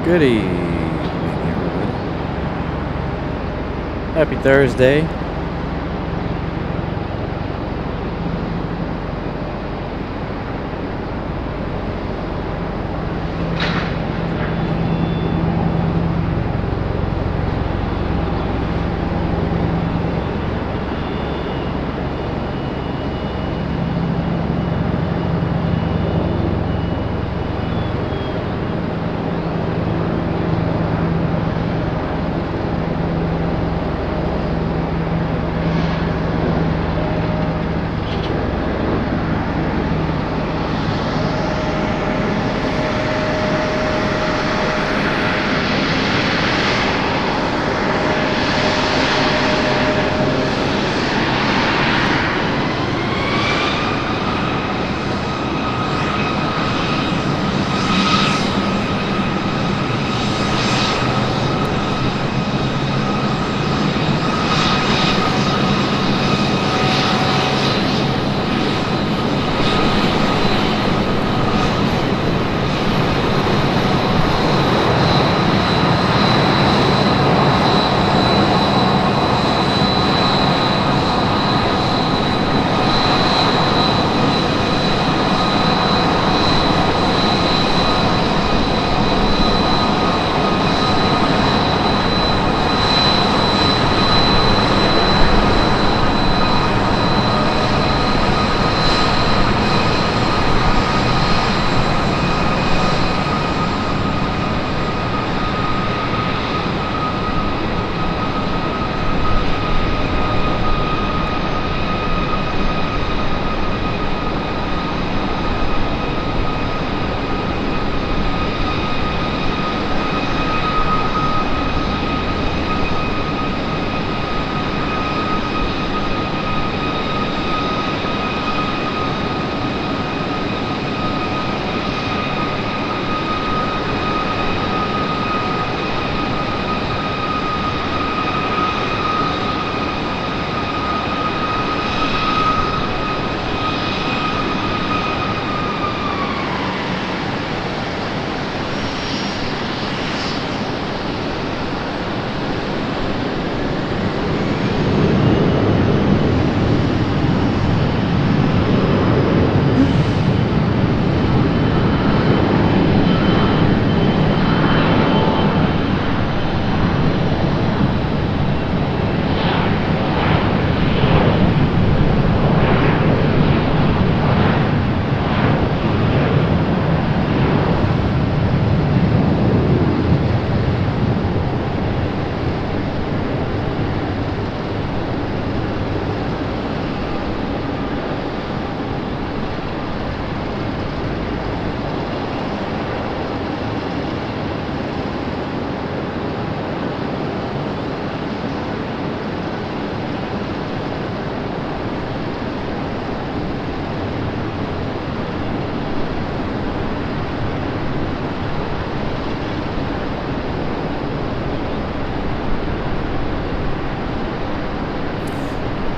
Good evening, everybody. Happy Thursday.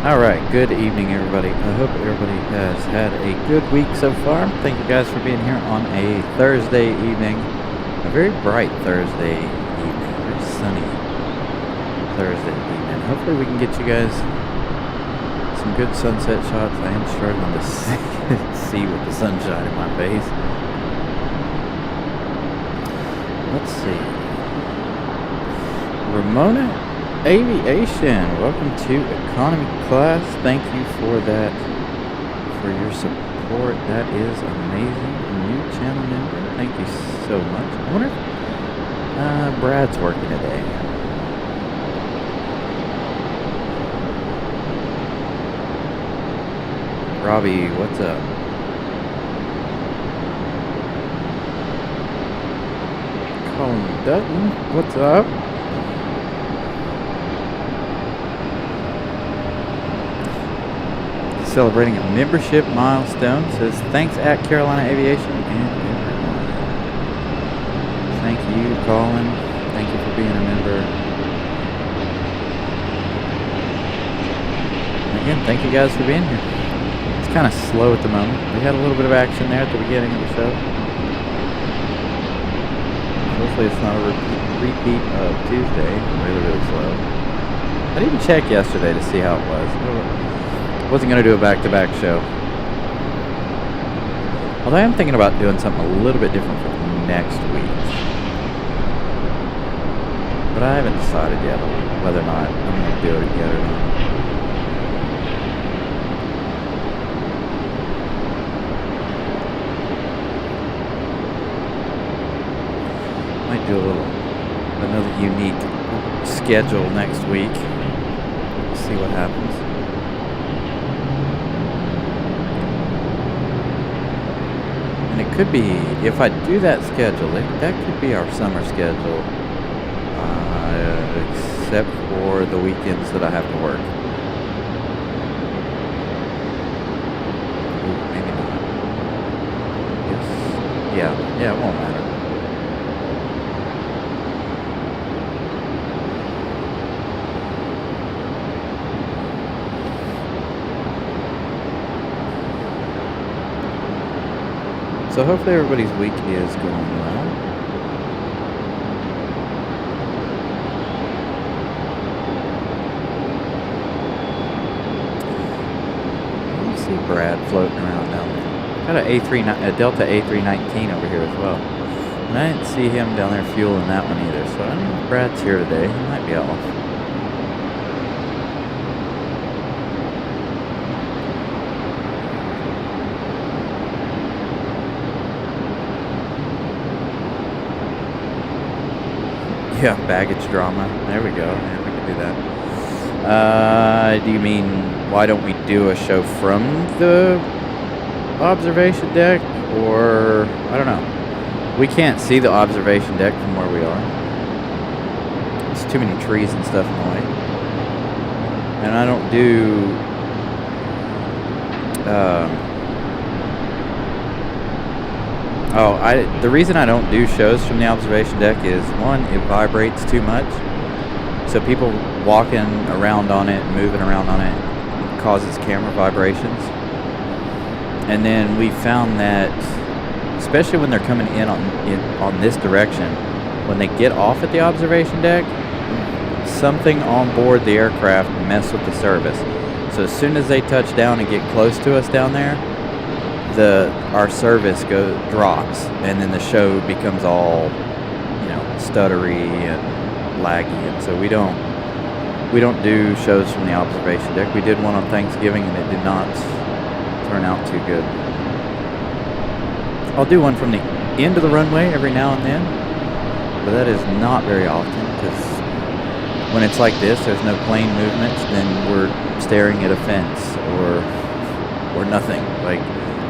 Alright, good evening, everybody. I hope everybody has had a good week so far. Thank you guys for being here on a Thursday evening. A very bright Thursday evening. Very sunny Thursday evening. Hopefully we can get you guys some good sunset shots. I am struggling to see with the sunshine in my face. Let's see. Ramona Aviation, welcome to economy class. Thank you for that, for your support. That is amazing. A new channel member. Thank you so much. I wonder if Brad's working today. Robbie, what's up? Colin Dutton, what's up? Celebrating a membership milestone. Says thanks at Carolina Aviation and everyone. Thank you, Colin. Thank you for being a member. And again, thank you guys for being here. It's kind of slow at the moment. We had a little bit of action there at the beginning of the show. Hopefully it's not a repeat of Tuesday. Really, really slow. I didn't check yesterday to see how it was. I wasn't going to do a back-to-back show. Although I am thinking about doing something a little bit different for next week. But I haven't decided yet whether or not I'm going to do it yet or not. Might do another unique schedule next week. See what happens. And it could be, if I do that schedule, that could be our summer schedule, except for the weekends that I have to work. Ooh, maybe not. Yes. Yeah, it won't matter. So hopefully everybody's week is going well. I see Brad floating around down there. Got a Delta A319 over here as well. And I didn't see him down there fueling that one either, so I don't know if Brad's here today. He might be off. Yeah, baggage drama. There we go. Yeah, we can do that. Do you mean, why don't we do a show from the observation deck? Or, I don't know. We can't see the observation deck from where we are. There's too many trees and stuff in the way. And I don't do... the reason I don't do shows from the observation deck is, one, it vibrates too much. So people walking around on it, moving around on it, causes camera vibrations. And then we found that, especially when they're coming in on this direction, when they get off at the observation deck, something on board the aircraft messed with the service. So as soon as they touch down and get close to us down there, our service drops, and then the show becomes all, stuttery and laggy, and so we don't do shows from the observation deck. We did one on Thanksgiving, and it did not turn out too good. I'll do one from the end of the runway every now and then, but that is not very often, because when it's like this, there's no plane movements, then we're staring at a fence or nothing. Like,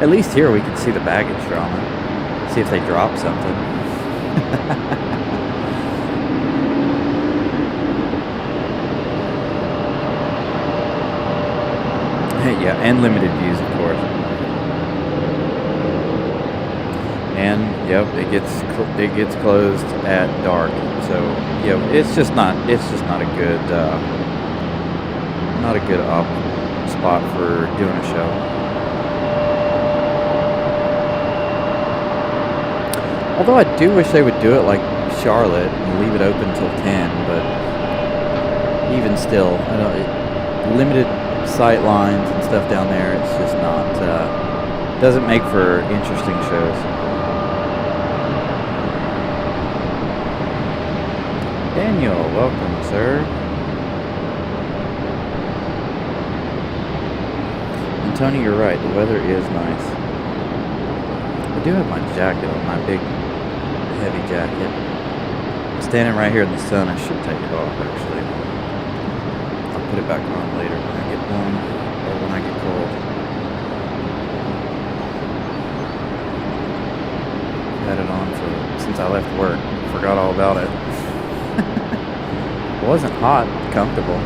at least here we can see the baggage drama. See if they drop something. Yeah, and limited views, of course. And yep, it gets closed at dark. So it's just not a good spot for doing a show. Although I do wish they would do it like Charlotte and leave it open till 10, but even still, limited sight lines and stuff down there, it's just not, doesn't make for interesting shows. Daniel, welcome, sir. And Tony, you're right, the weather is nice. I do have my jacket on, my big heavy jacket. I'm standing right here in the sun. I should take it off, actually. I'll put it back on later when I get done, or when I get cold. I've had it on since I left work. Forgot all about it. It wasn't hot, comfortable.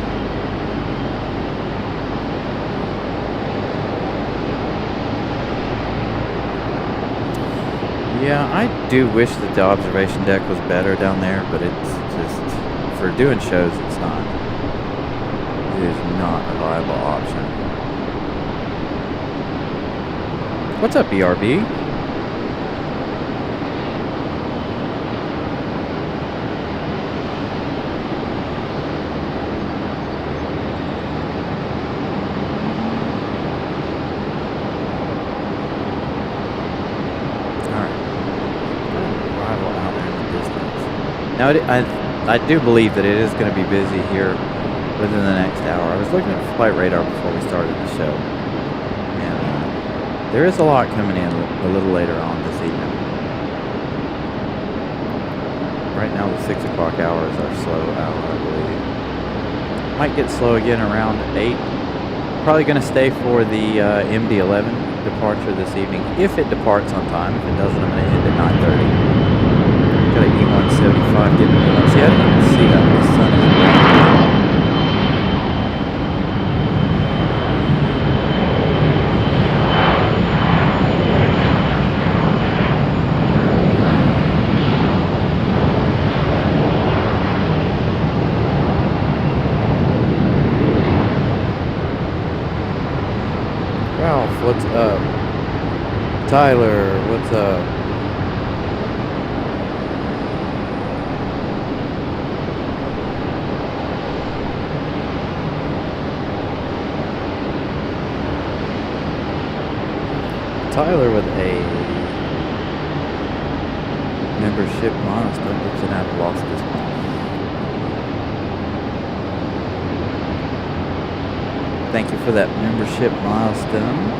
Yeah, I do wish that the observation deck was better down there, but it's just, for doing shows, it's not. It is not a viable option. What's up, BRB? Now, I do believe that it is going to be busy here within the next hour. I was looking at flight radar before we started the show, and there is a lot coming in a little later on this evening. Right now, the 6 o'clock hour is our slow hour, I believe. Might get slow again around 8. Probably going to stay for the MD-11 departure this evening, if it departs on time. If it doesn't, I'm going to end at 9:30. Got an E-175 getting me one. See, I didn't even see that. The sun is Ralph, what's up? Tyler, what's up? Tyler with a membership milestone. Oops, and I've lost this one. Thank you for that membership milestone.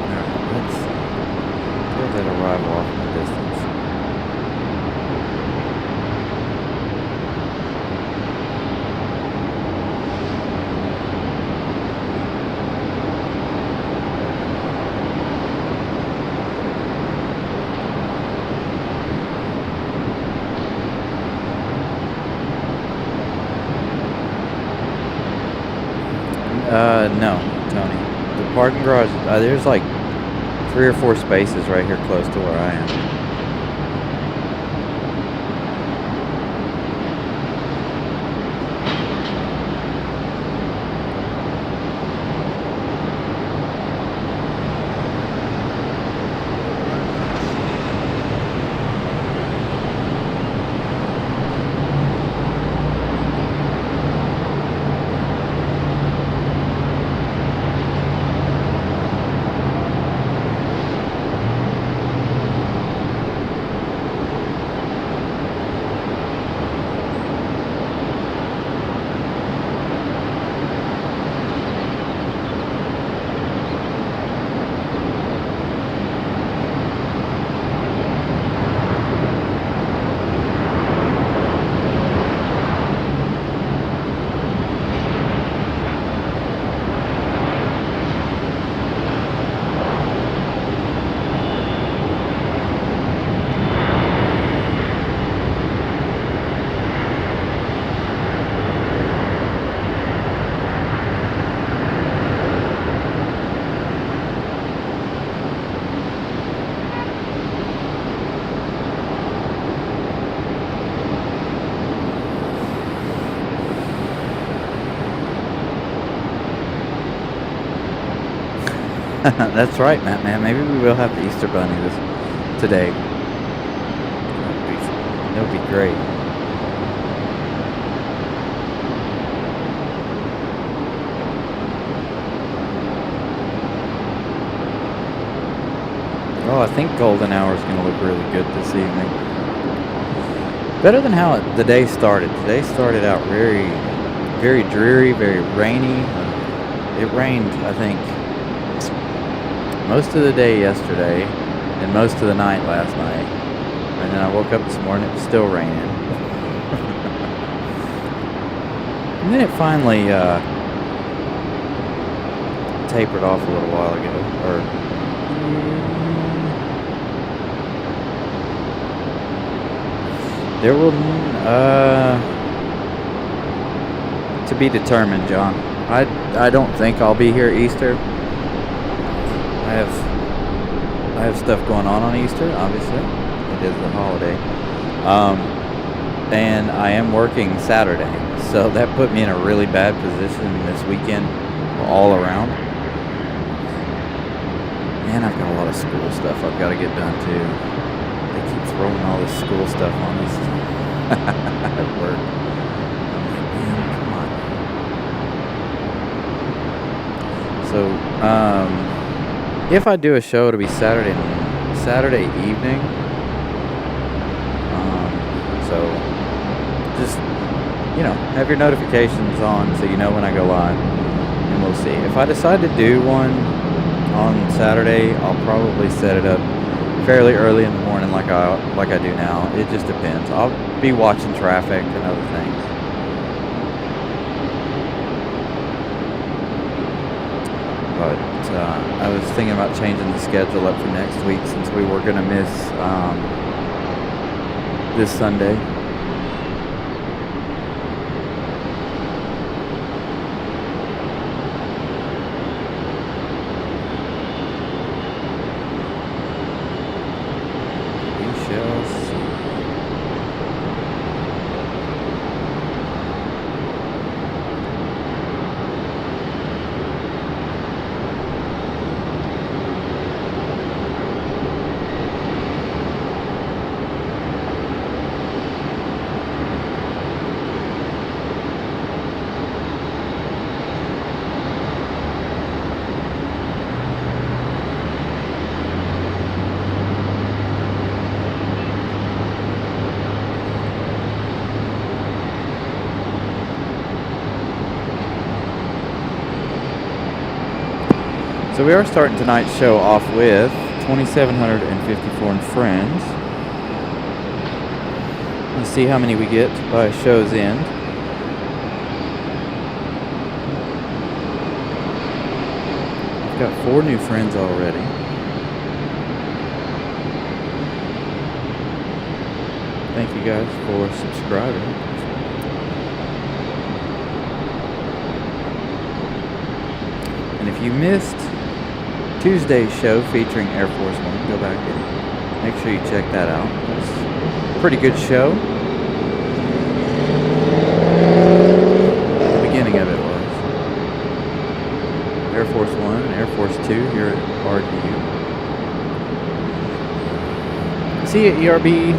Alright, let's get that arrival off in the distance. No, Tony. The parking garage, there's like 3 or 4 spaces right here close to where I am. That's right, Matt, man. Maybe we will have the Easter Bunny today. That would be great. Oh, I think golden hour is going to look really good this evening. Better than how the day started. Today started out very, very dreary, very rainy. It rained, I think, most of the day yesterday and most of the night last night. And then I woke up this morning, it was still raining. And then it finally tapered off a little while ago. There will, to be determined, John. I don't think I'll be here Easter. I have stuff going on Easter, obviously. It is the holiday. And I am working Saturday. So that put me in a really bad position this weekend all around. And I've got a lot of school stuff I've got to get done too. They keep throwing all this school stuff on us at work. I'm like, man, come on. So So, if I do a show, it'll be Saturday evening. So just have your notifications on so you know when I go live, and we'll see. If I decide to do one on Saturday, I'll probably set it up fairly early in the morning, like I do now. It just depends. I'll be watching traffic and other things. But I was thinking about changing the schedule up for next week since we were going to miss this Sunday. We shall see. So we are starting tonight's show off with 2,754 and Friends. Let's see how many we get by show's end. We've got 4 new friends already. Thank you guys for subscribing. And if you missed Tuesday's show featuring Air Force One, go back and make sure you check that out. It's a pretty good show. The beginning of it was Air Force One and Air Force Two here at RDU. See you at ERB.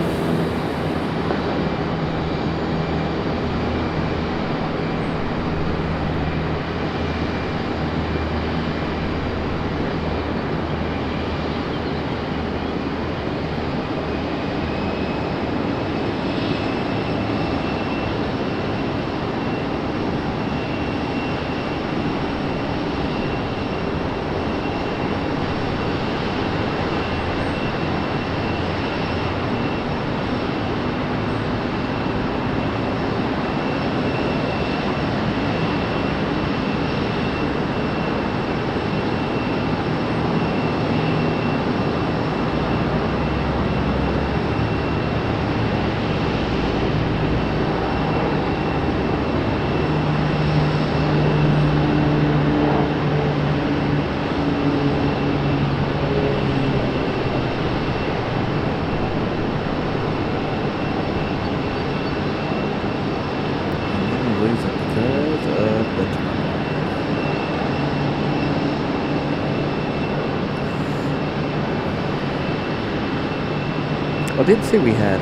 I did see we had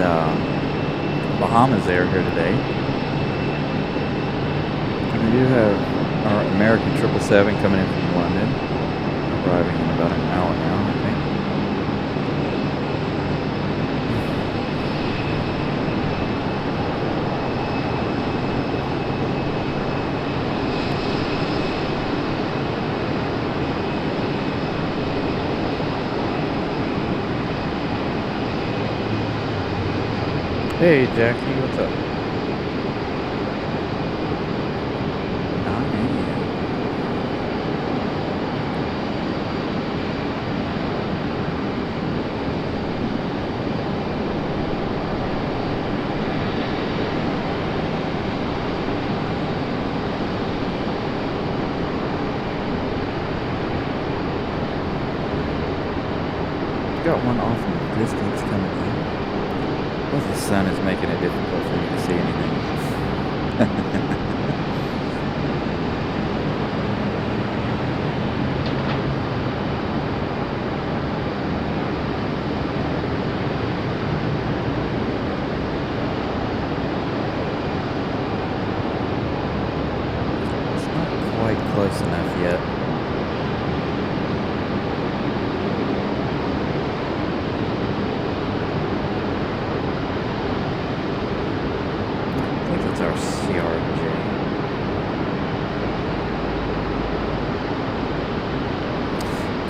Bahamas Air here today. And we do have our American 777 coming in from London, arriving in about an hour now, I think. Hey Jackie, what's up? Got one off in the distance coming in. Well, the sun is making it difficult for me to see anything. It's not quite close enough yet.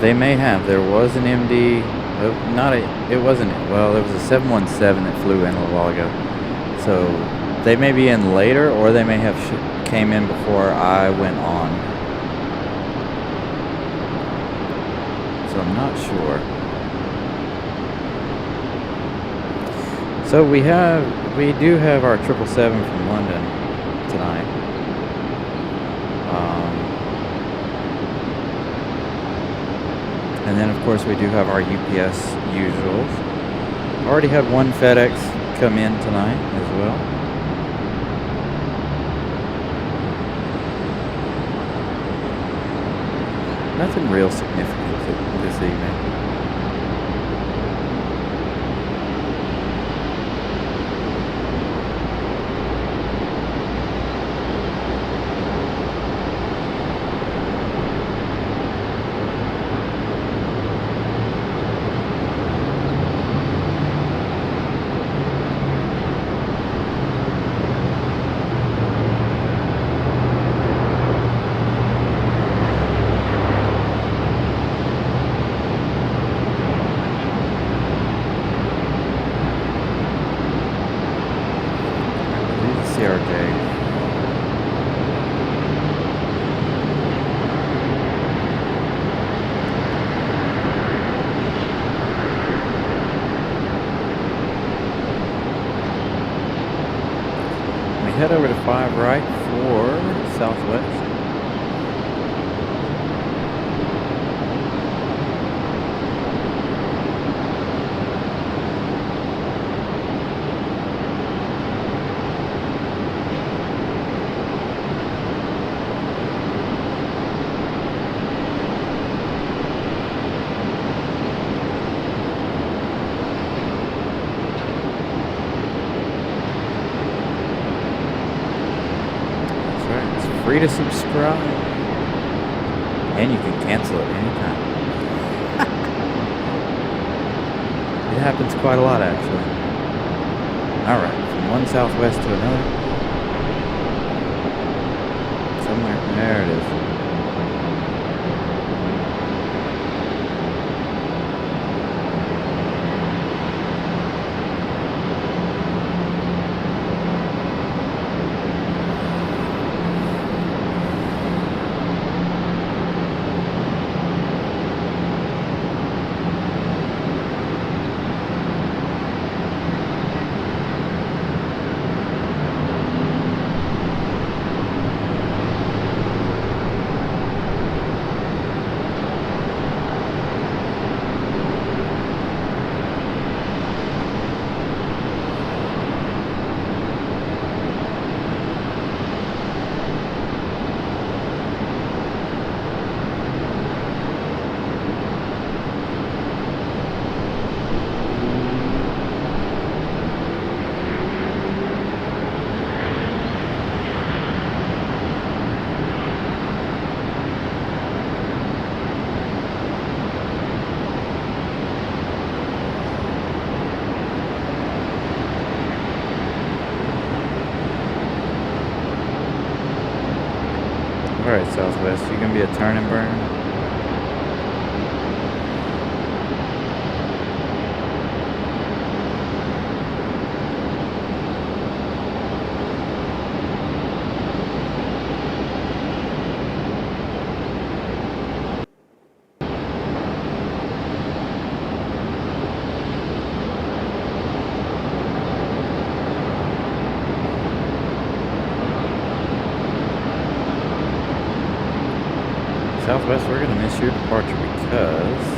They may have. There was an MD. Not a. It wasn't. Well, there was a 717 that flew in a while ago. So they may be in later, or they may have came in before I went on. So I'm not sure. So we do have our 777 from London tonight. And then of course we do have our UPS usuals. Already had one FedEx come in tonight as well. Nothing real significant this evening. Head over to 5 right for Southwest. Free to subscribe, and you can cancel it anytime. It happens quite a lot, actually. All right, from one Southwest to another. Somewhere there it is. Alright, Southwest, you gonna be a turn and burn? Southwest, we're going to miss your departure because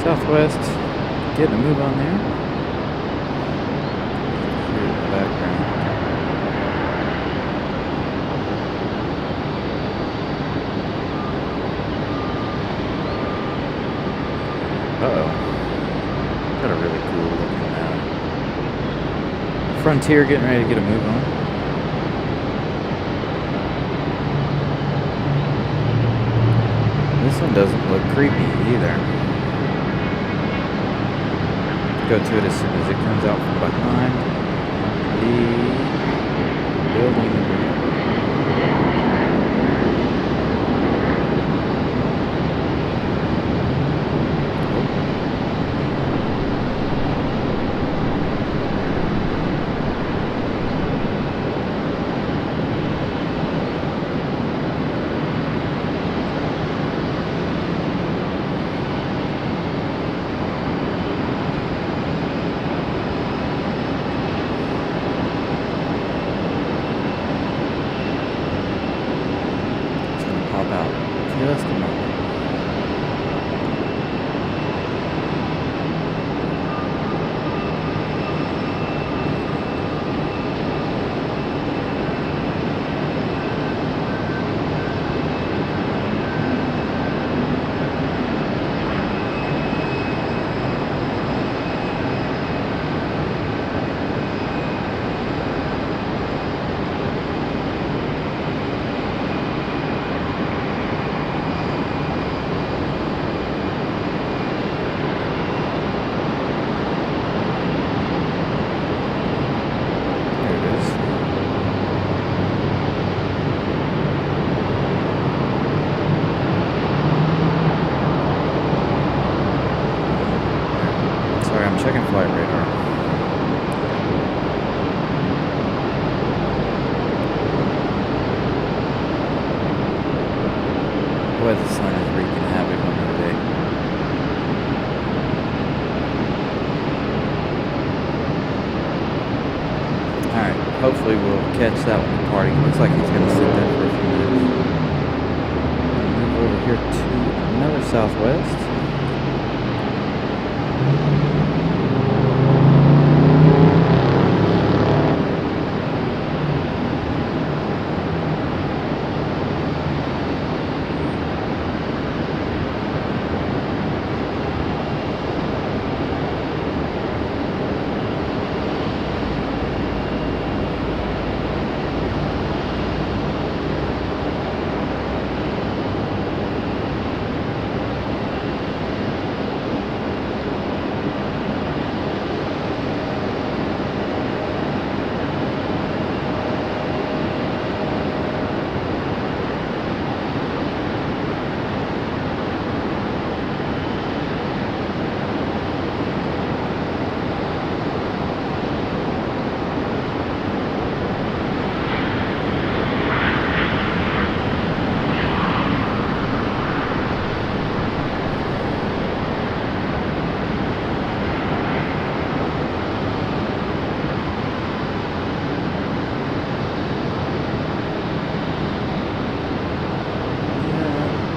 Southwest, getting a move on there. Here in the background. Uh-oh. Got a really cool looking Frontier getting ready to get a move on. This one doesn't look creepy either. Go to it as soon as it comes out from behind the building. Just a moment. Checking flight radar. Boy, the sun is wreaking havoc on the day. Alright, hopefully we'll catch that one departing. Looks like he's going to sit there for a few minutes. Move over here to another Southwest.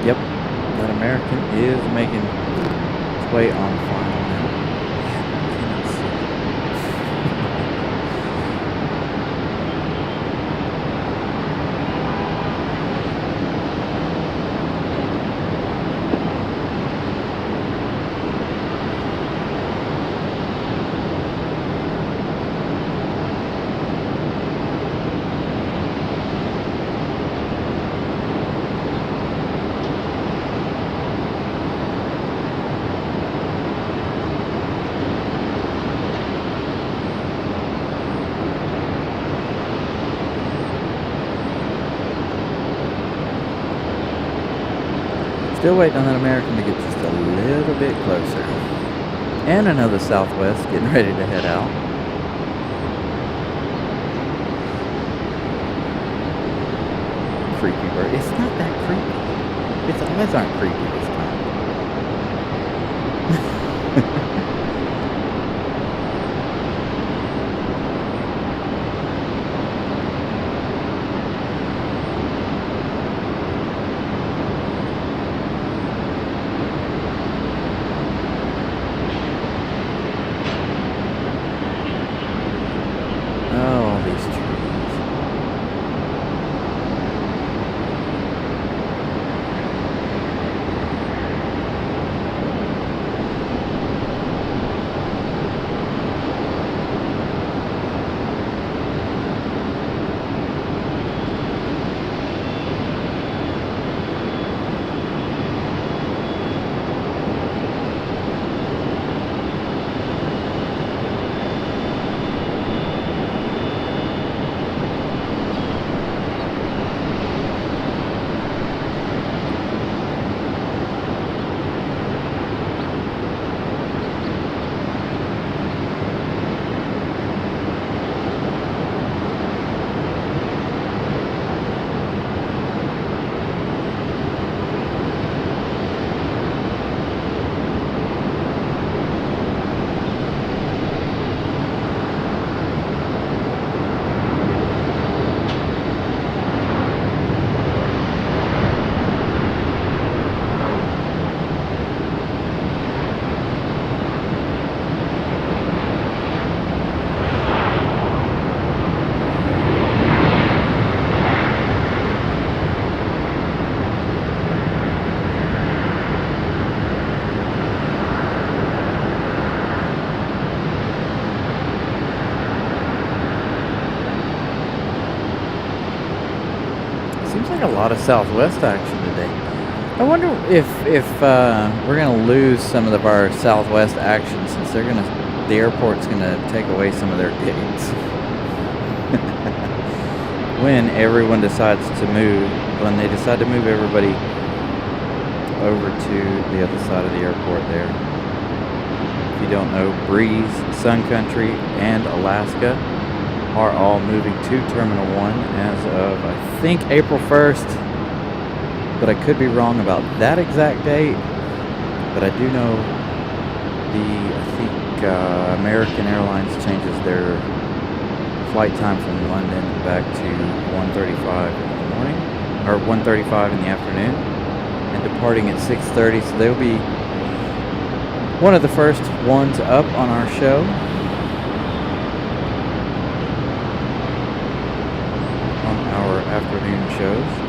Yep, that American is making its way on final now. Still waiting on that American to get just a little bit closer. And another Southwest getting ready to head out. Creepy bird. It's not that creepy. Its eyes aren't creepy this time. a lot of Southwest action today. I wonder if we're gonna lose some of our Southwest action since the airport's gonna take away some of their gates when everyone decides to move. When they decide to move everybody over to the other side of the airport there. If you don't know, Breeze, Sun Country, and Alaska are all moving to Terminal 1 as of, I think, April 1st. But I could be wrong about that exact date. But I do know I think American Airlines changes their flight time from London back to 1:35 in the morning, or 1:35 in the afternoon, and departing at 6:30. So they'll be one of the first ones up on our show. On our afternoon shows.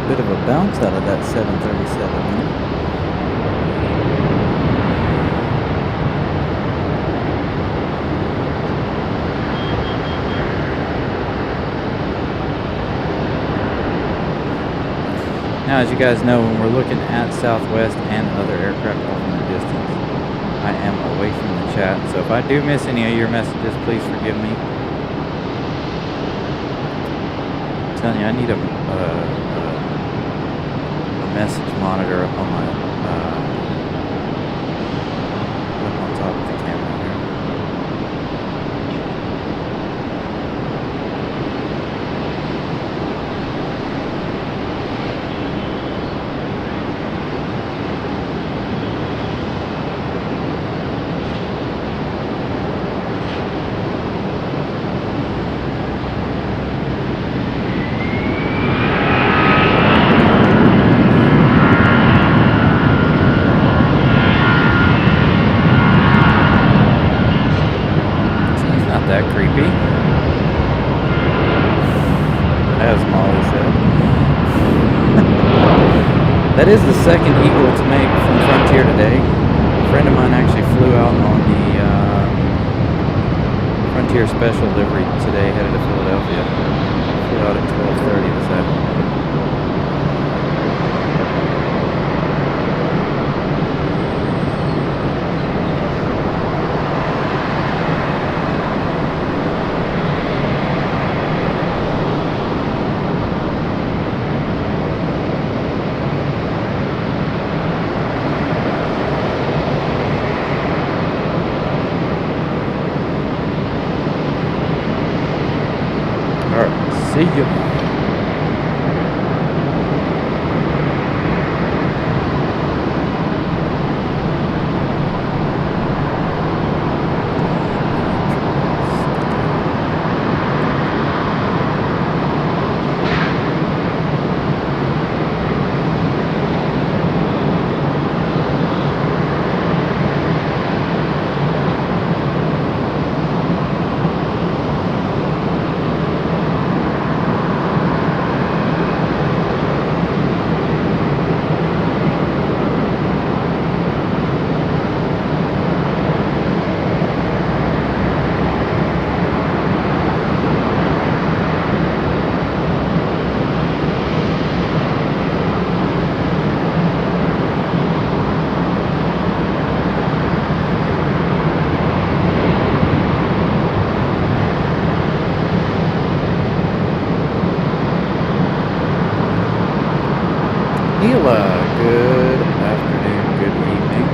Bit of a bounce out of that 737 there. Now, as you guys know, when we're looking at Southwest and other aircraft off in the distance, I am away from the chat. So if I do miss any of your messages, please forgive me. I'm telling you, I need a message monitor up on my up on top of the camera here. That creepy, as Molly said. That is the second Eagle to make from Frontier today. A friend of mine actually flew out on the Frontier Special livery today, headed to Philadelphia. Flew out at 12:30 this afternoon. See you. Neela, good afternoon, good evening.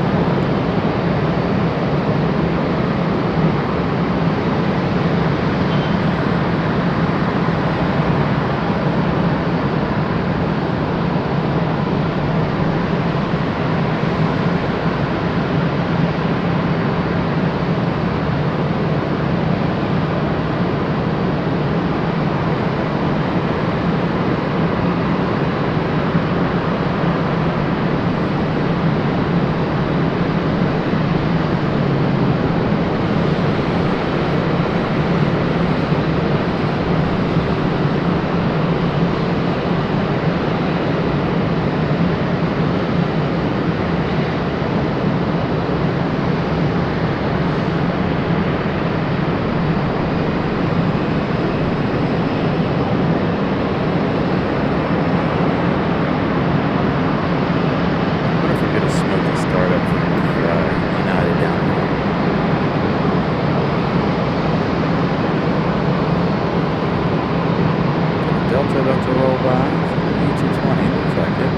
I wonder if we get a smoky startup from the United down here. Delta about to roll by. E220 looks like it.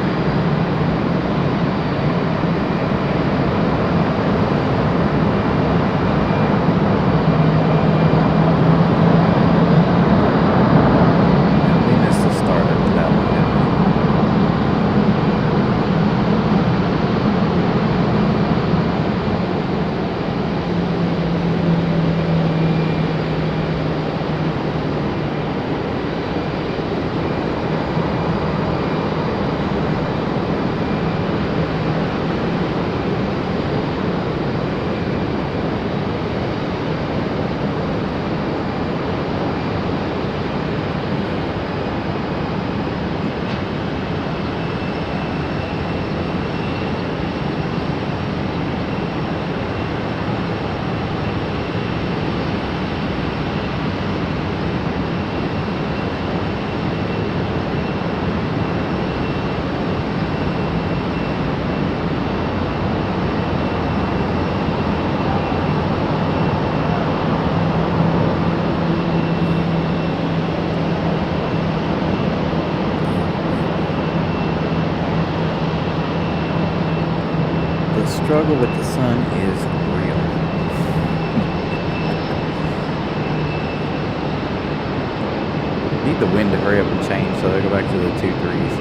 We missed the startup with that one, didn't we? The struggle with the sun is real. Need the wind to hurry up and change so they go back to the 2.3s.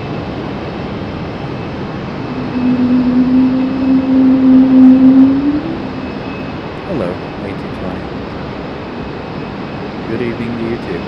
Hello, A220. Good evening to you too.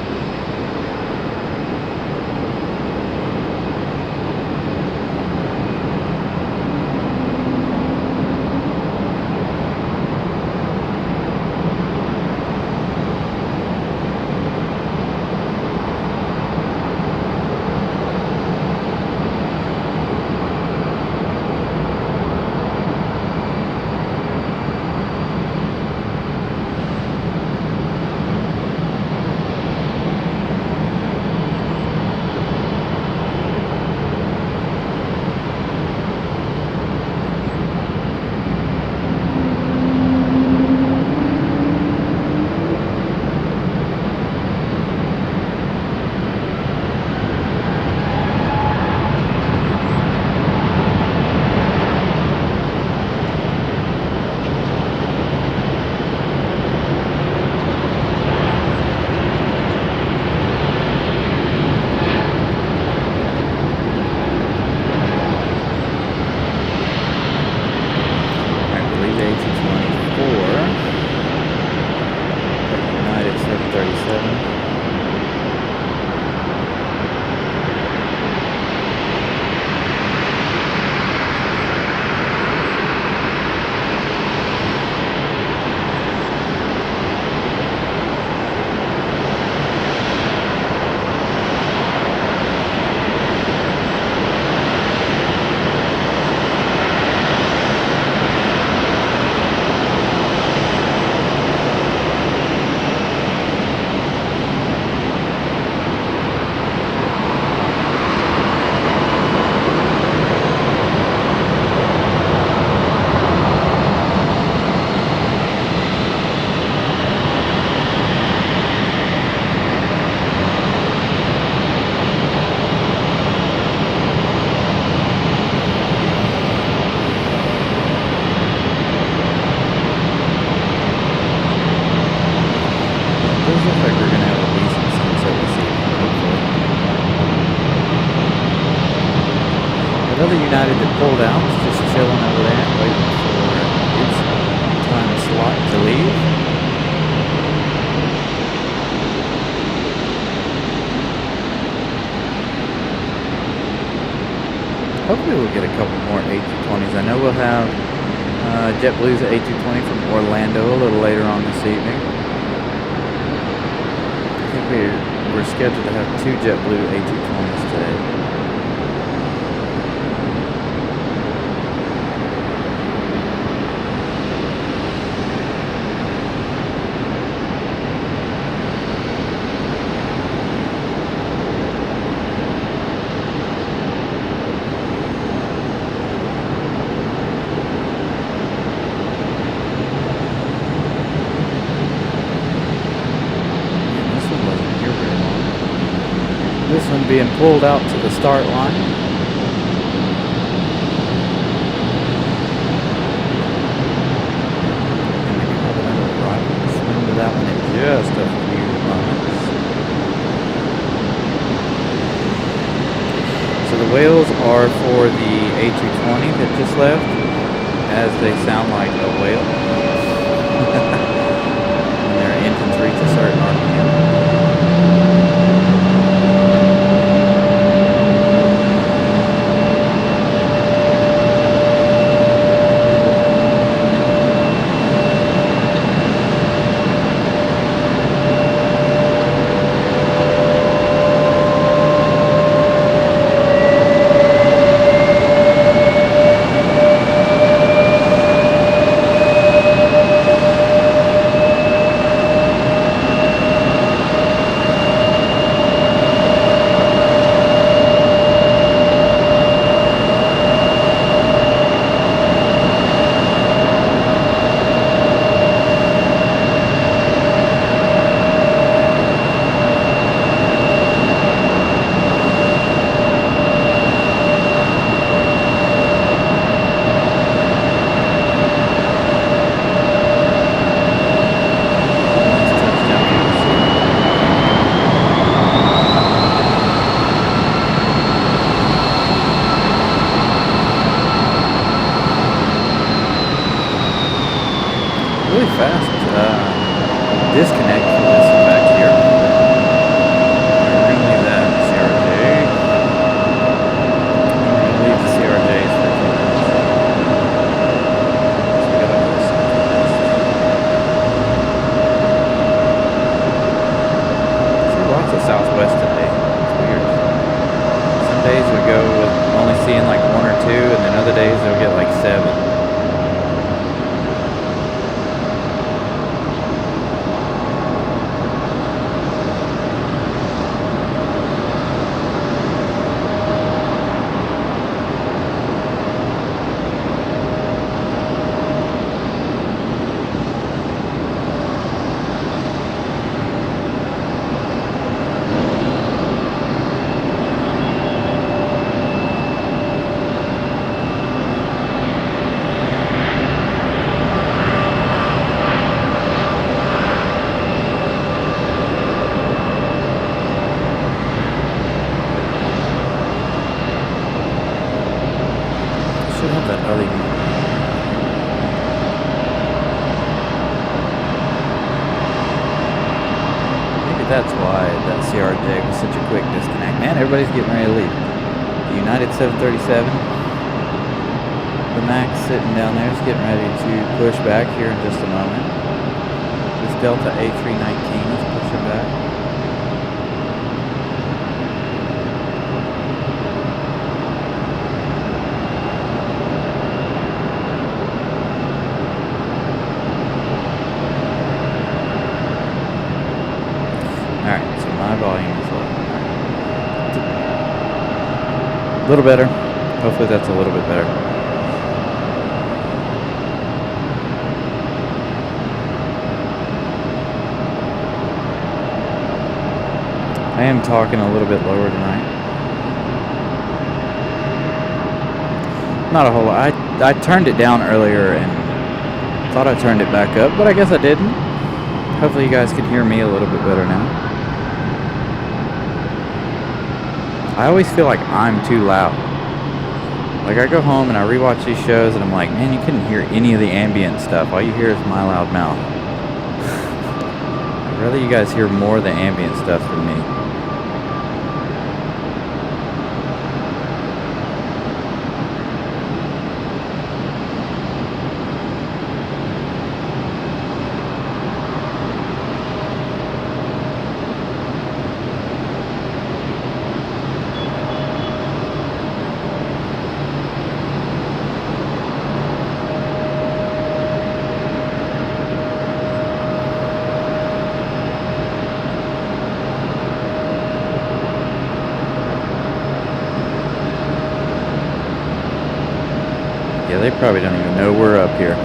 other United that pulled out is just chilling over there, waiting for its time slot to leave. Hopefully we'll get a couple more A220s. I know we'll have JetBlue's A220 from Orlando a little later on this evening. I think we're scheduled to have 2 JetBlue A220s today. This one being pulled out to the start line. And we can have another right swing to that one in just a few moments. So the whales are for the A220 that just left, as they sound like a whale. When their engines reach a certain RPM. Really fast disconnect for this back here. We're going to leave that CRJ. We're going to leave the CRJs for a few minutes. So we got a little southwest. See lots of southwest today. It's weird. Some days we go with only seeing like 1 or 2, and then other days they'll get like 7. Should have that other unit. Maybe that's why that CRJ was such a quick disconnect. Man, everybody's getting ready to leave. The United 737, the Max sitting down there is getting ready to push back here in just a moment. This Delta A319 is pushing back. Alright, so my volume is low. A little better. Hopefully that's a little bit better. I am talking a little bit lower tonight. Not a whole lot. I turned it down earlier and thought I turned it back up, but I guess I didn't. Hopefully you guys can hear me a little bit better now. I always feel like I'm too loud. Like, I go home and I rewatch these shows and I'm like, man, you couldn't hear any of the ambient stuff. All you hear is my loud mouth. I'd rather you guys hear more of the ambient stuff than me. Yeah, they probably don't even know we're up here.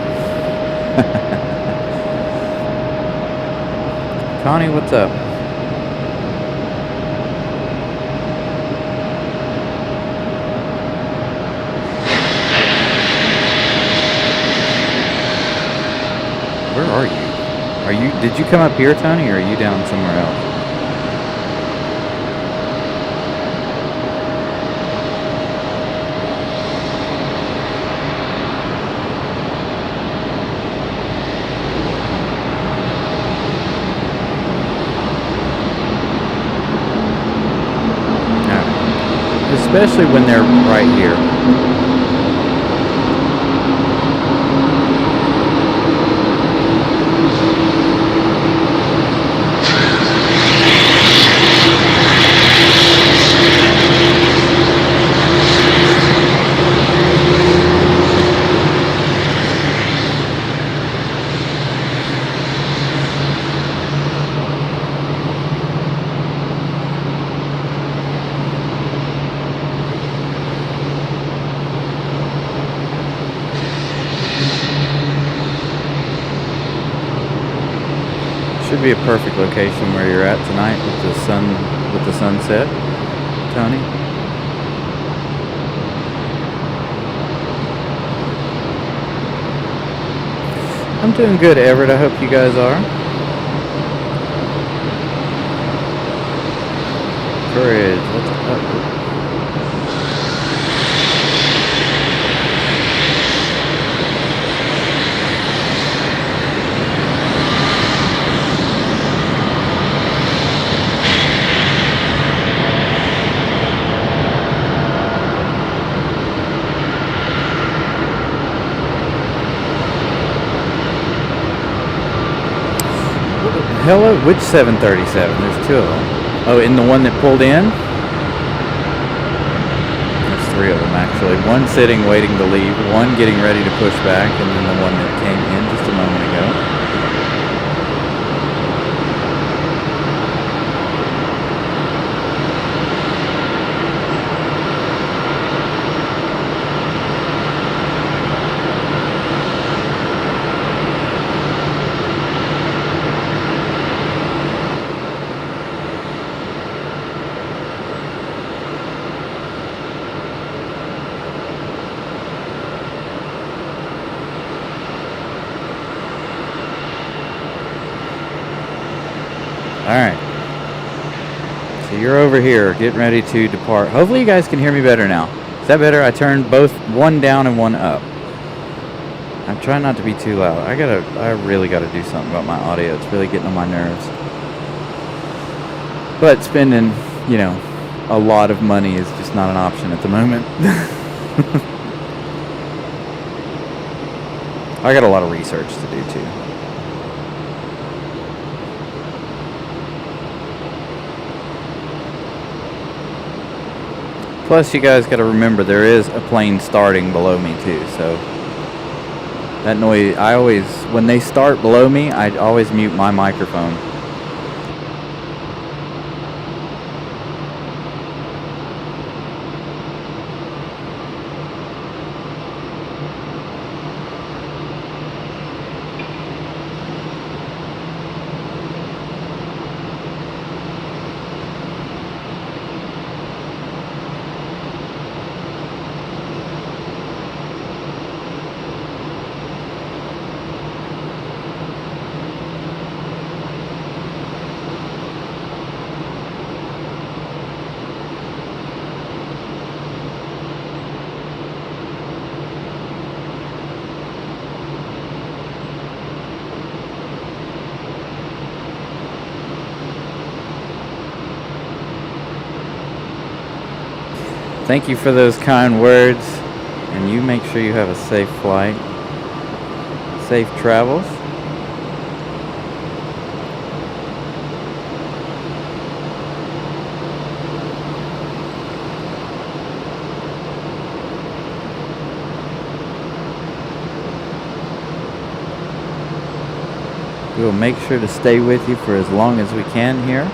Connie, what's up? Where are you? Did you come up here, Tony, or are you down somewhere else? Especially when they're right here. Should be a perfect location where you're at tonight with the sunset, Tony. I'm doing good, Everett. I hope you guys are. Courage. Hello, which 737? There's two of them. Oh, in the one that pulled in? There's three of them, actually. One sitting, waiting to leave. One getting ready to push back, and then the one that came in just a moment ago. Alright. So you're over here, getting ready to depart. Hopefully you guys can hear me better now. Is that better? I turned both one down and one up. I'm trying not to be too loud. I really gotta do something about my audio. It's really getting on my nerves. But spending, a lot of money is just not an option at the moment. I got a lot of research to do too. Plus, you guys got to remember there is a plane starting below me too, so that noise, when they start below me, I always mute my microphone. Thank you for those kind words. And you make sure you have a safe flight. Safe travels. We'll make sure to stay with you for as long as we can here.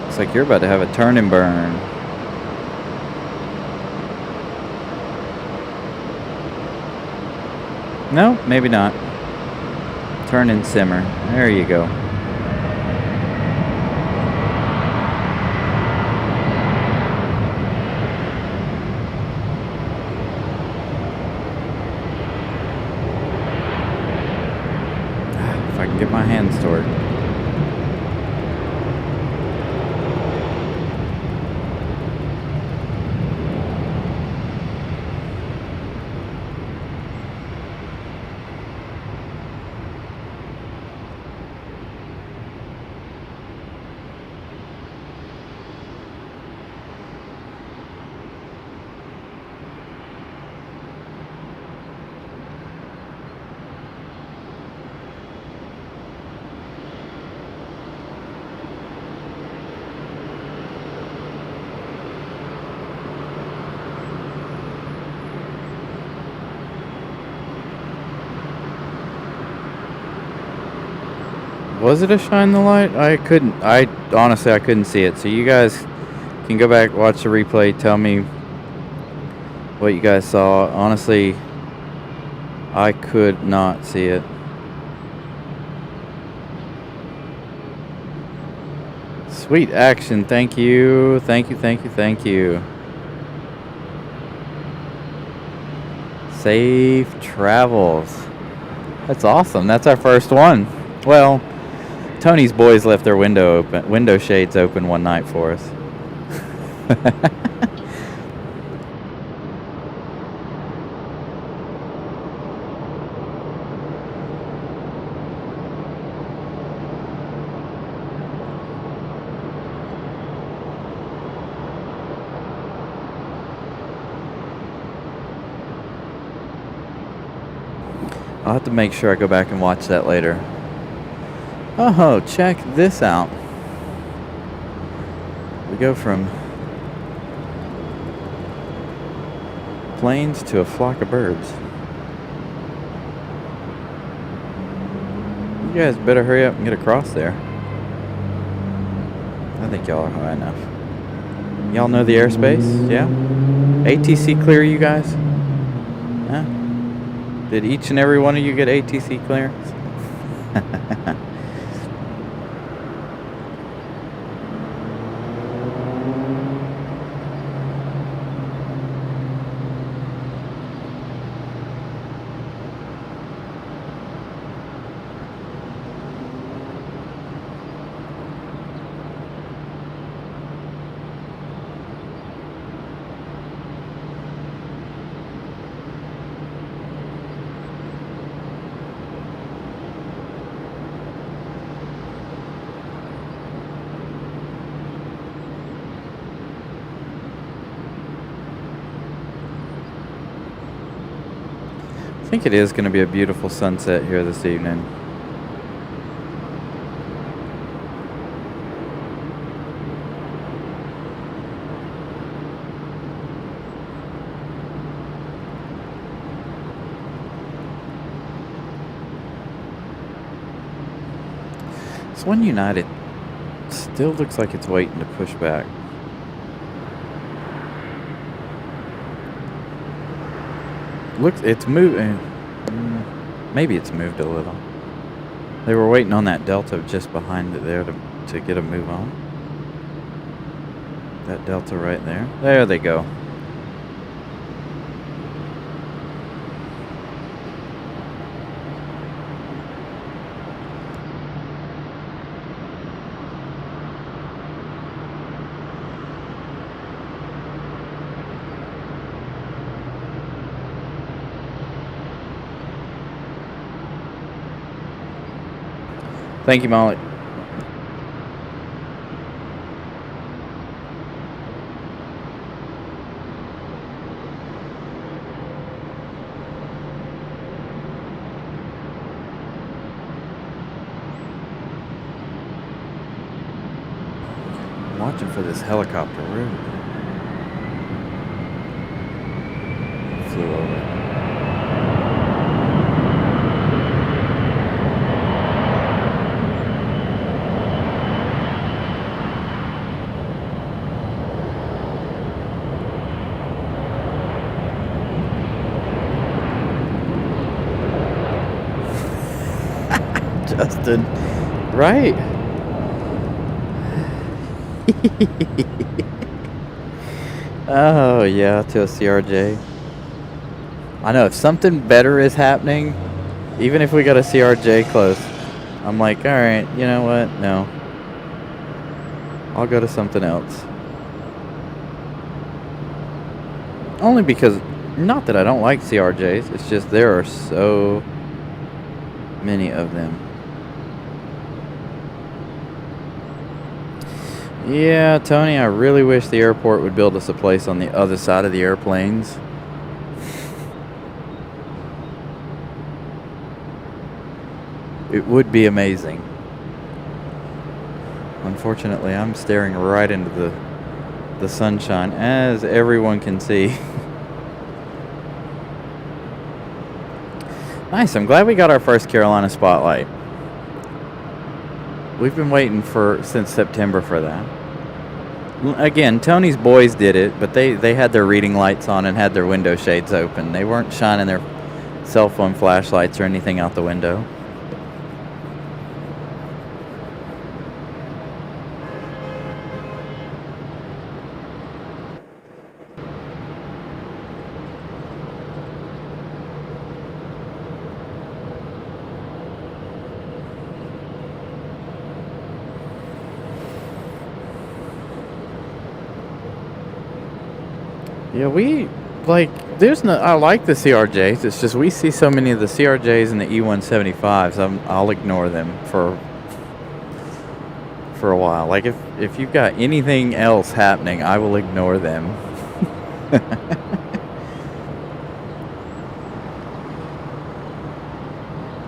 Looks like you're about to have a turn and burn. No, maybe not. Turn and simmer. There you go. If I can get my hands to work. Was it a shine the light? Honestly, I couldn't see it. So you guys can go back, watch the replay, tell me what you guys saw. Honestly, I could not see it. Sweet action. Thank you. Thank you, thank you, thank you. Safe travels. That's awesome. That's our first one. Well, Tony's boys left their window shades open one night for us. I'll have to make sure I go back and watch that later. Oh, check this out. We go from planes to a flock of birds. You guys better hurry up and get across there. I think y'all are high enough. Y'all know the airspace? Yeah? ATC clear, you guys? Huh? Did each and every one of you get ATC clearance? I think it is going to be a beautiful sunset here this evening. This one United still looks like it's waiting to push back. It's moving. Maybe it's moved a little. They were waiting on that Delta just behind it there to get a move on. That Delta right there. There they go. Thank you, Molly. I'm watching for this helicopter. Where flew over? Justin, right? Oh yeah, to a CRJ. I know if something better is happening, even if we got a CRJ close, I'm like, all right, you know what? No, I'll go to something else. Only because, not that I don't like CRJs, it's just there are so many of them. Yeah, Tony, I really wish the airport would build us a place on the other side of the airplanes. It would be amazing. Unfortunately, I'm staring right into the sunshine, as everyone can see. Nice, I'm glad we got our first Carolina Spotlight. We've been waiting since September for that. Again, Tony's boys did it, but they had their reading lights on and had their window shades open. They weren't shining their cell phone flashlights or anything out the window. Yeah, I like the CRJs. It's just we see so many of the CRJs and the E175s. I'll ignore them for a while. Like if you've got anything else happening, I will ignore them.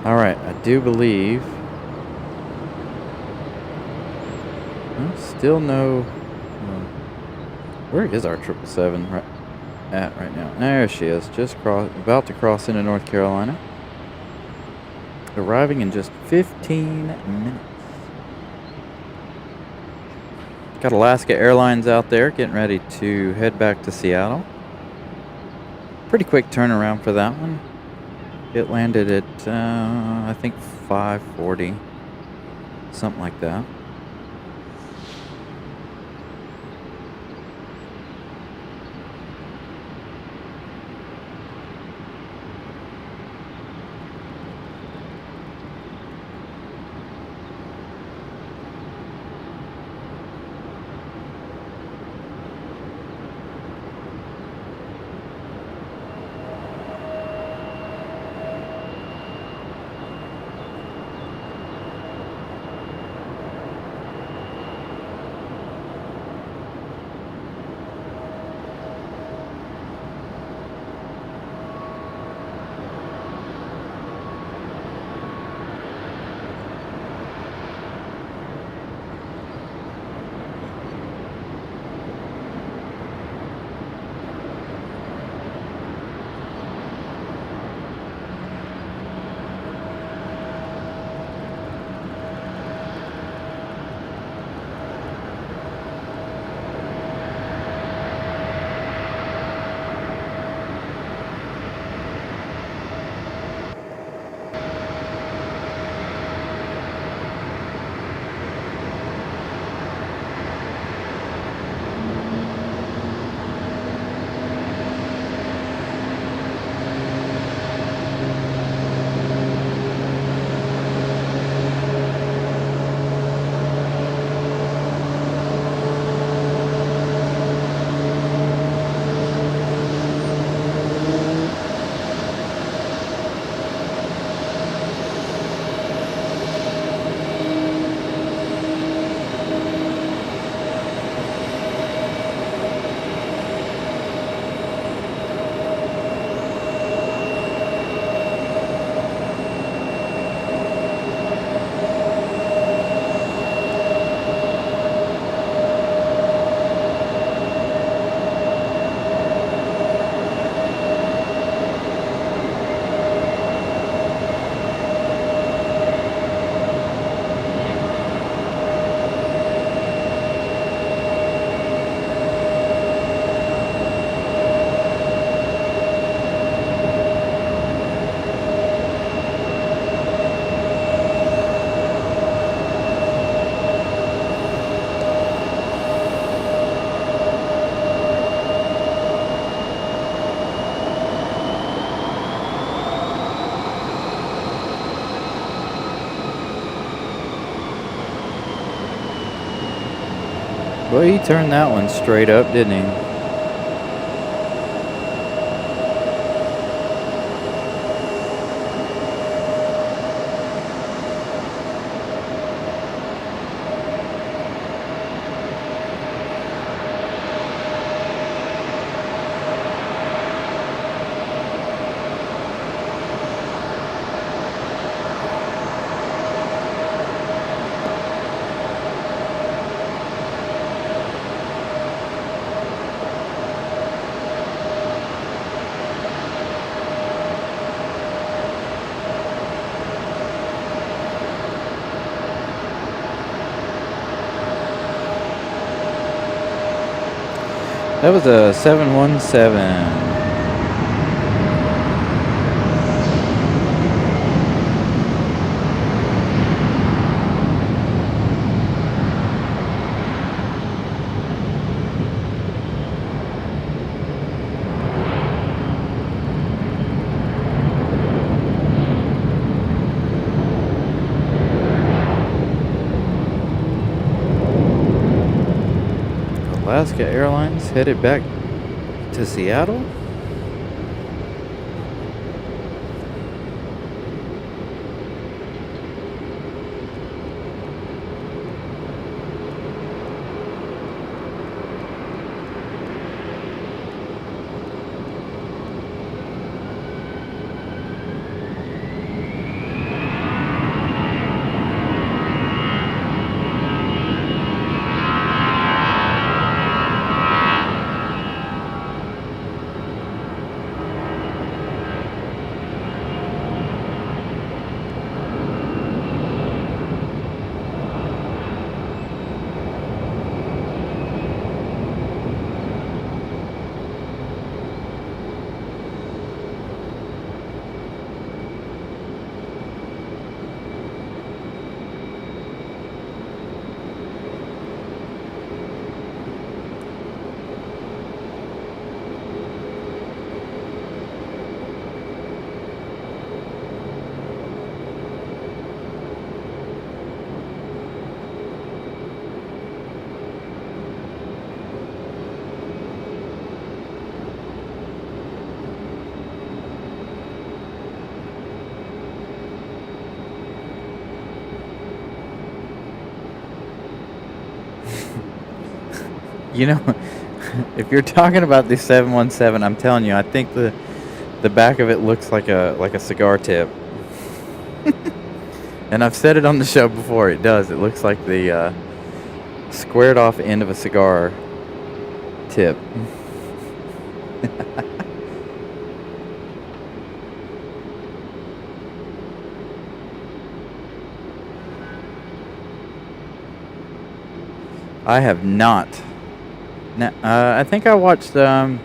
All right, I do believe. Still no. Where is our 777 right now? There she is, about to cross into North Carolina. Arriving in just 15 minutes. Got Alaska Airlines out there getting ready to head back to Seattle. Pretty quick turnaround for that one. It landed at, I think 5:40, something like that. Well, he turned that one straight up, didn't he? That was a 717. Alaska Airlines headed back to Seattle. You know, if you're talking about the 717, I'm telling you, I think the back of it looks like a cigar tip. And I've said it on the show before. It does. It looks like the squared off end of a cigar tip. I have not. Now, I think I watched one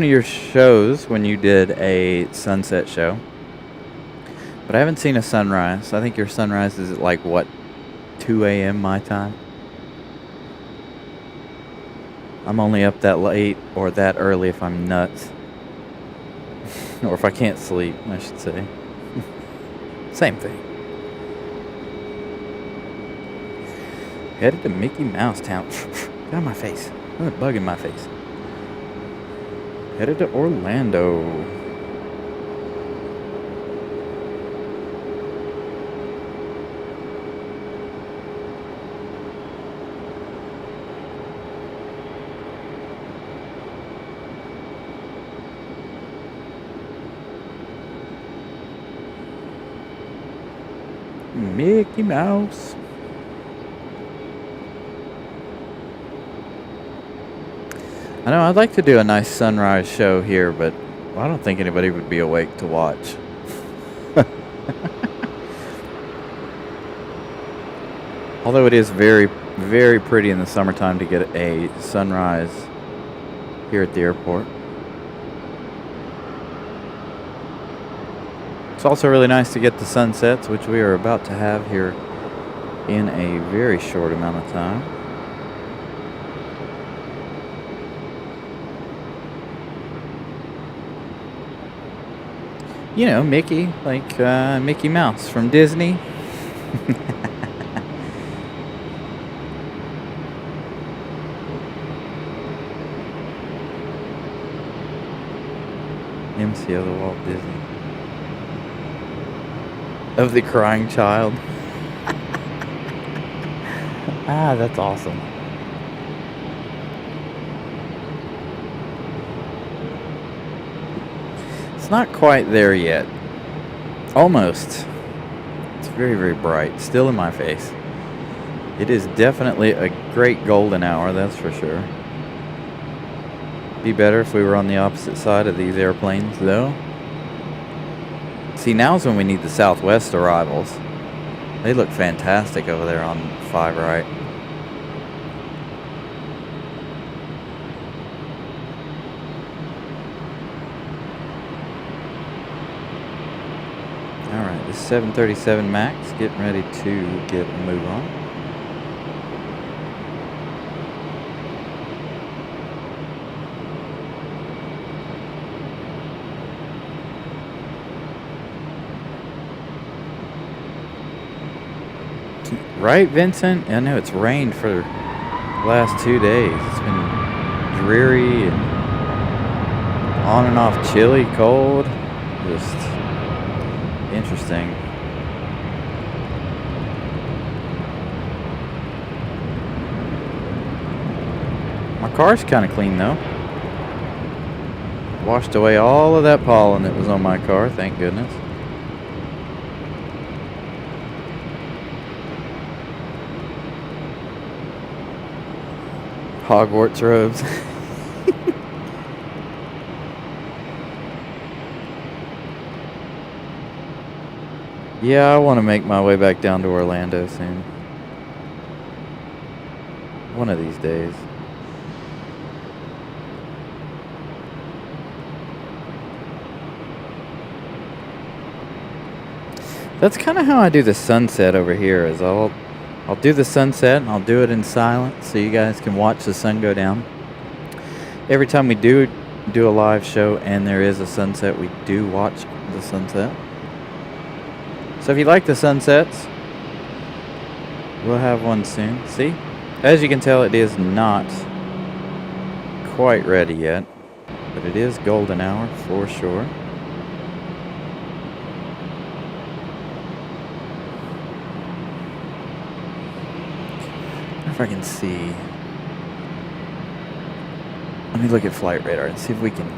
of your shows when you did a sunset show, but I haven't seen a sunrise. I think your sunrise is at like what, 2 a.m. my time. I'm only up that late or that early if I'm nuts, or if I can't sleep, I should say. Same thing. Headed to Mickey Mouse Town. Get out of my face. There's a bug in my face. Headed to Orlando. Mickey Mouse. I know I'd like to do a nice sunrise show here, but I don't think anybody would be awake to watch. Although it is very, very pretty in the summertime to get a sunrise here at the airport. It's also really nice to get the sunsets, which we are about to have here in a very short amount of time. You know, Mickey, like Mickey Mouse from Disney. MCO, the Walt Disney. Of the crying child. Ah, that's awesome. It's not quite there yet. Almost. It's very, very bright. Still in my face. It is definitely a great golden hour, that's for sure. Be better if we were on the opposite side of these airplanes, though. See, now's when we need the Southwest arrivals. They look fantastic over there on 5 right. Alright, the 737 MAX getting ready to get a move on. Right, Vincent? I know it's rained for the last 2 days. It's been dreary and on and off, chilly, cold. Just interesting. My car's kind of clean though. Washed away all of that pollen that was on my car, thank goodness. Hogwarts robes. Yeah, I want to make my way back down to Orlando soon. One of these days. That's kind of how I do the sunset over here. Is I'll do the sunset and I'll do it in silence so you guys can watch the sun go down. Every time we do a live show and there is a sunset, we do watch the sunset. So if you like the sunsets, we'll have one soon. See? As you can tell, it is not quite ready yet, but it is golden hour for sure. If I can see. Let me look at flight radar and see if we can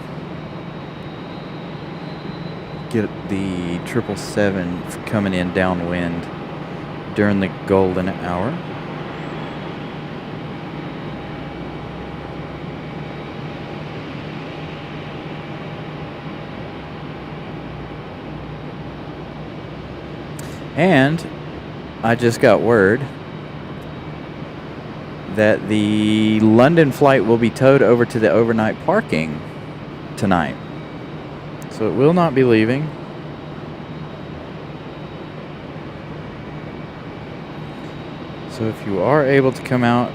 get the 777 coming in downwind during the golden hour. And I just got word that the London flight will be towed over to the overnight parking tonight. So it will not be leaving. So if you are able to come out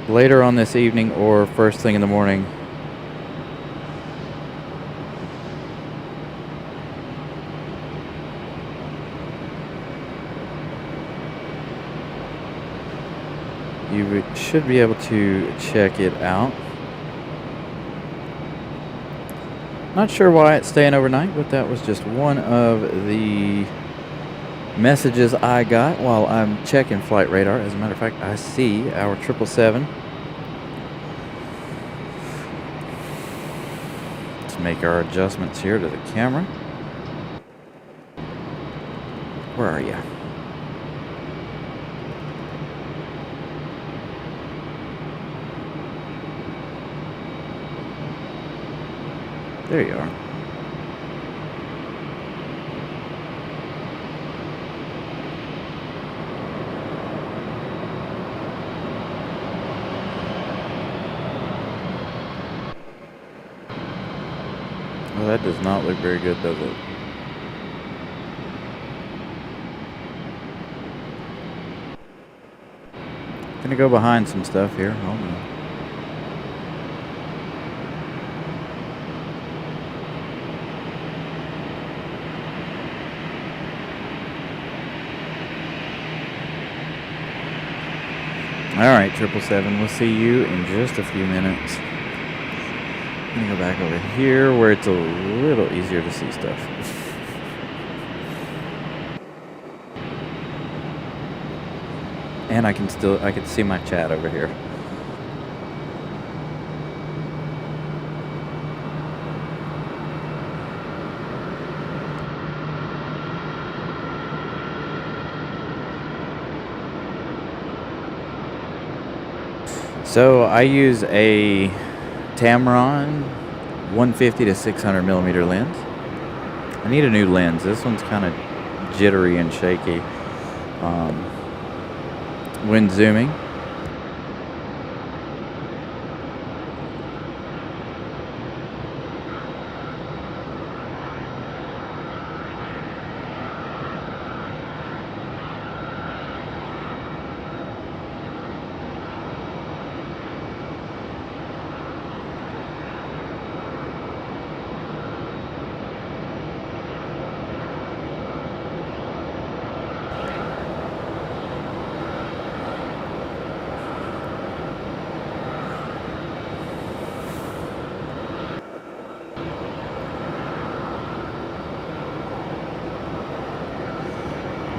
later on this evening or first thing in the morning, you should be able to check it out. Not sure why it's staying overnight, but that was just one of the messages I got while I'm checking flight radar. As a matter of fact, I see our 777. Let's make our adjustments here to the camera. Where are you? There you are. Well, that does not look very good, does it? Gonna go behind some stuff here. Hold on. All right, 777, we'll see you in just a few minutes. I'm gonna go back over here where it's a little easier to see stuff. And I can see my chat over here. So I use a Tamron 150 to 600 millimeter lens. I need a new lens. This one's kind of jittery and shaky when zooming.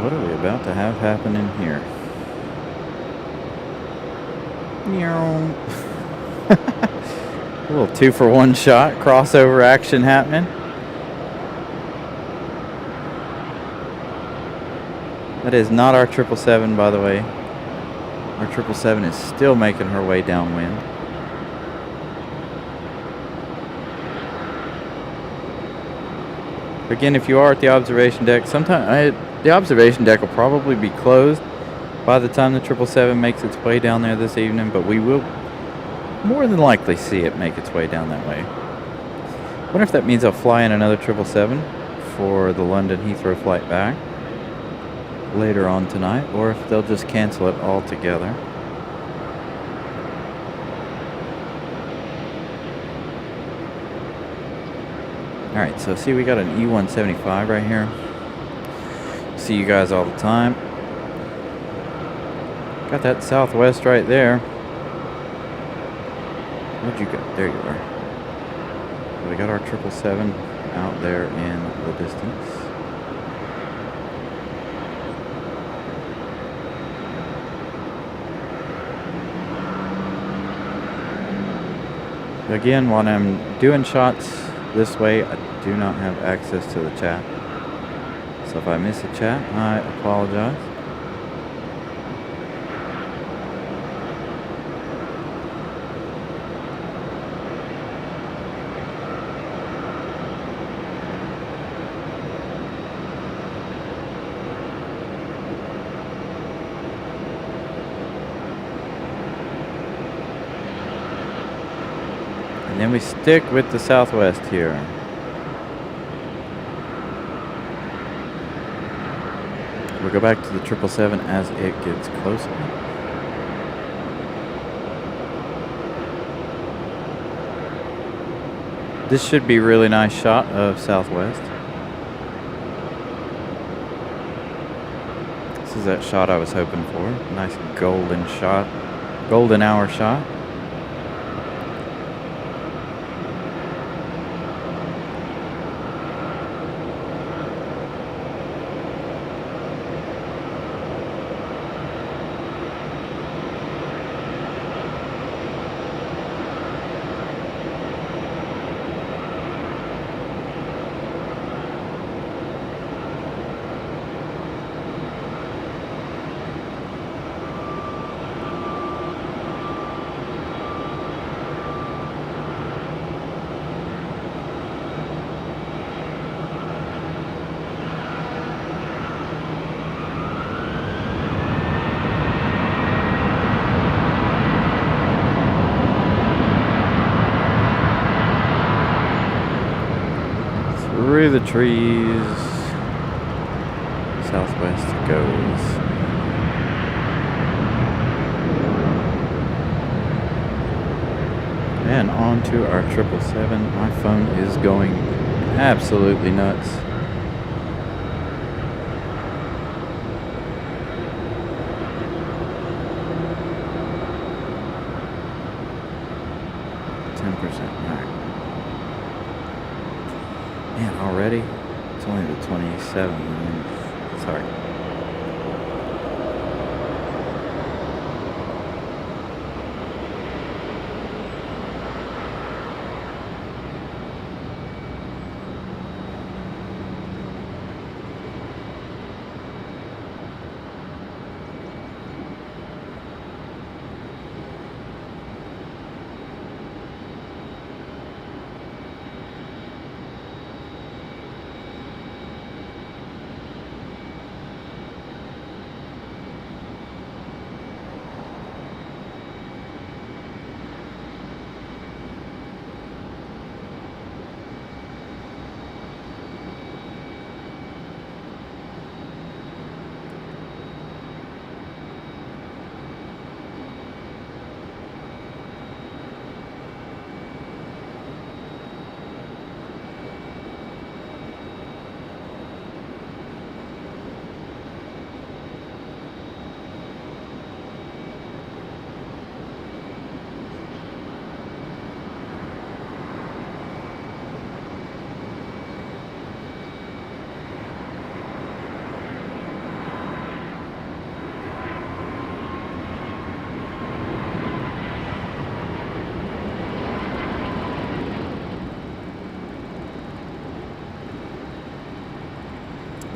What are we about to have happen in here? A little 2-for-1 shot, crossover action happening. That is not our 777, by the way. Our 777 is still making her way downwind. Again, if you are at the observation deck, the observation deck will probably be closed by the time the 777 makes its way down there this evening, but we will more than likely see it make its way down that way. I wonder if that means I'll fly in another 777 for the London Heathrow flight back later on tonight, or if they'll just cancel it altogether. Alright, so see, we got an E175 right here. See you guys all the time. Got that Southwest right there. Where'd you go? There you are. We got our 777 out there in the distance. Again, when I'm doing shots this way, I do not have access to the chat. So if I miss a chat, I apologize. And then we stick with the Southwest here. We'll go back to the 777 as it gets closer. This should be a really nice shot of Southwest. This is that shot I was hoping for. Nice golden shot. Golden hour shot. Through the trees, Southwest goes. And on to our 777. My phone is going absolutely nuts. All right. Man, already? It's only the 27th. Sorry.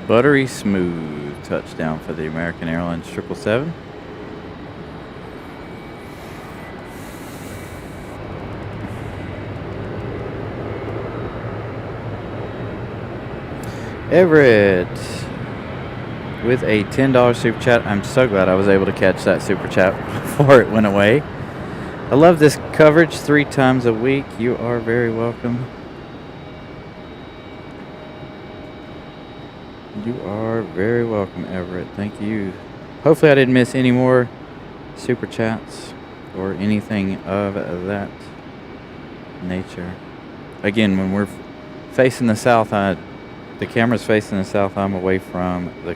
Buttery smooth touchdown for the American Airlines 777. Everett with a $10 super chat. I'm so glad I was able to catch that super chat before it went away. I love this coverage 3 times a week. You are very welcome. You are very welcome, Everett. Thank you. Hopefully I didn't miss any more super chats or anything of that nature. Again, when we're facing the south, the camera's facing the south, I'm away from the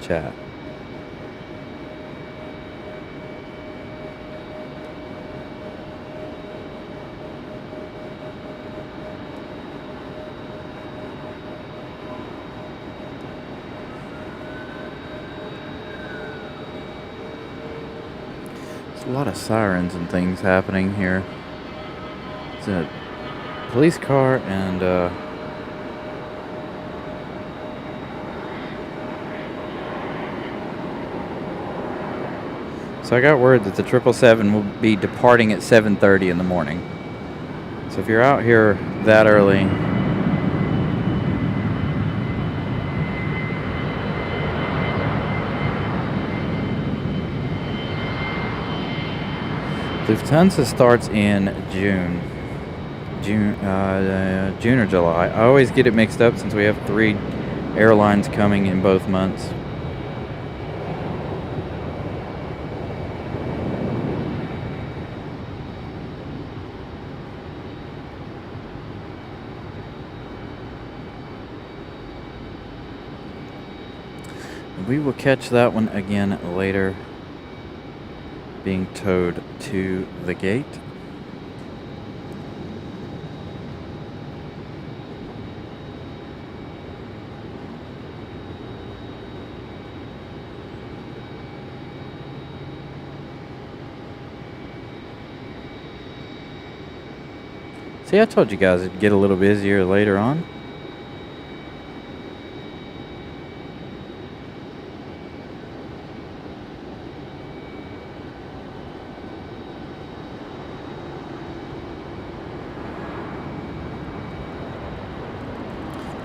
chat. A lot of sirens and things happening here. It's a police car and so I got word that the 777 will be departing at 7:30 in the morning. So if you're out here that early, Lufthansa starts in June or July. I always get it mixed up since we have 3 airlines coming in both months. We will catch that one again later, being towed to the gate. See, I told you guys it'd get a little busier later on.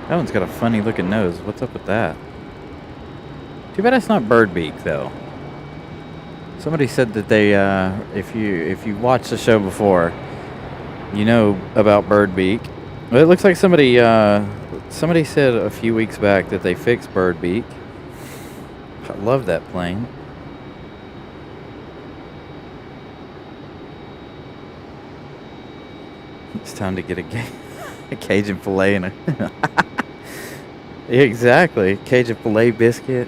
That one's got a funny looking nose. What's up with that? Too bad it's not bird beak though. Somebody said that they, if you watched the show before, you know about bird beak. Well, it looks like somebody said a few weeks back that they fixed bird beak. I love that plane. It's time to get a Cajun filet and a exactly, Cajun filet biscuit.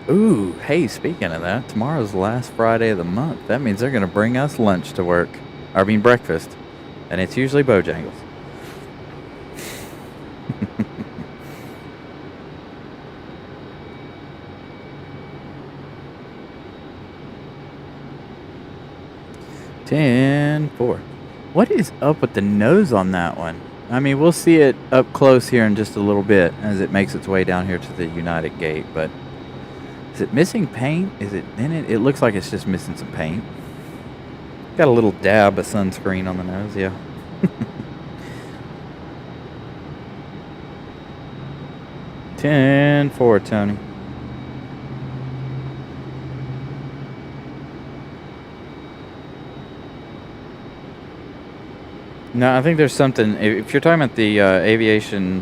Ooh, hey, speaking of that, tomorrow's the last Friday of the month. That means they're going to bring us lunch to work. Breakfast. And it's usually Bojangles. 10-4. What is up with the nose on that one? I mean, we'll see it up close here in just a little bit as it makes its way down here to the United Gate, but is it missing paint? Is it in it? It looks like it's just missing some paint. Got a little dab of sunscreen on the nose, yeah. 10-4, Tony. No, I think there's something. If you're talking about the aviation,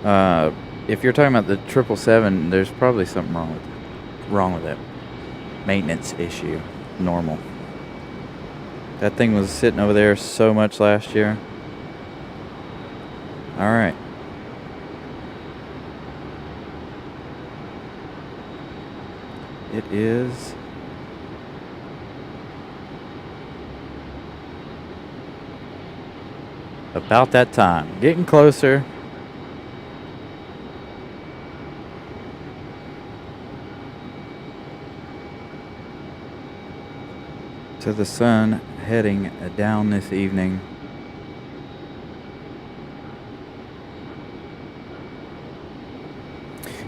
if you're talking about the 777, there's probably something wrong with it. Maintenance issue, normal. That thing was sitting over there so much last year. All right. It is about that time. Getting closer. To the sun heading down this evening.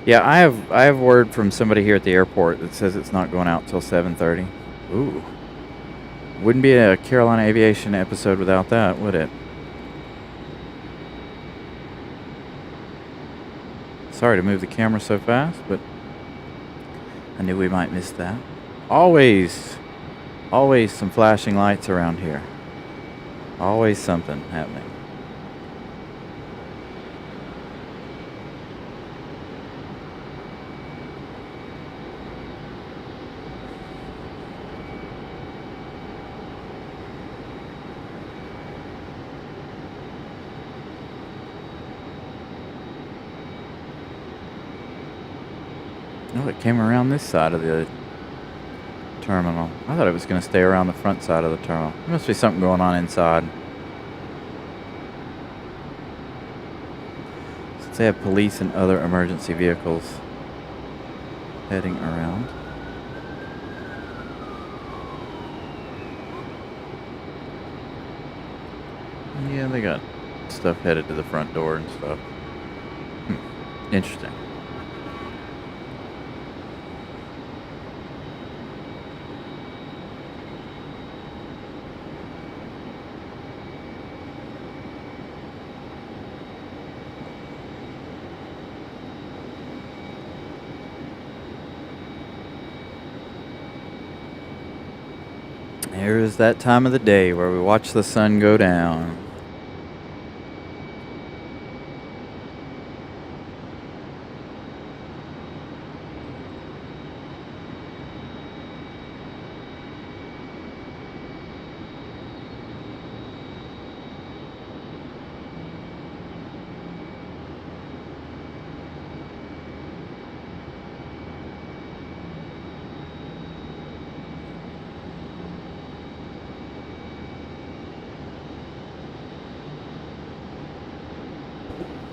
Yeah, I have word from somebody here at the airport that says it's not going out till 7:30. Ooh. Wouldn't be a Carolina Aviation episode without that, would it? Sorry to move the camera so fast, but I knew we might miss that. Always some flashing lights around here. Always something happening. Oh, it came around this side of the terminal. I thought it was going to stay around the front side of the terminal. There must be something going on inside. Since they have police and other emergency vehicles heading around. Yeah, they got stuff headed to the front door and stuff. Interesting. Here is that time of the day where we watch the sun go down.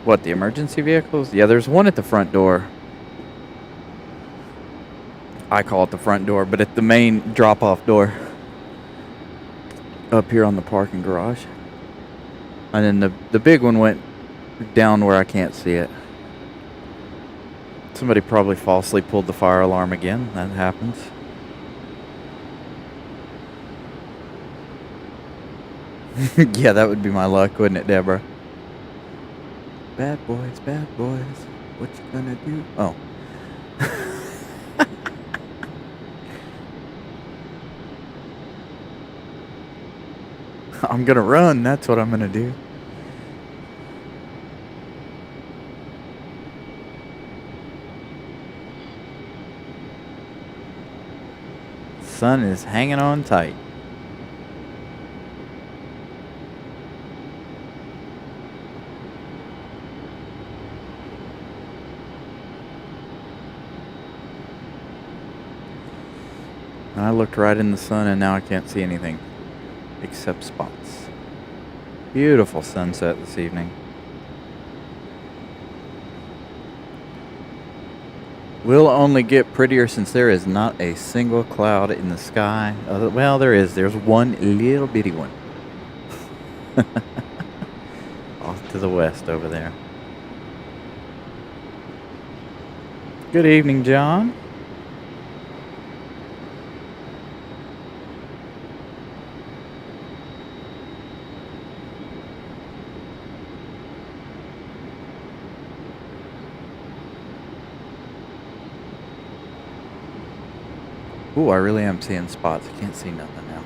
What, the emergency vehicles? Yeah, there's one at the front door. I call it the front door, but it's the main drop-off door. Up here on the parking garage. And then the big one went down where I can't see it. Somebody probably falsely pulled the fire alarm again. That happens. Yeah, that would be my luck, wouldn't it, Deborah? Bad boys, what you gonna do? Oh. I'm gonna run, that's what I'm gonna do. Sun is hanging on tight. I looked right in the sun and now I can't see anything except spots. Beautiful sunset this evening. Will only get prettier since there is not a single cloud in the sky. Well, there is. There's one little bitty one off to the west over there. Good evening, John. Ooh, I really am seeing spots. I can't see nothing now.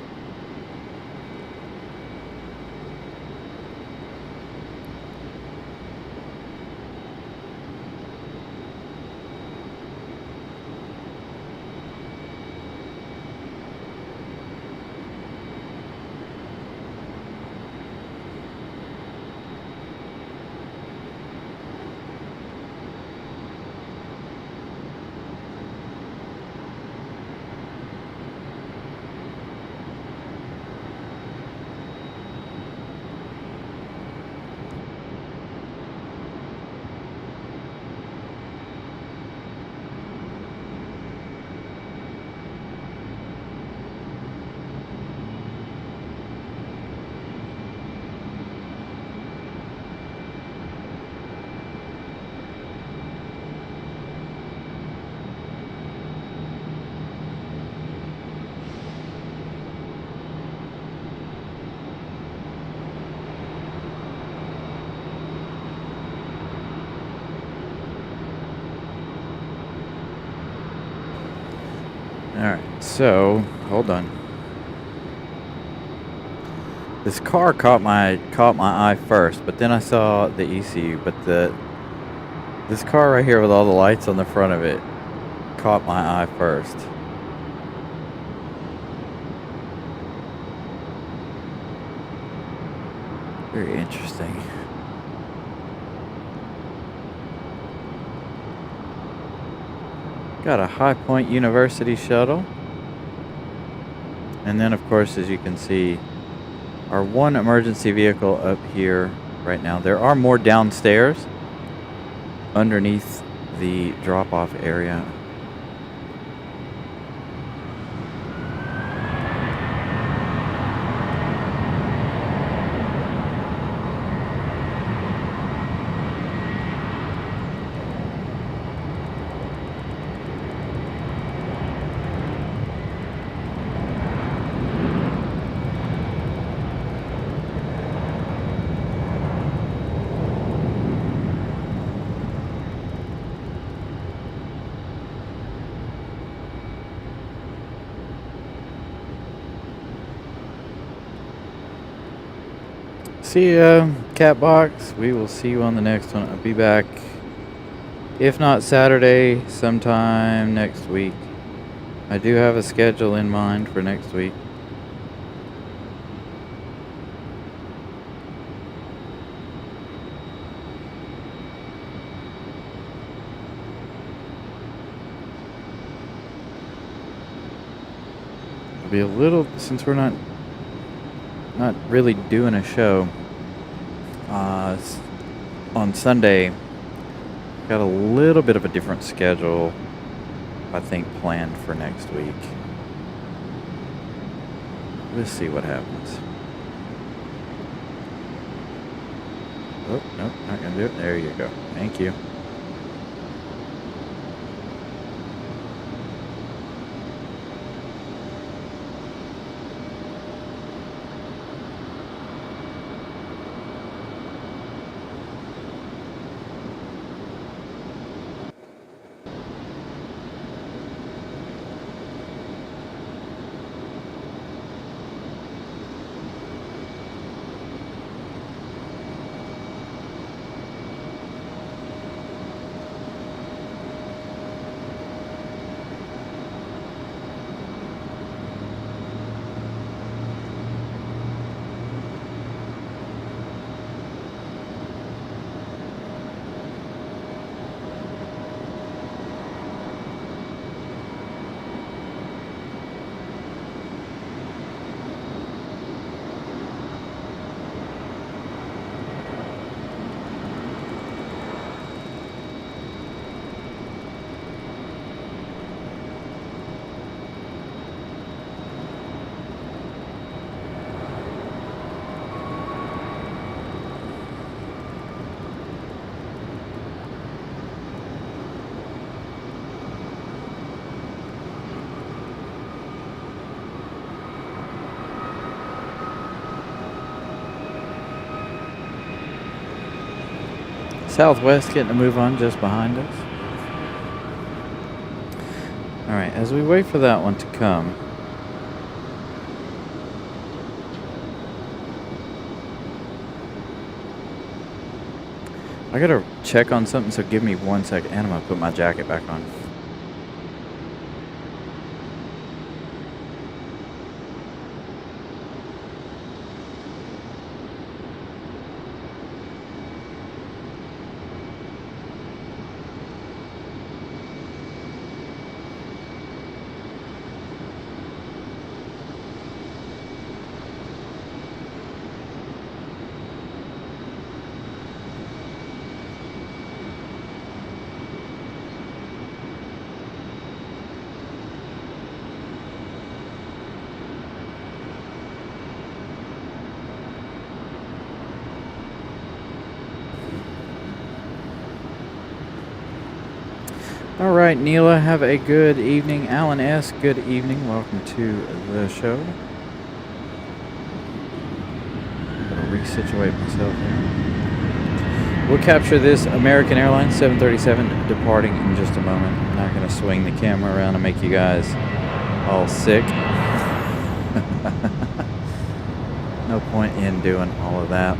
Alright, so hold on. This car caught my eye first, but then I saw the ECU, but this car right here with all the lights on the front of it caught my eye first. Very interesting. Got a High Point University shuttle. And then, of course, as you can see, our one emergency vehicle up here right now. There are more downstairs underneath the drop-off area. See ya, Catbox. We will see you on the next one. I'll be back, if not Saturday, sometime next week. I do have a schedule in mind for next week. It'll be a little, since we're not really doing a show on Sunday. Got a little bit of a different schedule, I think, planned for next week. Let's see what happens. Oh, nope, not gonna do it. There you go. Thank you. Southwest getting a move on just behind us. Alright, as we wait for that one to come, I gotta check on something, so give me 1 second, and I'm gonna put my jacket back on. All right, Neela, have a good evening. Alan S., good evening. Welcome to the show. Gotta resituate myself here. We'll capture this American Airlines 737 departing in just a moment. I'm not going to swing the camera around and make you guys all sick. No point in doing all of that.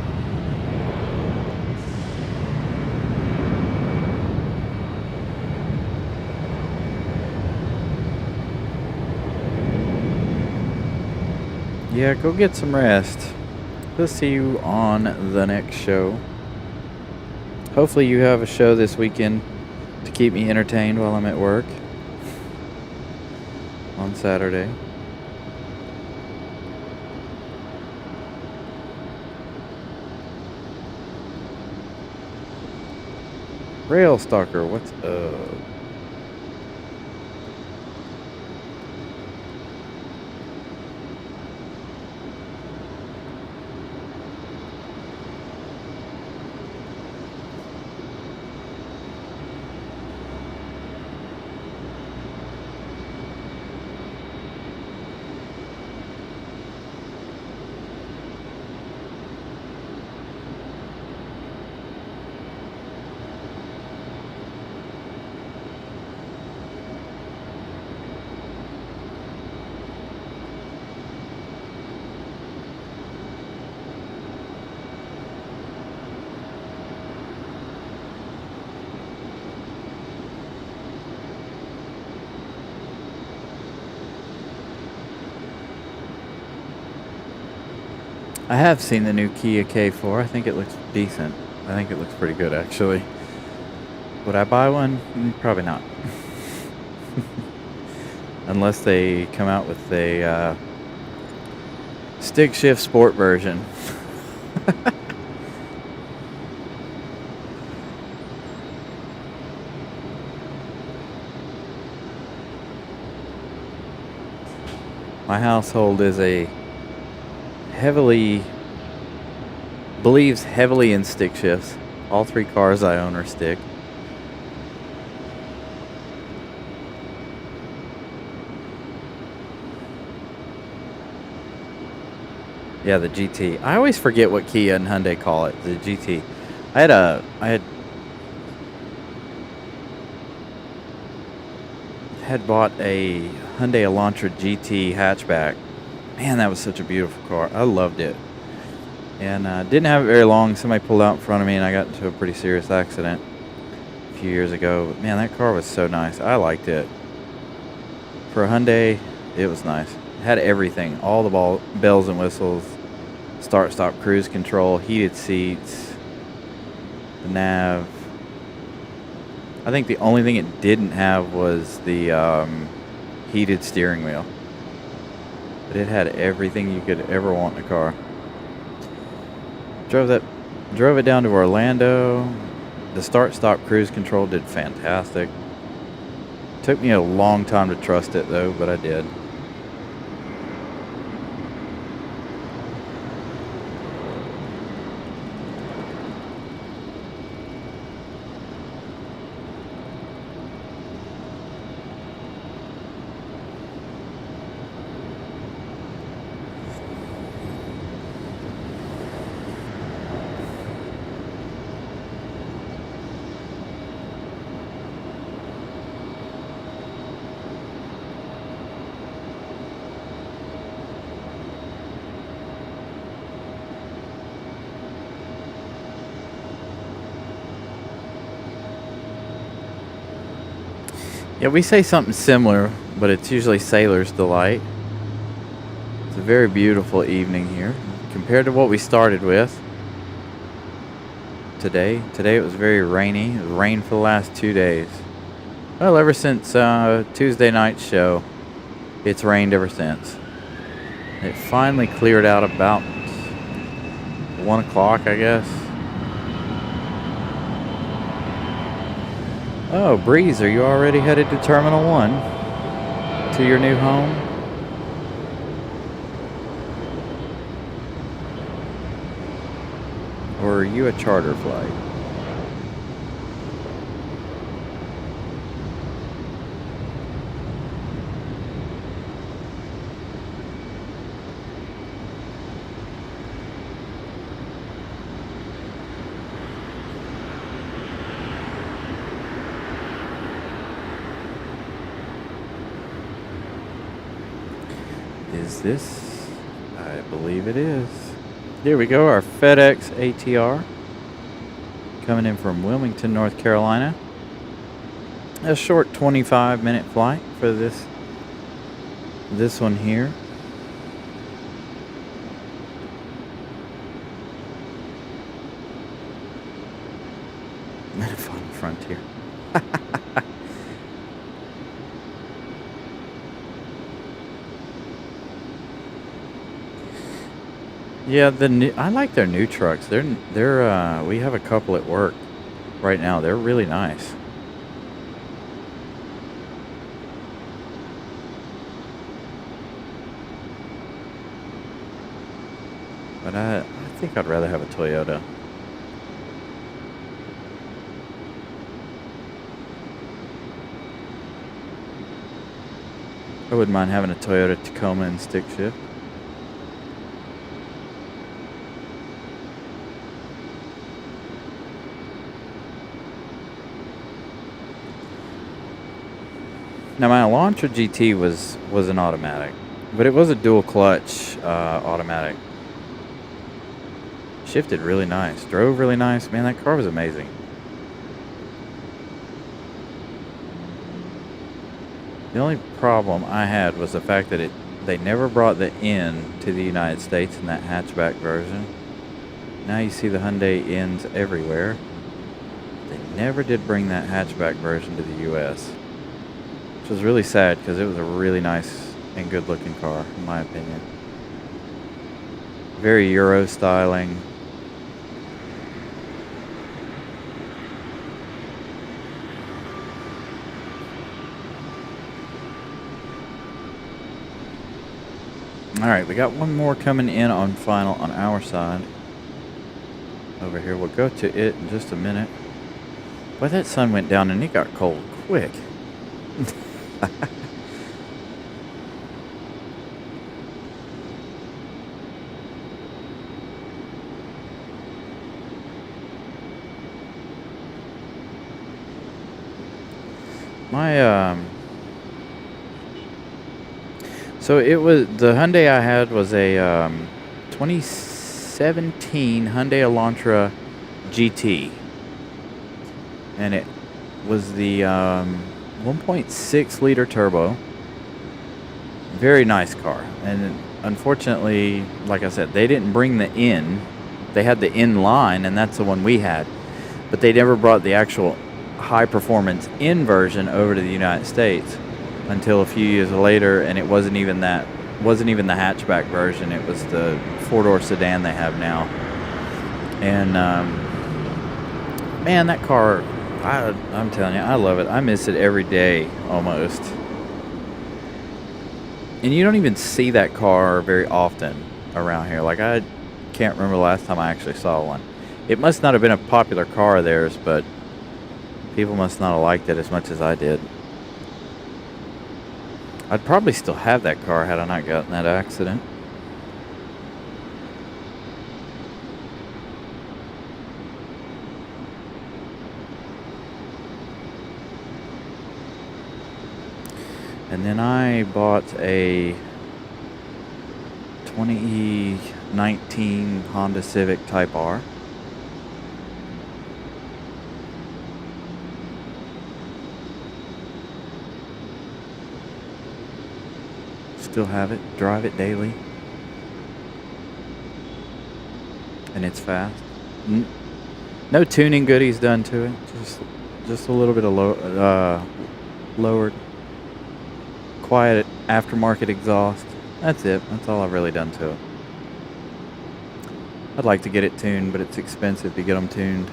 Yeah, go get some rest. We'll see you on the next show. Hopefully you have a show this weekend to keep me entertained while I'm at work on Saturday. Rail Stalker, what's up? I have seen the new Kia K4. I think it looks decent. I think it looks pretty good, actually. Would I buy one? Probably not. Unless they come out with a stick shift sport version. My household is believes heavily in stick shifts. All 3 cars I own are stick. Yeah, the GT. I always forget what Kia and Hyundai call it, the GT. I had bought a Hyundai Elantra GT hatchback. Man, that was such a beautiful car. I loved it. And didn't have it very long. Somebody pulled out in front of me and I got into a pretty serious accident a few years ago. But man, that car was so nice. I liked it. For a Hyundai, it was nice. It had everything. All the bells and whistles. Start, stop, cruise control, heated seats, the nav. I think the only thing it didn't have was the heated steering wheel. But it had everything you could ever want in a car. Drove it down to Orlando. The start, stop, cruise control did fantastic. Took me a long time to trust it though, but I did. Yeah, we say something similar, but it's usually Sailor's Delight. It's a very beautiful evening here compared to what we started with today. Today it was very rainy. It was rained for the last 2 days. Well, ever since Tuesday night's show, it's rained ever since. It finally cleared out about 1 o'clock, I guess. Oh, Breeze, are you already headed to Terminal 1? To your new home? Or are you a charter flight? Is this? I believe it is. Here we go, our FedEx ATR coming in from Wilmington, North Carolina. A short 25-minute flight for this one here. Metaphon Frontier. Yeah, I like their new trucks. They're we have a couple at work right now. They're really nice. But I think I'd rather have a Toyota. I wouldn't mind having a Toyota Tacoma and stick shift. Now my Elantra GT was an automatic, but it was a dual clutch automatic. Shifted really nice, drove really nice. Man, that car was amazing. The only problem I had was the fact that they never brought the N to the United States in that hatchback version. Now you see the Hyundai N's everywhere. They never did bring that hatchback version to the US. Which was really sad because it was a really nice and good looking car, in my opinion. Very Euro styling. Alright, we got one more coming in on final on our side. Over here, we'll go to it in just a minute. Boy, that sun went down and it got cold quick. So it was, the Hyundai I had was a 2017 Hyundai Elantra GT. And it was the 1.6 liter turbo. Very nice car. And unfortunately, like I said, they didn't bring the N. They had the N line, and that's the one we had. But they never brought the actual high performance N version over to the United States until a few years later, and it wasn't even the hatchback version. It was the four-door sedan they have now. And man, that car, I'm telling you, I love it. I miss it every day almost. And you don't even see that car very often around here. Like, I can't remember the last time I actually saw one. It must not have been a popular car of theirs, but people must not have liked it as much as I did. I'd probably still have that car had I not gotten that accident. And then I bought a 2019 Honda Civic Type R. still have it, drive it daily, and it's fast. No tuning goodies done to it, just a little bit of lowered, quiet aftermarket exhaust. That's it. That's all I've really done to it. I'd like to get it tuned, but it's expensive to get them tuned.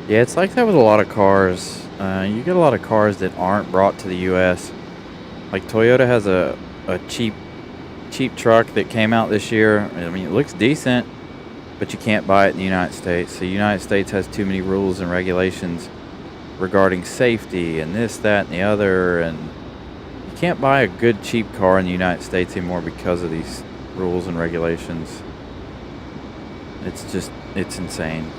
Yeah, it's like that with a lot of cars. You get a lot of cars that aren't brought to the U.S. Like Toyota has a cheap truck that came out this year. I mean, it looks decent, but you can't buy it in the United States. The United States has too many rules and regulations regarding safety and this, that, and the other. And you can't buy a good, cheap car in the United States anymore because of these rules and regulations. It's insane.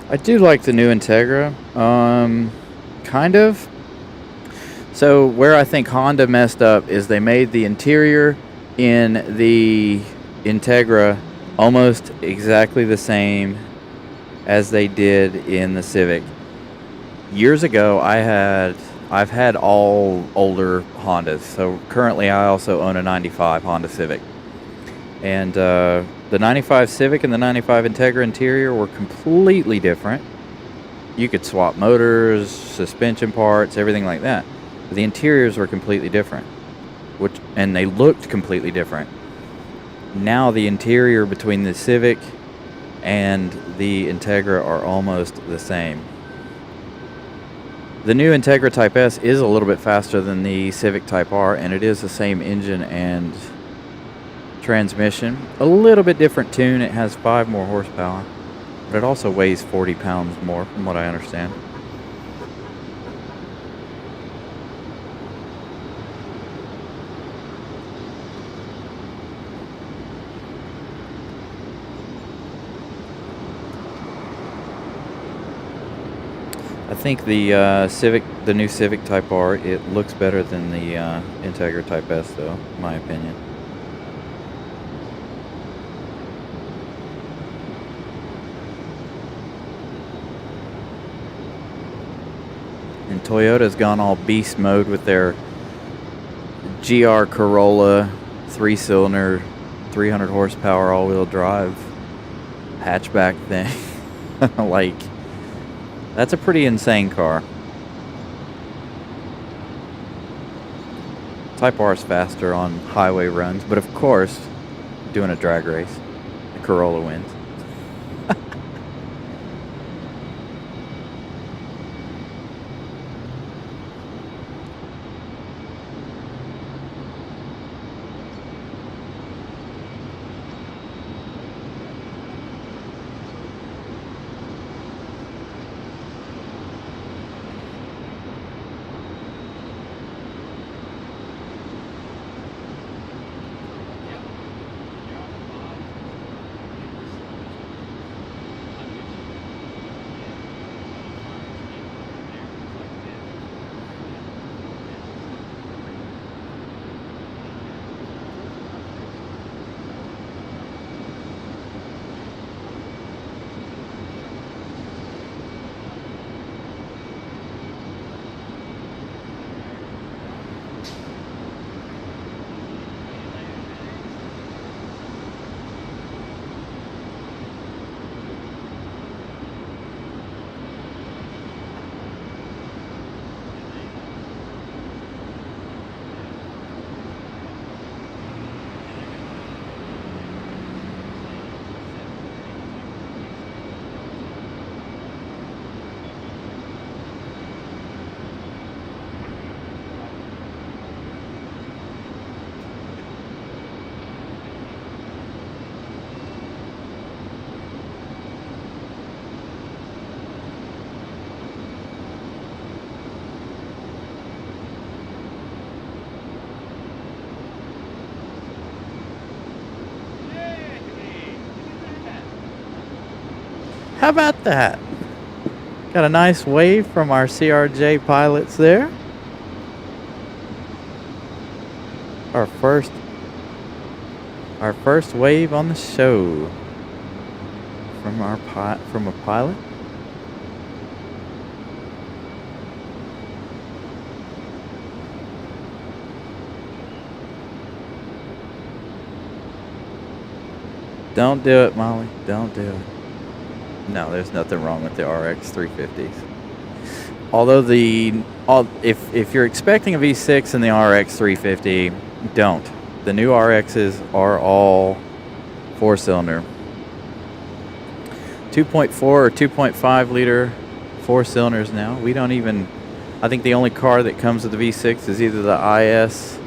I do like the new Integra, kind of. So where I think Honda messed up is they made the interior in the Integra almost exactly the same as they did in the Civic. Years ago, I've had all older Hondas. So currently, I also own a '95 Honda Civic, and the '95 Civic and the '95 Integra interior were completely different. You could swap motors, suspension parts, everything like that. But the interiors were completely different, and they looked completely different. Now the interior between the Civic and the Integra are almost the same. The new Integra Type S is a little bit faster than the Civic Type R, and it is the same engine and transmission. A little bit different tune. It has 5 more horsepower, but it also weighs 40 pounds more, from what I understand. I think the new Civic Type R, it looks better than the Integra Type S, though, in my opinion. And Toyota's gone all beast mode with their GR Corolla 3-cylinder, 300 horsepower all-wheel drive hatchback thing. Like, that's a pretty insane car. Type R is faster on highway runs, but of course, doing a drag race, the Corolla wins. How about that? Got a nice wave from our CRJ pilots there. Our first wave on the show from a pilot. Don't do it, Molly. Don't do it. No, there's nothing wrong with the RX 350s. Although if you're expecting a V6 in the RX 350, don't. The new RXs are all 4-cylinder. 2.4 or 2.5 liter 4-cylinders now. We don't even... I think the only car that comes with the V6 is either the IS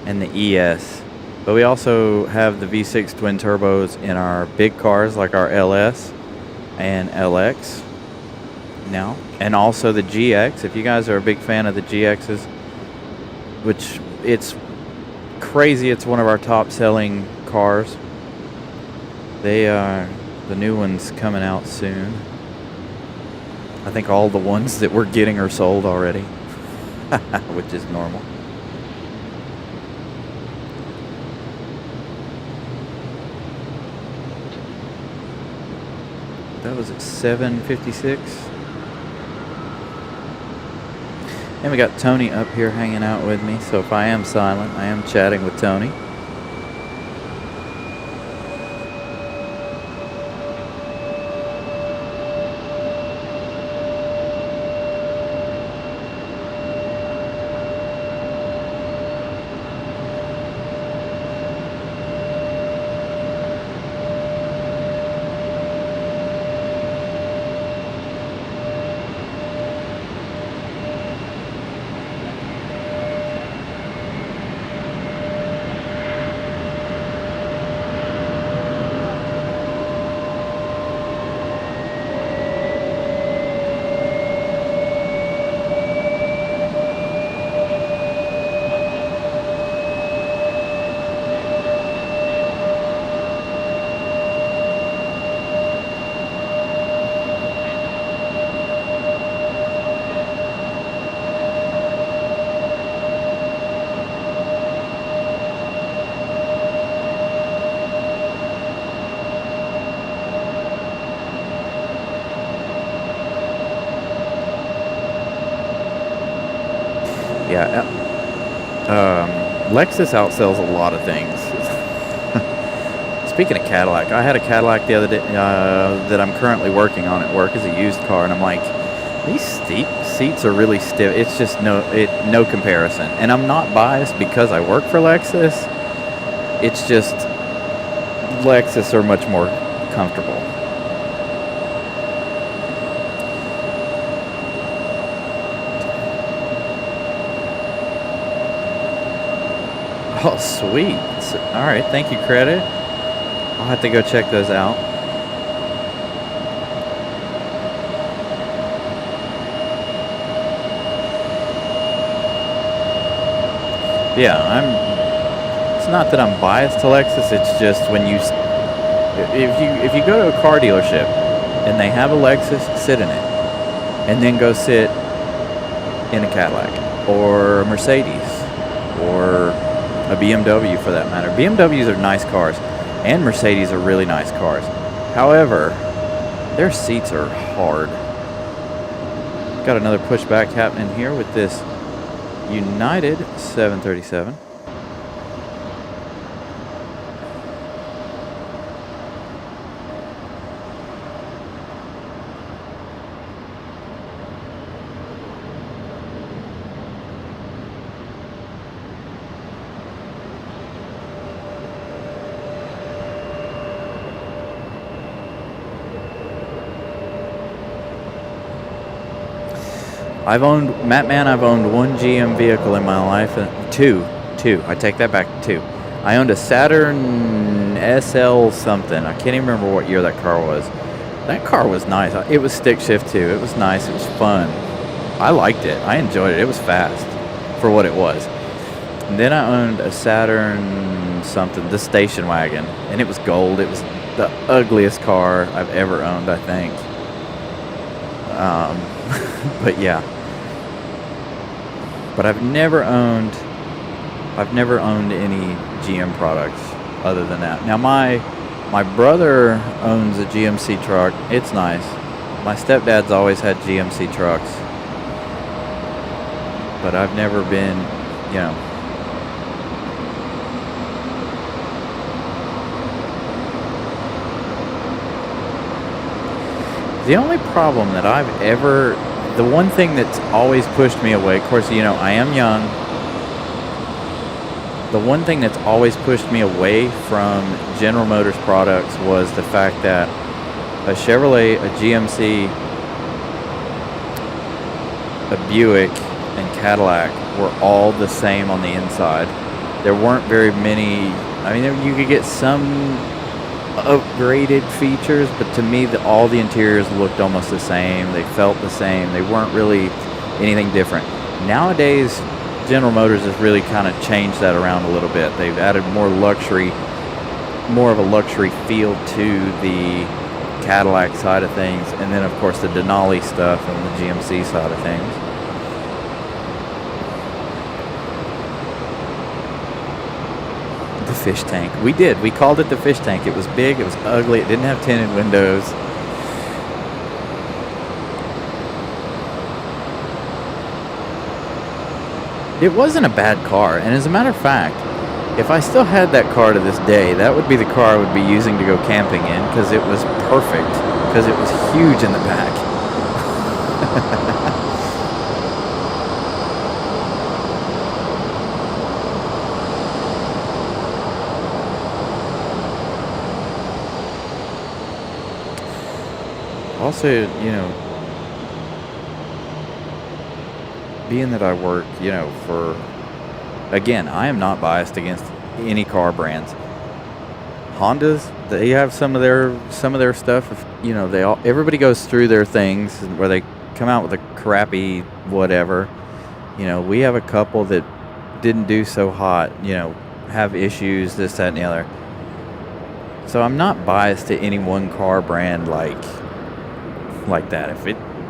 and the ES. But we also have the V6 twin turbos in our big cars like our LS and LX now. And also the GX. If you guys are a big fan of the GXs, which it's crazy, it's one of our top selling cars. They are... The new one's coming out soon. I think all the ones that we're getting are sold already, which is normal. That was at 7:56. And we got Tony up here hanging out with me. So if I am silent, I am chatting with Tony. Yeah, Lexus outsells a lot of things. Speaking of Cadillac, I had a Cadillac the other day that I'm currently working on at work as a used car, and I'm like, these seats are really stiff. It's just no comparison. And I'm not biased because I work for Lexus. It's just Lexus are much more comfortable. Oh, sweet. All right, thank you, Credit. I'll have to go check those out. Yeah, it's not that I'm biased to Lexus, it's just when if you go to a car dealership and they have a Lexus, sit in it. And then go sit in a Cadillac or a Mercedes or a BMW for that matter. BMWs are nice cars, and Mercedes are really nice cars. However, their seats are hard. Got another pushback happening here with this United 737. I've owned one GM vehicle in my life. Two. I take that back, two. I owned a Saturn SL something. I can't even remember what year that car was. That car was nice. It was stick shift too. It was nice. It was fun. I liked it. I enjoyed it. It was fast for what it was. And then I owned a Saturn something, the station wagon, and it was gold. It was the ugliest car I've ever owned, I think. But yeah. But I've never owned any GM products other than that. Now my brother owns a GMC truck. It's nice. My stepdad's always had GMC trucks. But I've never been, you know. The only problem that the one thing that's always pushed me away, of course, you know, I am young. The one thing that's always pushed me away from General Motors products was the fact that a Chevrolet, a GMC, a Buick, and Cadillac were all the same on the inside. There weren't very many. I mean, you could get some upgraded features, but to me, all the interiors looked almost the same. They felt the same. They weren't really anything different. Nowadays, General Motors has really kind of changed that around a little bit. They've added more of a luxury feel to the Cadillac side of things, and then of course the Denali stuff and the GMC side of things. The fish tank. We called it the fish tank. It was big, it was ugly, it didn't have tinted windows. It wasn't a bad car, and as a matter of fact, if I still had that car to this day, that would be the car I would be using to go camping in, because it was perfect, because it was huge in the back. Also, you know, being that I work, you know, again, I am not biased against any car brands. Hondas, they have some of their stuff. You know, everybody goes through their things where they come out with a crappy whatever. You know, we have a couple that didn't do so hot. You know, have issues, this, that, and the other. So I'm not biased to any one car brand like that.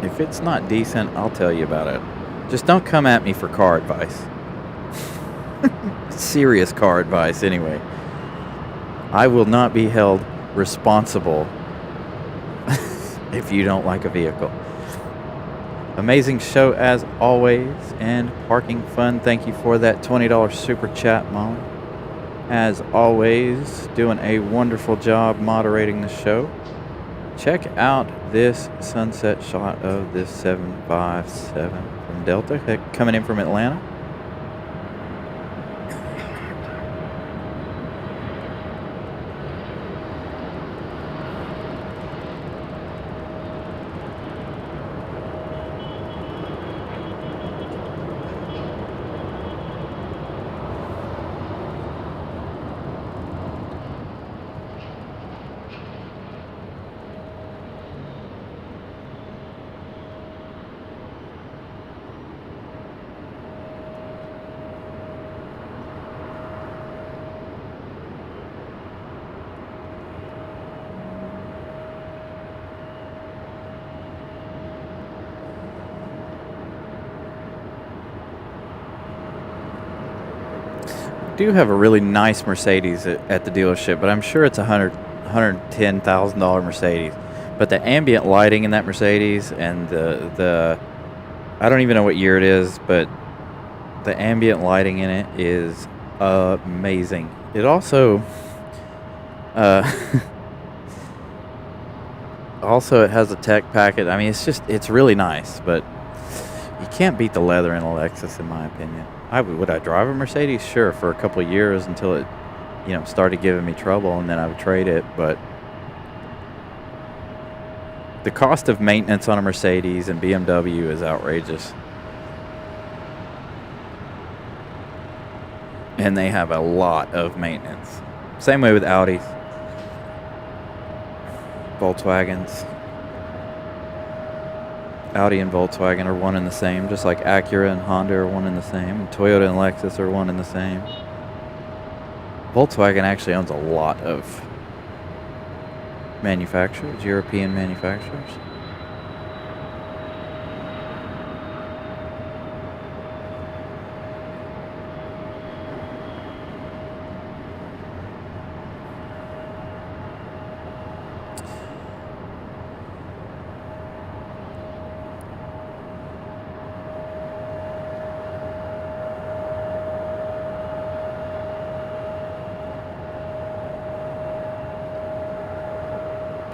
If it's not decent, I'll tell you about it. Just don't come at me for car advice. Serious car advice, anyway. I will not be held responsible if you don't like a vehicle. Amazing show as always, and parking fun. Thank you for that $20 super chat, Molly. As always, doing a wonderful job moderating the show. Check out this sunset shot of this 757 from Delta coming in from Atlanta. Do have a really nice Mercedes at the dealership, but I'm sure it's $110,000 Mercedes. But the ambient lighting in that Mercedes and the I don't even know what year it is, but the ambient lighting in it is amazing. It also it has a tech packet. I mean, it's really nice, but you can't beat the leather in a Lexus, in my opinion. Would I drive a Mercedes? Sure, for a couple of years until it, you know, started giving me trouble, and then I would trade it. But the cost of maintenance on a Mercedes and BMW is outrageous. And they have a lot of maintenance. Same way with Audis, Volkswagens. Audi and Volkswagen are one and the same, just like Acura and Honda are one and the same, and Toyota and Lexus are one and the same. Volkswagen actually owns a lot of manufacturers, European manufacturers.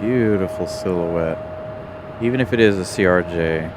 Beautiful silhouette. Even if it is a CRJ.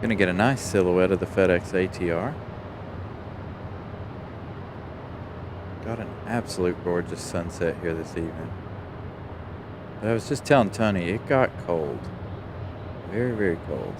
Gonna get a nice silhouette of the FedEx ATR. Got an absolute gorgeous sunset here this evening. But I was just telling Tony, it got cold. Very, very cold.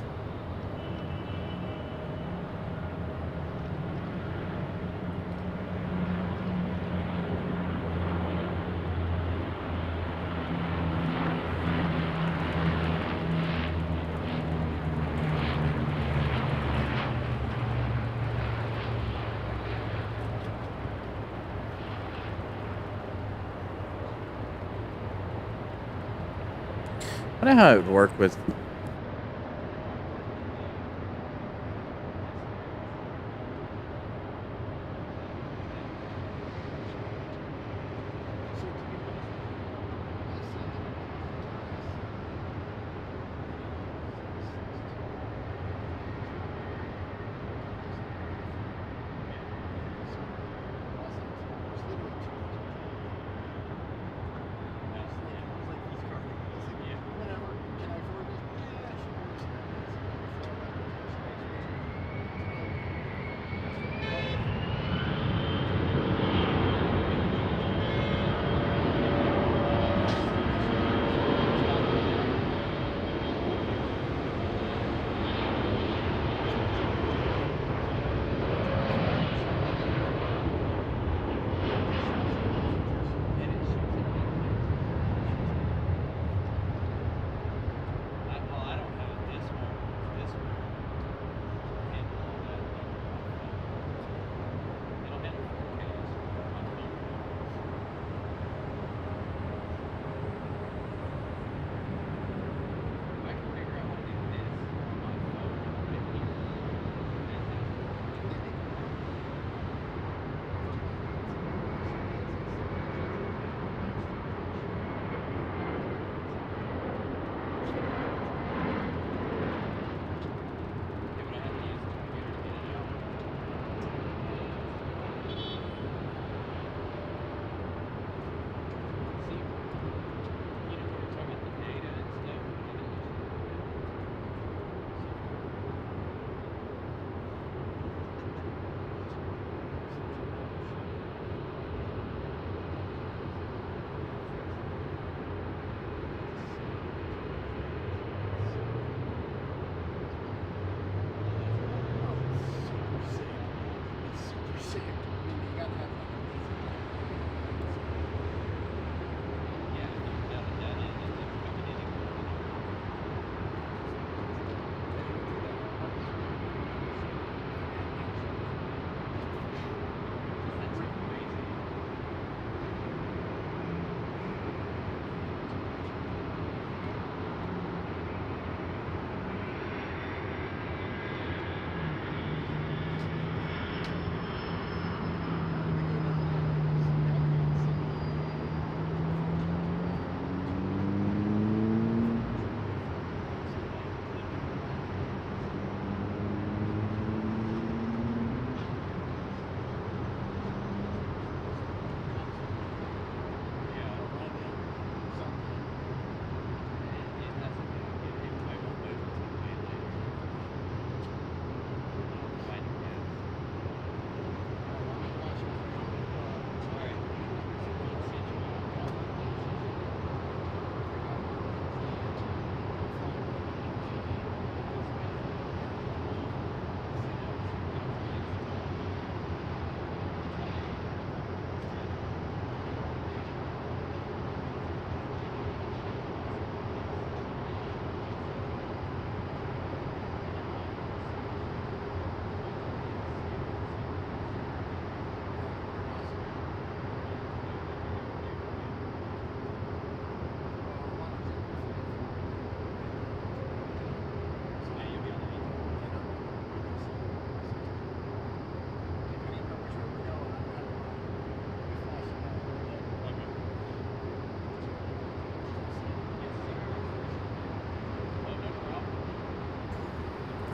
I wonder how it would work with.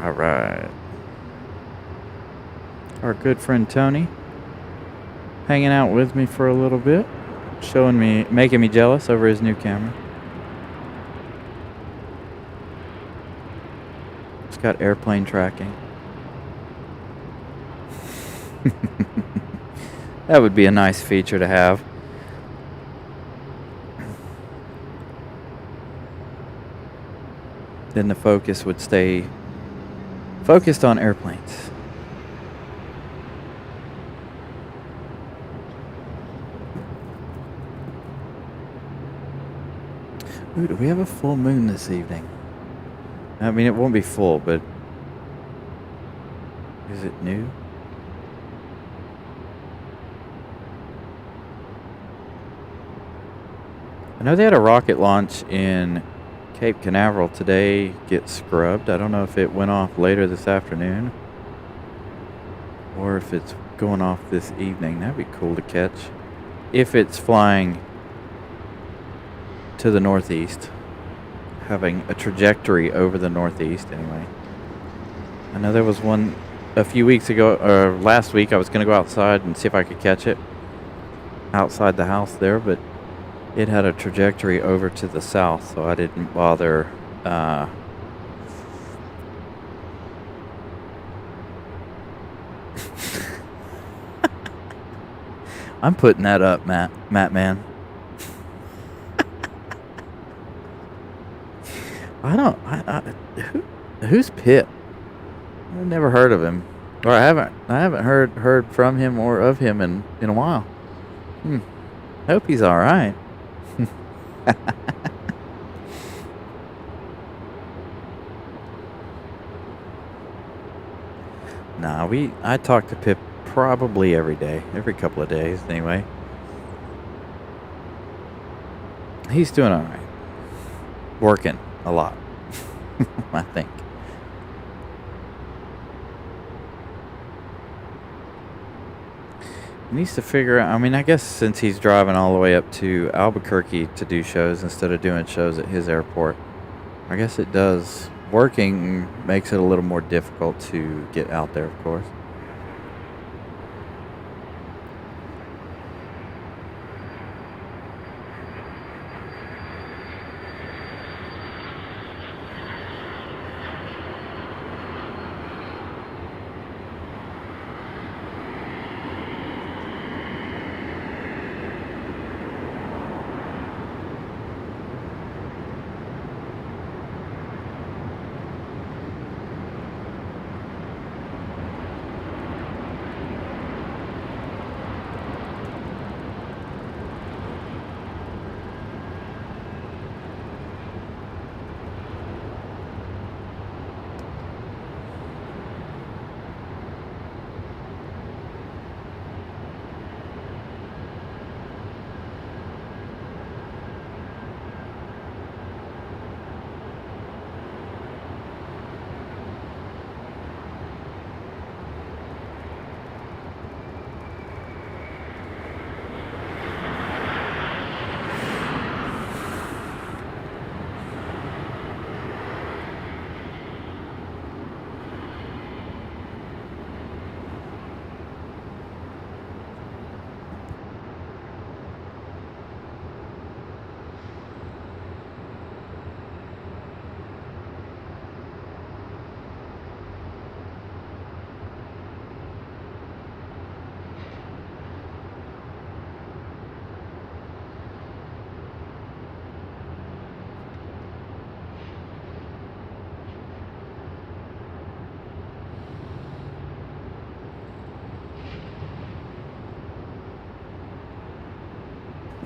All right. Our good friend Tony hanging out with me for a little bit, showing me, making me jealous over his new camera. It's got airplane tracking. That would be a nice feature to have. Then the focus would stay focused on airplanes. Ooh, do we have a full moon this evening? I mean, it won't be full, but is it new? I know they had a rocket launch in Cape Canaveral today get scrubbed. I don't know if it went off later this afternoon or if it's going off this evening. That'd be cool to catch. If it's flying to the northeast, having a trajectory over the northeast anyway. I know there was one a few weeks ago, or last week. I was going to go outside and see if I could catch it outside the house there, but it had a trajectory over to the south, so I didn't bother I'm putting that up, Matt man. Who's Pip? I've never heard of him, or I haven't heard from him or of him in a while. Hope he's all right. Nah, I talk to Pip probably every day, every couple of days anyway. He's doing all right. Working a lot, I think. He needs to figure out, I mean, I guess since he's driving all the way up to Albuquerque to do shows instead of doing shows at his airport, I guess it does. Working makes it a little more difficult to get out there, of course.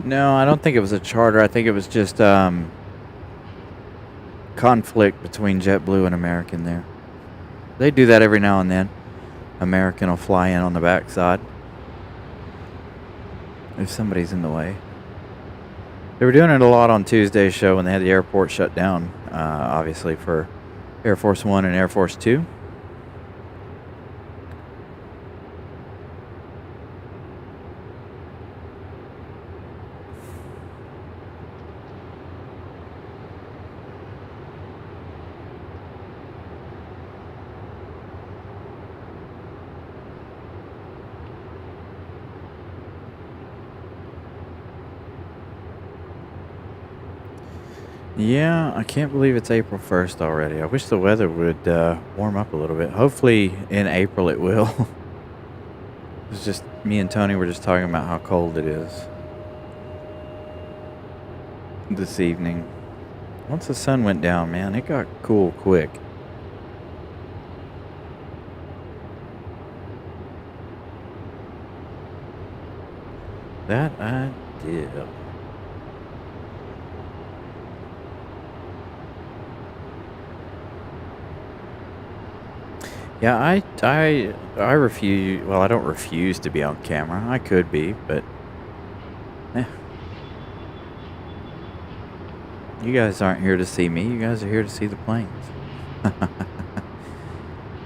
No, I don't think it was a charter. I think it was just conflict between JetBlue and American there. They do that every now and then. American will fly in on the backside if somebody's in the way. They were doing it a lot on Tuesday's show when they had the airport shut down, obviously, for Air Force One and Air Force Two. Yeah, I can't believe it's April 1st already. I wish the weather would warm up a little bit. Hopefully in April it will. It's just me and Tony were just talking about how cold it is this evening. Once the sun went down, man, it got cool quick. That I did. Yeah, I refuse. Well, I don't refuse to be on camera. I could be, but you guys aren't here to see me. You guys are here to see the planes.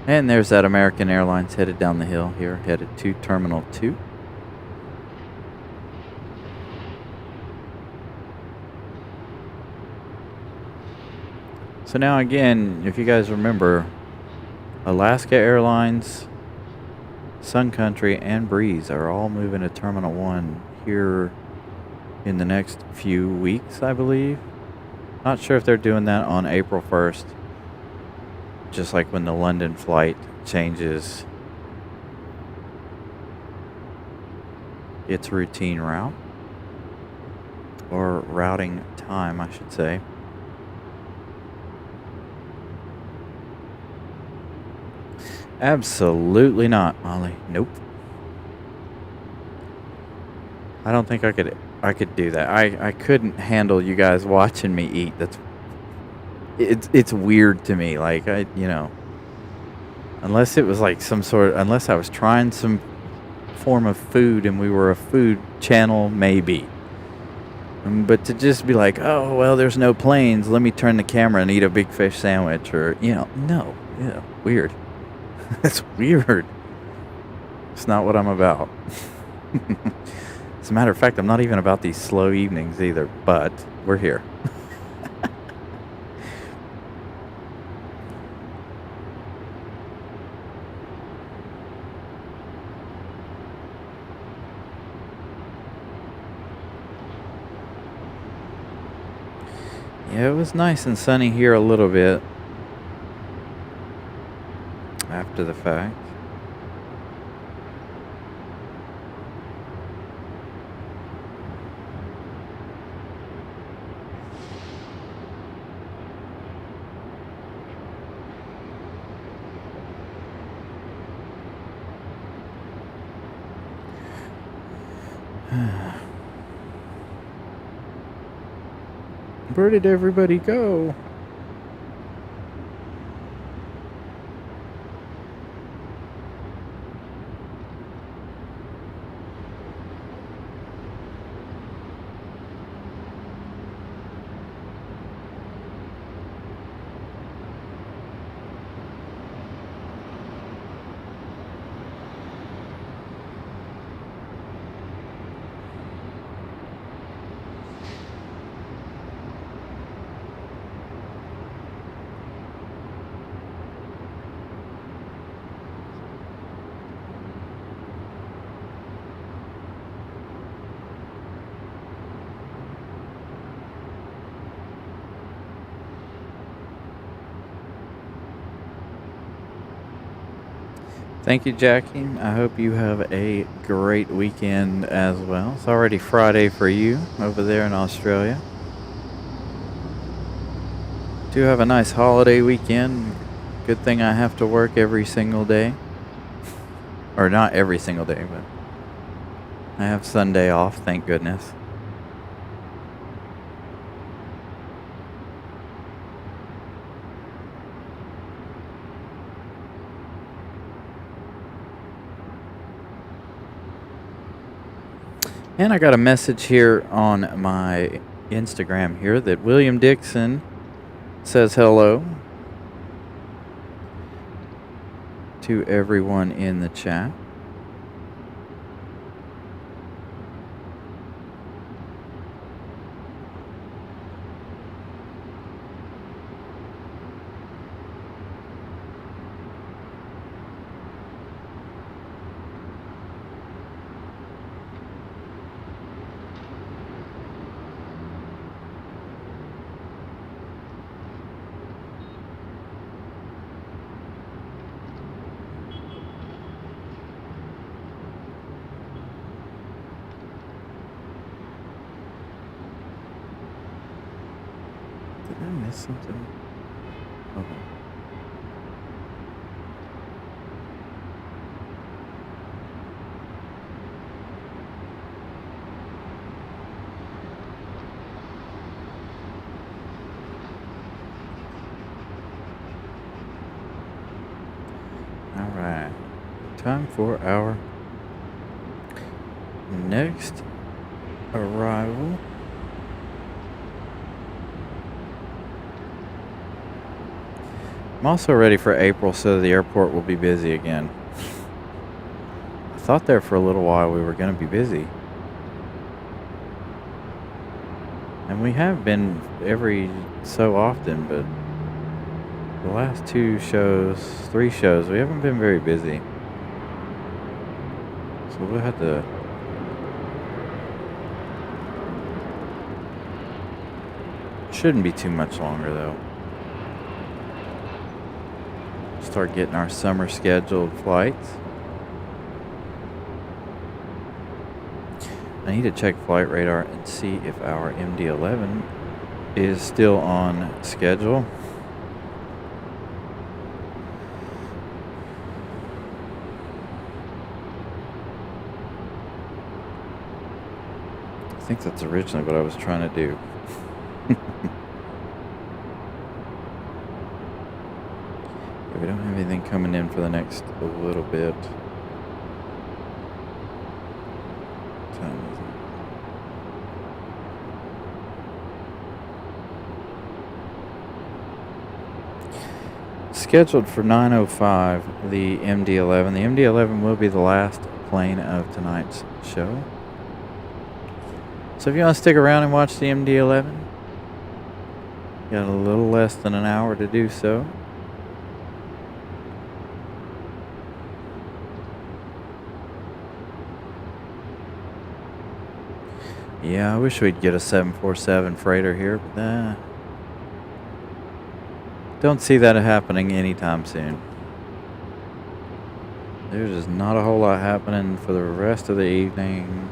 And there's that American Airlines headed down the hill here, headed to Terminal 2. So now again, if you guys remember, Alaska Airlines, Sun Country, and Breeze are all moving to Terminal 1 here in the next few weeks, I believe. Not sure if they're doing that on April 1st, just like when the London flight changes its routine route, or routing time, I should say. Absolutely not, Molly. Nope. I don't think I could do that. I couldn't handle you guys watching me eat. It's weird to me. Like unless it was like unless I was trying some form of food and we were a food channel, maybe. But to just be like, oh well, there's no planes. Let me turn the camera and eat a big fish sandwich, or no, weird. That's weird. It's not what I'm about. As a matter of fact, I'm not even about these slow evenings either, but we're here. Yeah, it was nice and sunny here a little bit after the fact. Where did everybody go? Thank you, Jackie. I hope you have a great weekend as well. It's already Friday for you over there in Australia. Do have a nice holiday weekend. Good thing I have to work every single day. Or not every single day, but I have Sunday off, thank goodness. And I got a message here on my Instagram here that William Dixon says hello to everyone in the chat. Did I miss something? Okay. All right. Time for our next arrival. I'm also ready for April, so the airport will be busy again. I thought there for a little while we were going to be busy. And we have been every so often, but the last 3 shows, we haven't been very busy. So we'll have to... Shouldn't be too much longer, though. Start getting our summer scheduled flights. I need to check flight radar and see if our MD-11 is still on schedule. I think that's originally what I was trying to do. We don't have anything coming in for the next little bit. What time is it? Scheduled for 9:05, the MD-11. The MD-11 will be the last plane of tonight's show. So if you want to stick around and watch the MD-11, got a little less than an hour to do so. Yeah, I wish we'd get a 747 freighter here, but don't see that happening anytime soon. There's just not a whole lot happening for the rest of the evening.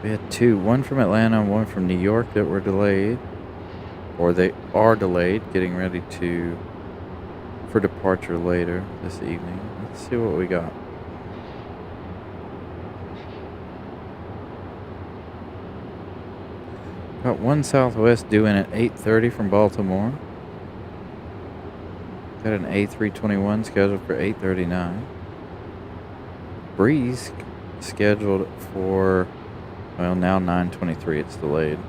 We had 2, one from Atlanta and one from New York that were delayed, or they are delayed, getting ready for departure later this evening. Let's see what we got. Got one Southwest due in at 8:30 from Baltimore. Got an A321 scheduled for 8:39. Breeze scheduled for, well, now 9:23. It's delayed.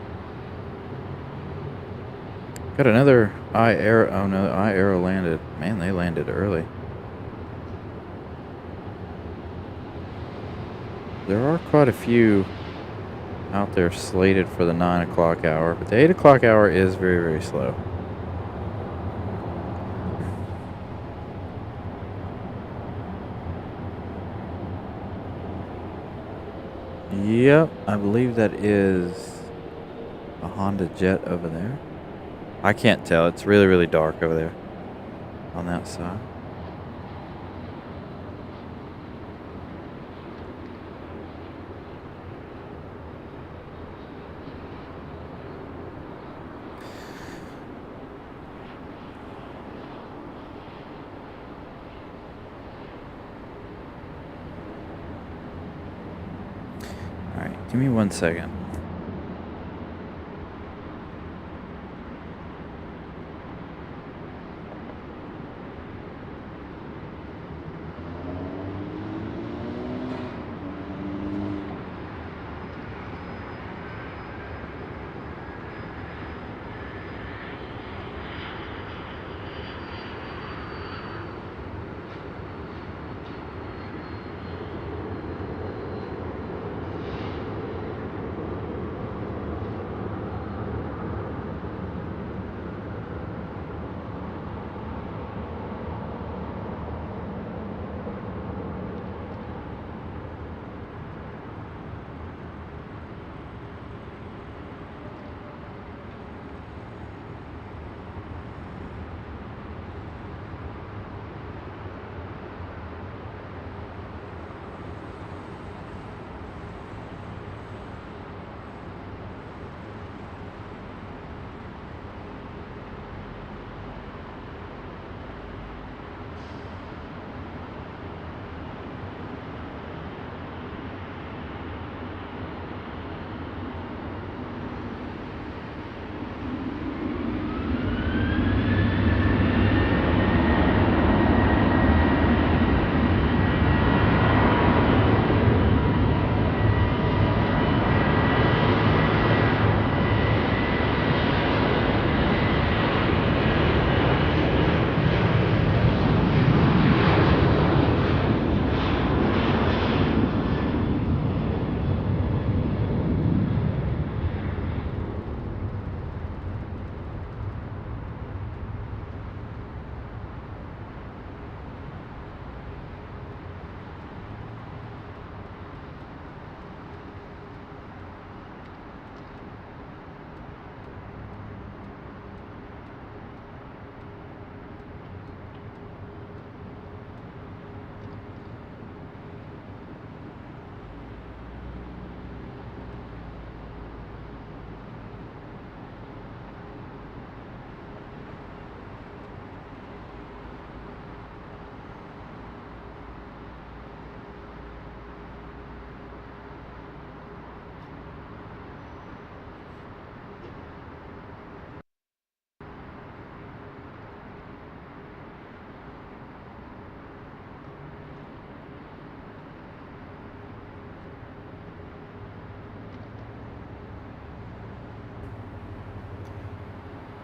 Got another iAero. Oh no, iAero landed. Man, they landed early. There are quite a few out there slated for the 9 o'clock hour, but the 8 o'clock hour is very, very slow. Yep, I believe that is a Honda Jet over there. I can't tell. It's really, really dark over there on that side. All right, give me 1 second.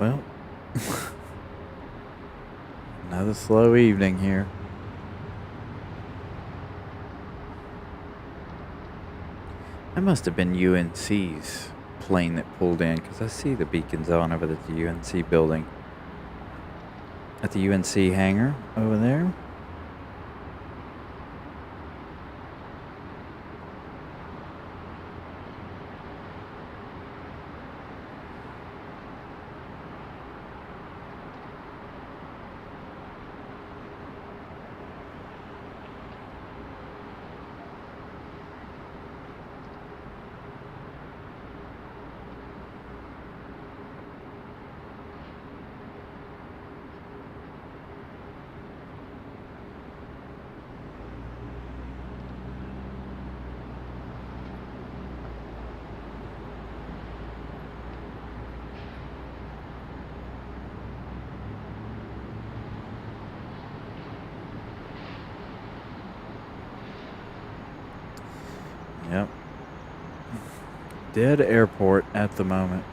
Well, another slow evening here. That must have been UNC's plane that pulled in, because I see the beacons on over at the UNC building. At the UNC hangar over there. Yep. Dead airport at the moment.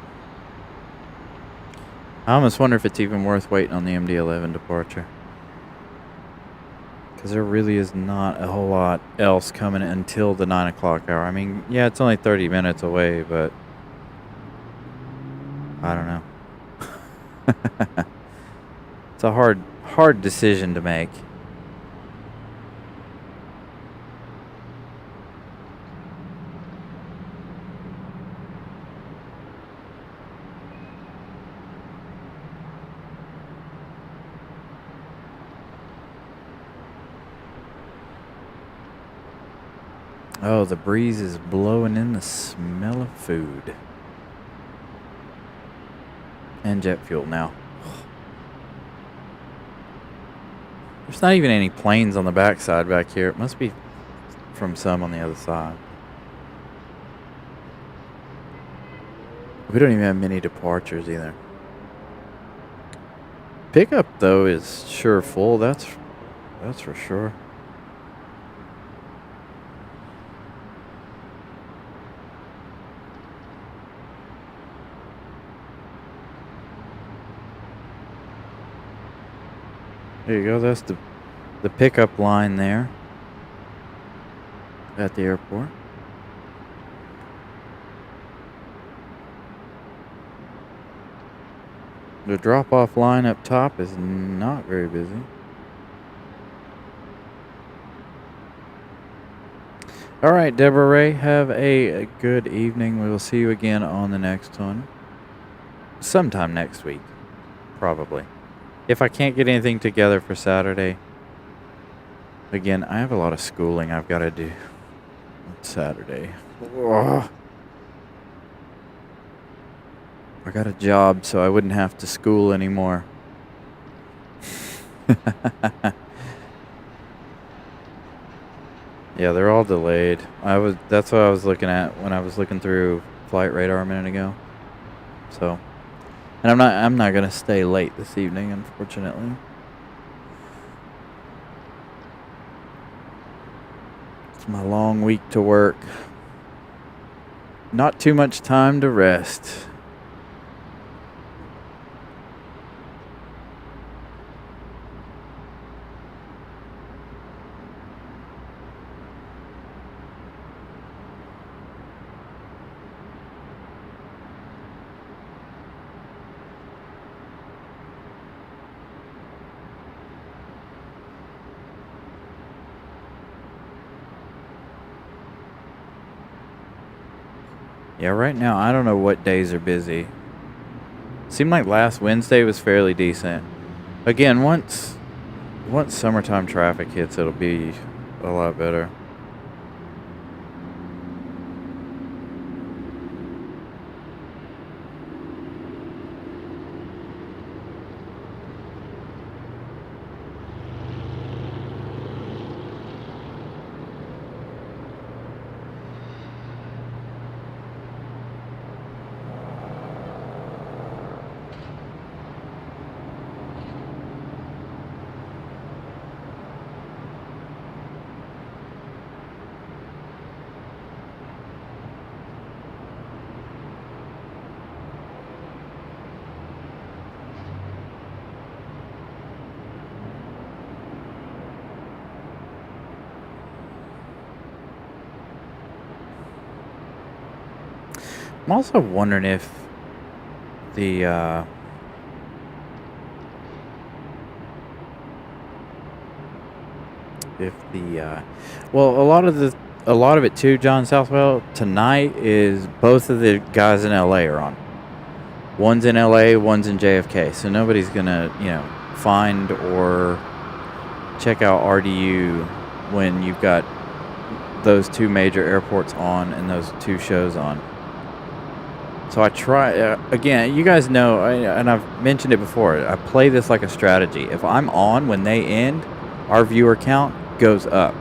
I almost wonder if it's even worth waiting on the MD-11 departure. Because there really is not a whole lot else coming until the 9 o'clock hour. I mean, yeah, it's only 30 minutes away, but I don't know. It's a hard decision to make. Oh, the breeze is blowing in the smell of food. And jet fuel now. There's not even any planes on the backside back here. It must be from some on the other side. We don't even have many departures either. Pickup, though, is sure full. That's for sure. There you go. That's the pickup line there at the airport. The drop-off line up top is not very busy. All right, Deborah Ray, have a good evening. We will see you again on the next one. Sometime next week, probably. If I can't get anything together for Saturday, again, I have a lot of schooling I've got to do on Saturday. Ugh. I got a job, so I wouldn't have to school anymore. Yeah, they're all delayed. That's what I was looking at when I was looking through Flight Radar a minute ago. So, and I'm not gonna stay late this evening, unfortunately. It's my long week to work. Not too much time to rest. Yeah, right now, I don't know what days are busy. Seemed like last Wednesday was fairly decent. Again, once summertime traffic hits, it'll be a lot better. I'm also wondering if the well, a lot of it too, John Southwell. Tonight is both of the guys in LA are on. One's in LA, one's in JFK. So nobody's gonna, find or check out RDU when you've got those two major airports on and those two shows on. So I try, again, you guys know, and I've mentioned it before, I play this like a strategy. If I'm on when they end, our viewer count goes up.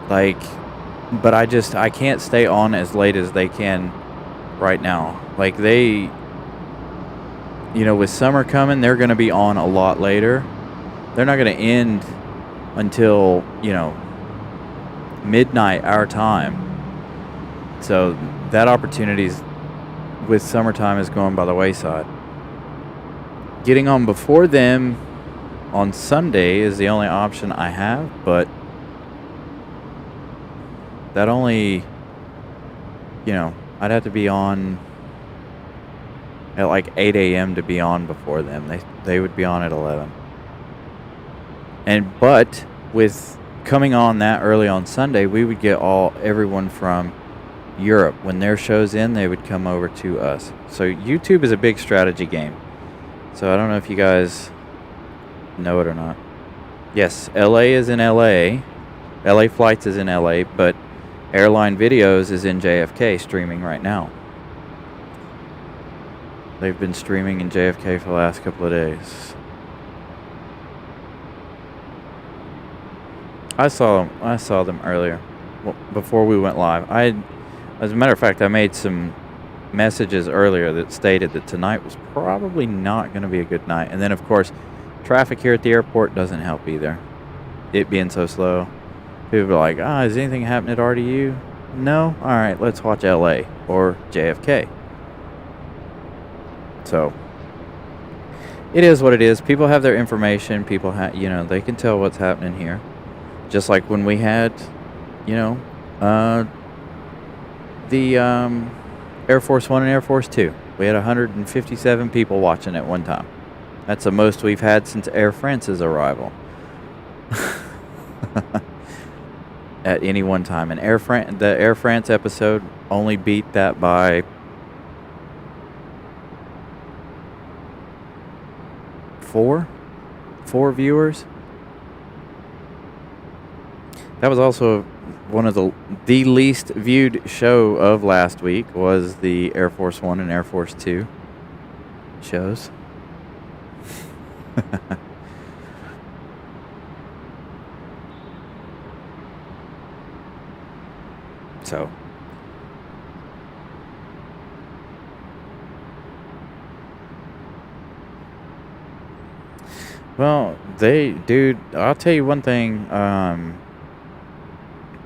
But I can't stay on as late as they can right now. Like with summer coming, they're going to be on a lot later. They're not going to end until, midnight our time. So that opportunity's with summertime is going by the wayside. Getting on before them on Sunday is the only option I have, but that only, I'd have to be on at like 8 a.m. to be on before them. They would be on at 11. But with coming on that early on Sunday, we would get everyone from Europe. When their show's in, they would come over to us. So YouTube is a big strategy game. So I don't know if you guys know it or not. Yes, LA is in LA. LA Flights is in LA, but Airline Videos is in JFK streaming right now. They've been streaming in JFK for the last couple of days. I saw them earlier, before we went live. As a matter of fact, I made some messages earlier that stated that tonight was probably not going to be a good night. And then, of course, traffic here at the airport doesn't help either. It being so slow. People are like, is anything happening at RDU? No? All right, let's watch LA or JFK. So, it is what it is. People have their information. People they can tell what's happening here. Just like when we had, the Air Force One and Air Force Two. We had 157 people watching at one time. That's the most we've had since Air France's arrival. At any one time. And the Air France episode only beat that by 4 viewers. That was also one of the least viewed show of last week was the Air Force One and Air Force Two shows. So, well, I'll tell you one thing.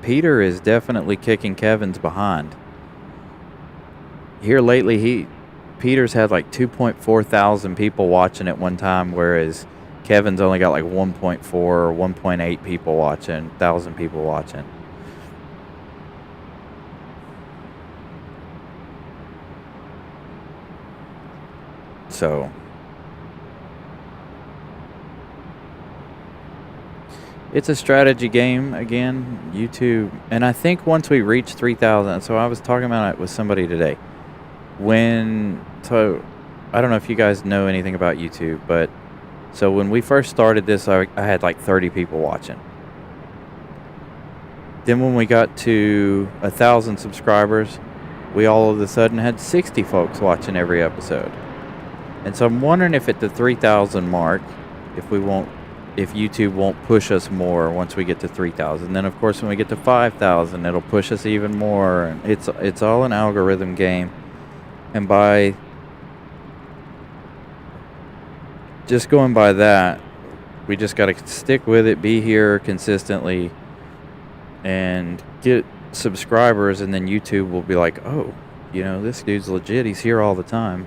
Peter is definitely kicking Kevin's behind. Here lately, Peter's had like 2.4 thousand people watching at one time, whereas Kevin's only got like 1.4 or 1.8 thousand people watching. So, it's a strategy game again, YouTube. And I think once we reach 3,000, so I was talking about it with somebody today. So I don't know if you guys know anything about YouTube, but so when we first started this, I had like 30 people watching. Then when we got to 1,000 subscribers, we all of a sudden had 60 folks watching every episode. And so I'm wondering if at the 3,000 mark, if YouTube won't push us more once we get to 3,000. Then of course when we get to 5,000, it'll push us even more. And it's all an algorithm game. And by just going by that, we just got to stick with it, be here consistently, and get subscribers, and then YouTube will be like, oh, this dude's legit. He's here all the time.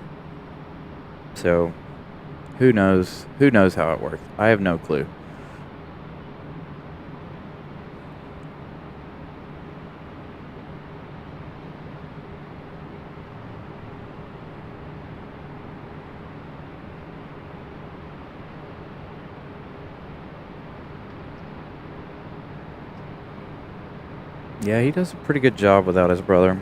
So, who knows? Who knows how it works? I have no clue. Yeah, he does a pretty good job without his brother.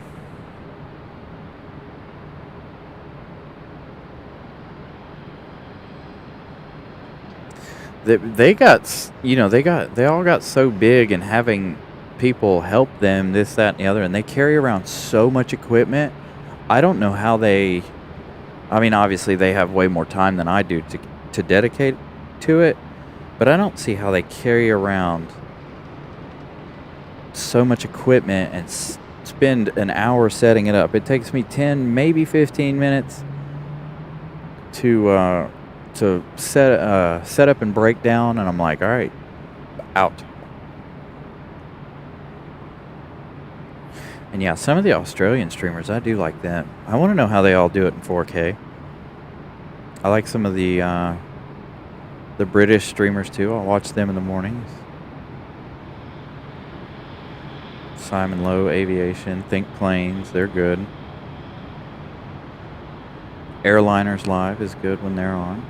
They got, they all got so big and having people help them, this, that, and the other, and they carry around so much equipment. I don't know how they. I mean, obviously they have way more time than I do to dedicate to it, but I don't see how they carry around so much equipment and spend an hour setting it up. It takes me 10, maybe 15 minutes to set up and break down, and I'm like, all right, out. And yeah, some of the Australian streamers, I do like them. I want to know how they all do it in 4K. I like some of the British streamers too. I'll watch them in the mornings. Simon Lowe Aviation, Think Planes, they're good. Airliners Live is good when they're on.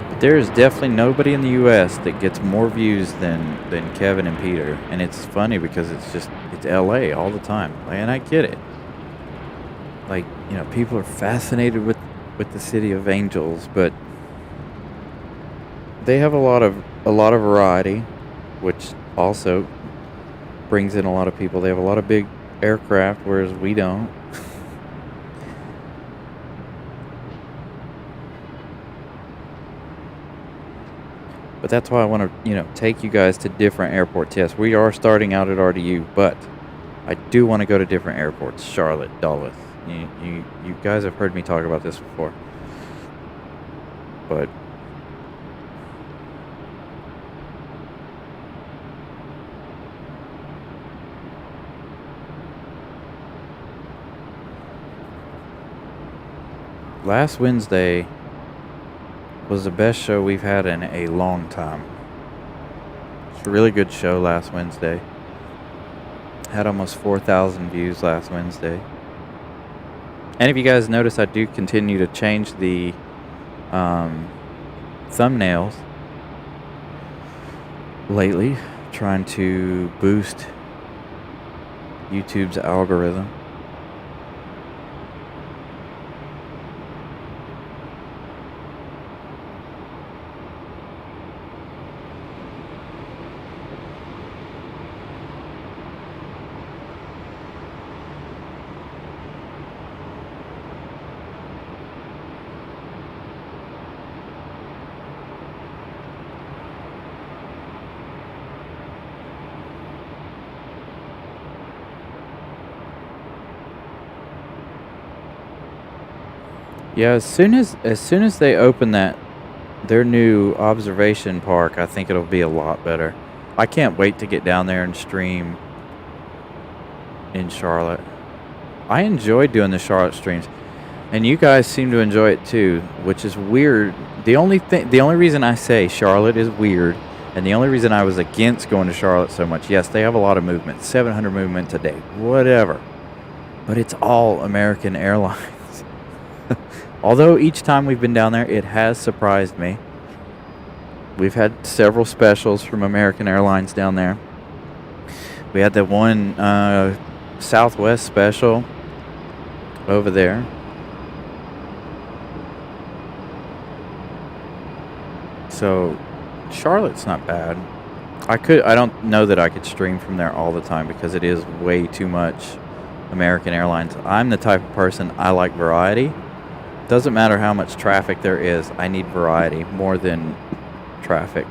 But there's definitely nobody in the U.S. that gets more views than Kevin and Peter. And it's funny because it's L.A. all the time. And I get it. Like, people are fascinated with the city of angels, but they have a lot of variety, which also brings in a lot of people. They have a lot of big aircraft, whereas we don't. But that's why I want to, take you guys to different airports. Yes, we are starting out at RDU, but I do want to go to different airports. Charlotte, Dulles. You guys have heard me talk about this before. But last Wednesday was the best show we've had in a long time. It's a really good show last Wednesday. Had almost 4,000 views last Wednesday. And if you guys notice, I do continue to change the thumbnails lately, trying to boost YouTube's algorithm. Yeah, as soon as they open their new observation park, I think it'll be a lot better. I can't wait to get down there and stream in Charlotte. I enjoy doing the Charlotte streams, and you guys seem to enjoy it too, which is weird. The only reason I say Charlotte is weird, and the only reason I was against going to Charlotte so much, yes, they have a lot of movement, 700 movements a day, whatever, but it's all American Airlines. Although each time we've been down there, it has surprised me. We've had several specials from American Airlines down there. We had the one Southwest special over there. So Charlotte's not bad. I don't know that I could stream from there all the time because it is way too much American Airlines. I'm the type of person, I like variety. Doesn't matter how much traffic there is, I need variety more than traffic.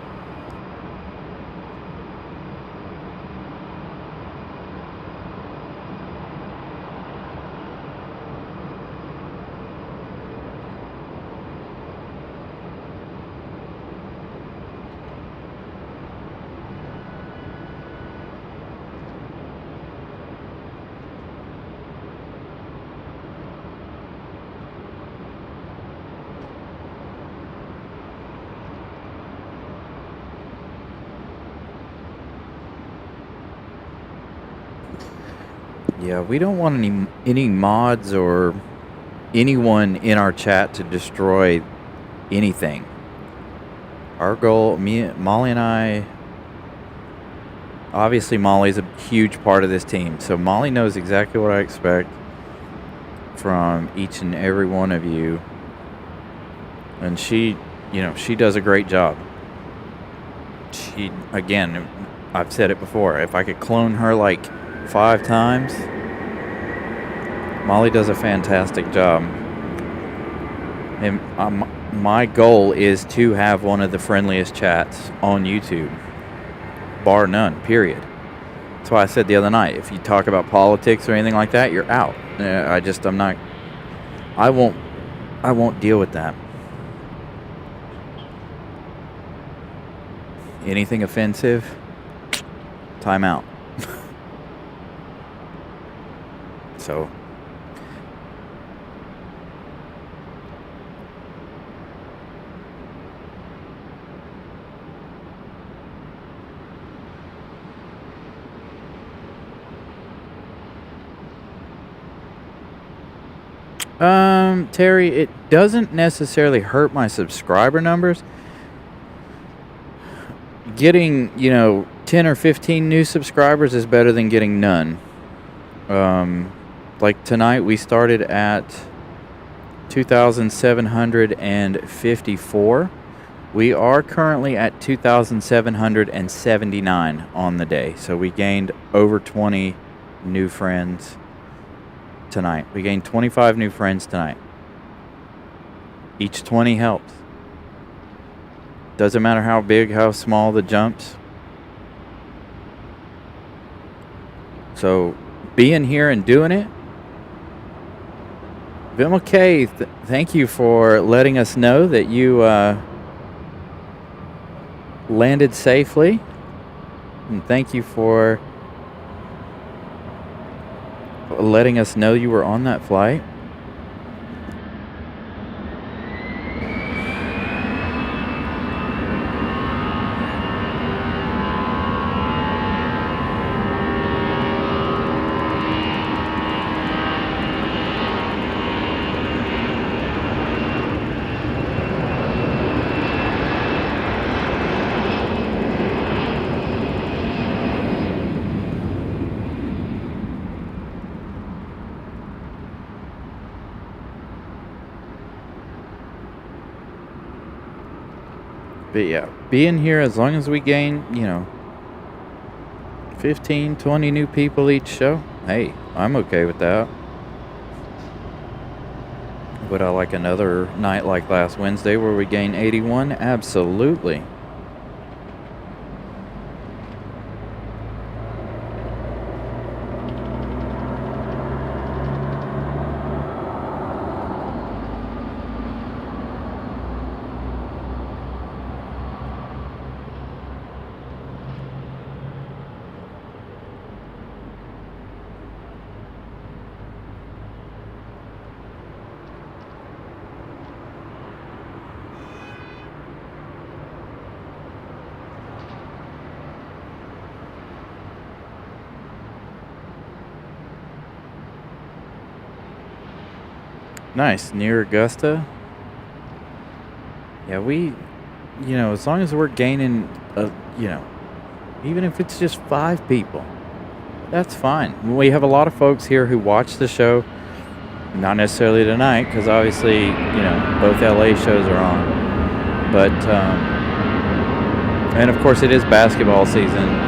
Yeah, we don't want any mods or anyone in our chat to destroy anything. Our goal, Molly and I, obviously Molly's a huge part of this team, so Molly knows exactly what I expect from each and every one of you, and she does a great job. Again, I've said it before, if I could clone her like 5 times, Molly does a fantastic job. And my goal is to have one of the friendliest chats on YouTube, bar none, period. That's why I said the other night, if you talk about politics or anything like that, you're out. I won't deal with that. Anything offensive, time out. So Terry, it doesn't necessarily hurt my subscriber numbers. Getting, 10 or 15 new subscribers is better than getting none. Like tonight, we started at 2,754. We are currently at 2,779 on the day. So we gained over 20 new friends tonight. We gained 25 new friends tonight. Each 20 helps. Doesn't matter how big, how small the jumps. So being here and doing it. Vim K, thank you for letting us know that you landed safely. And thank you for letting us know you were on that flight. But yeah, being here, as long as we gain, 15, 20 new people each show, hey, I'm okay with that. Would I like another night like last Wednesday where we gained 81? Absolutely. Nice, near Augusta. Yeah, as long as we're gaining, even if it's just 5 people, that's fine. We have a lot of folks here who watch the show, not necessarily tonight, because obviously, both LA shows are on. But, and of course it is basketball season.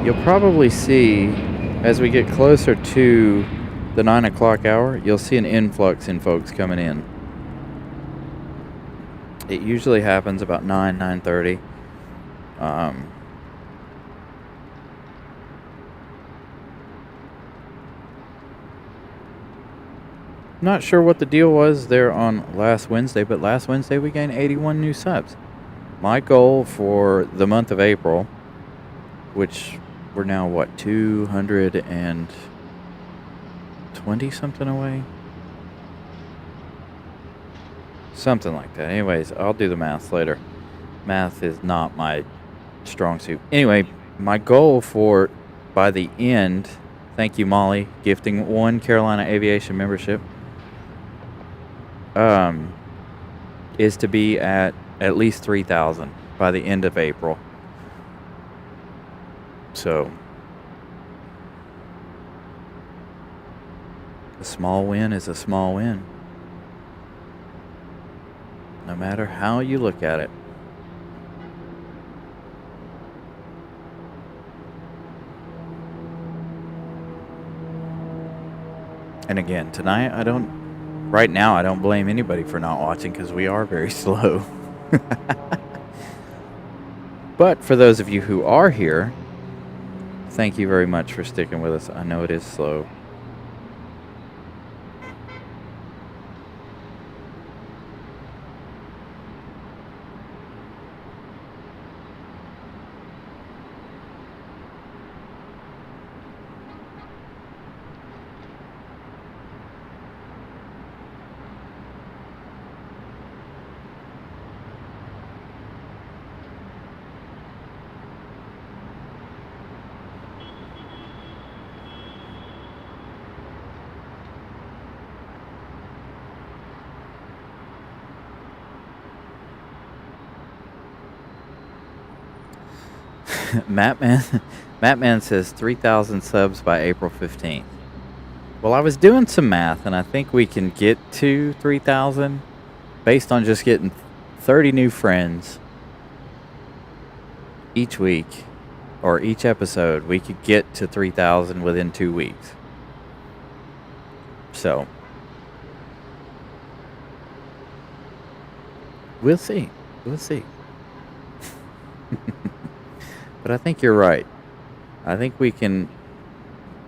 You'll probably see, as we get closer to the 9 o'clock hour, you'll see an influx in folks coming in. It usually happens about 9:30. Not sure what the deal was there on last Wednesday, but last Wednesday we gained 81 new subs. My goal for the month of April, which we're now, 220 something away? Something like that. Anyways, I'll do the math later. Math is not my strong suit. Anyway, my goal for by the end, thank you, Molly, gifting 1 Carolina Aviation membership, is to be at least 3,000 by the end of April. So, a small win is a small win, no matter how you look at it. And again, tonight, right now, I don't blame anybody for not watching because we are very slow. But for those of you who are here, thank you very much for sticking with us. I know it is slow. Mattman says 3,000 subs by April 15th. Well, I was doing some math, and I think we can get to 3,000 based on just getting 30 new friends each week or each episode. We could get to 3,000 within 2 weeks. So, we'll see. We'll see. But I think you're right. I think we can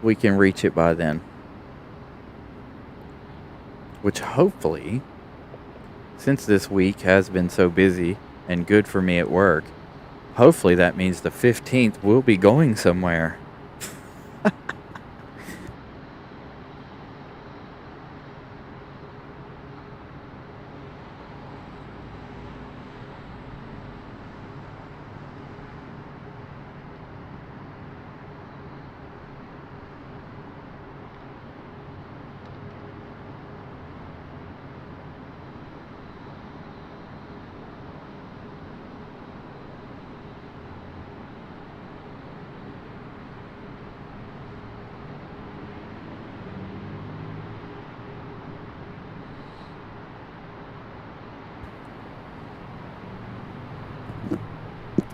reach it by then. Which hopefully, since this week has been so busy and good for me at work, hopefully that means the 15th we'll be going somewhere.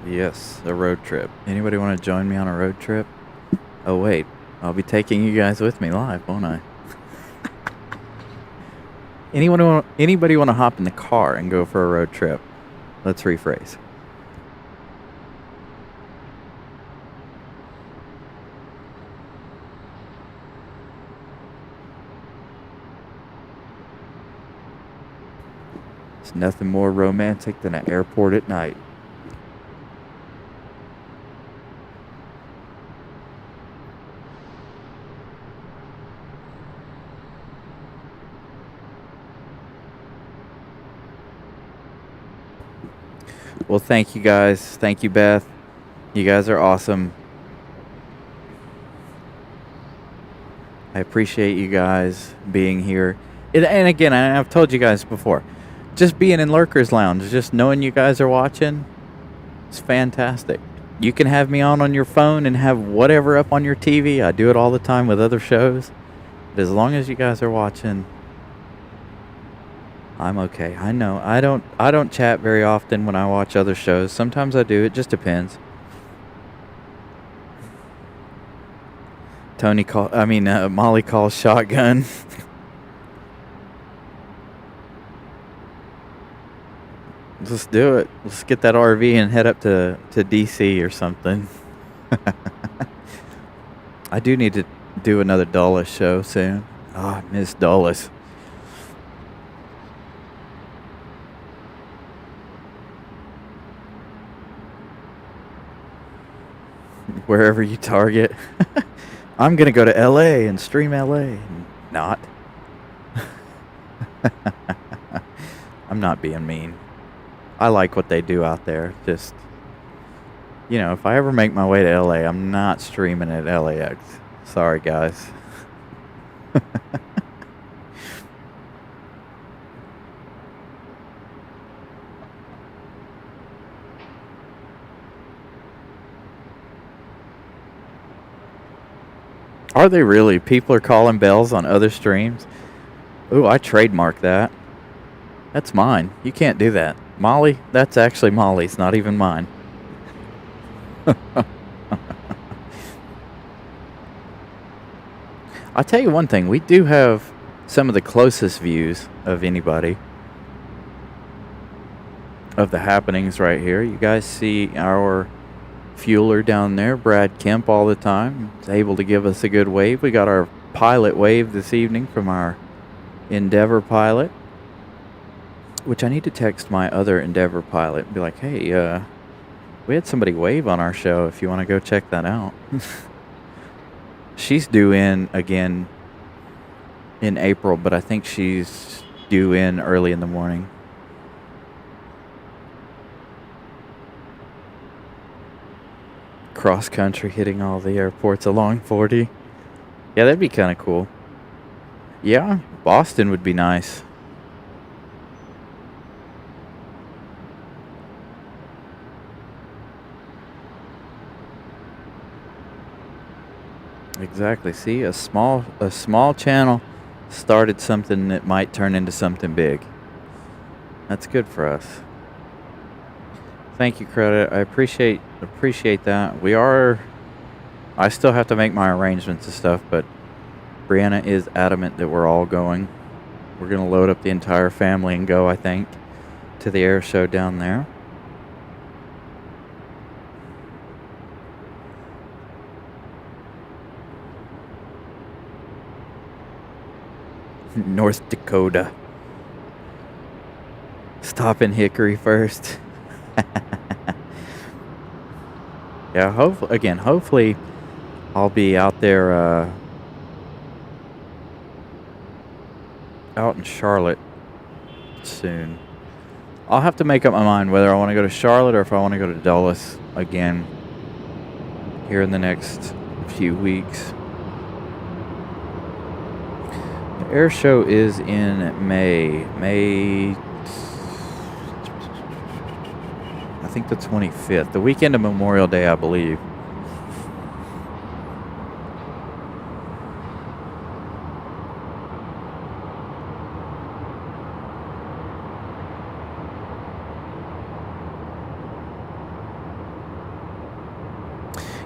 Yes, a road trip. Anybody want to join me on a road trip? Oh, wait. I'll be taking you guys with me live, won't I? Anybody want to hop in the car and go for a road trip? Let's rephrase. It's nothing more romantic than an airport at night. Well, thank you guys. Thank you, Beth. You guys are awesome. I appreciate you guys being here. And again, I've told you guys before, just being in Lurkers Lounge, just knowing you guys are watching, it's fantastic. You can have me on your phone and have whatever up on your TV. I do it all the time with other shows. But as long as you guys are watching, I'm okay. I know. I don't chat very often when I watch other shows. Sometimes I do. It just depends. Molly calls shotgun. Let's do it. Let's get that RV and head up to DC or something. I do need to do another Dulles show soon. Oh, I miss Dulles. Wherever you target. I'm going to go to LA and stream LA. Not. I'm not being mean. I like what they do out there. Just, if I ever make my way to LA, I'm not streaming at LAX. Sorry, guys. Are they really? People are calling bells on other streams? Ooh, I trademark that. That's mine. You can't do that. Molly, that's actually Molly's, not even mine. I'll tell you one thing. We do have some of the closest views of anybody of the happenings right here. You guys see our fueler down there, Brad Kemp, all the time. He's able to give us a good wave. We got our pilot wave this evening from our Endeavor pilot, which I need to text my other Endeavor pilot and be like, hey, we had somebody wave on our show if you want to go check that out. She's due in again in April, but I think she's due in early in the morning. Cross country hitting all the airports along 40. Yeah, that'd be kind of cool. Yeah, Boston would be nice. Exactly. See, a small channel started something that might turn into something big. That's good for us. Thank you, Credit. I appreciate that. I still have to make my arrangements and stuff, but Brianna is adamant that we're all going. We're going to load up the entire family and go, I think, to the air show down there. North Dakota. Stop in Hickory first. Yeah, hopefully I'll be out there out in Charlotte soon. I'll have to make up my mind whether I want to go to Charlotte or if I want to go to Dulles again here in the next few weeks. The air show is in May. I think the 25th, the weekend of Memorial Day, I believe.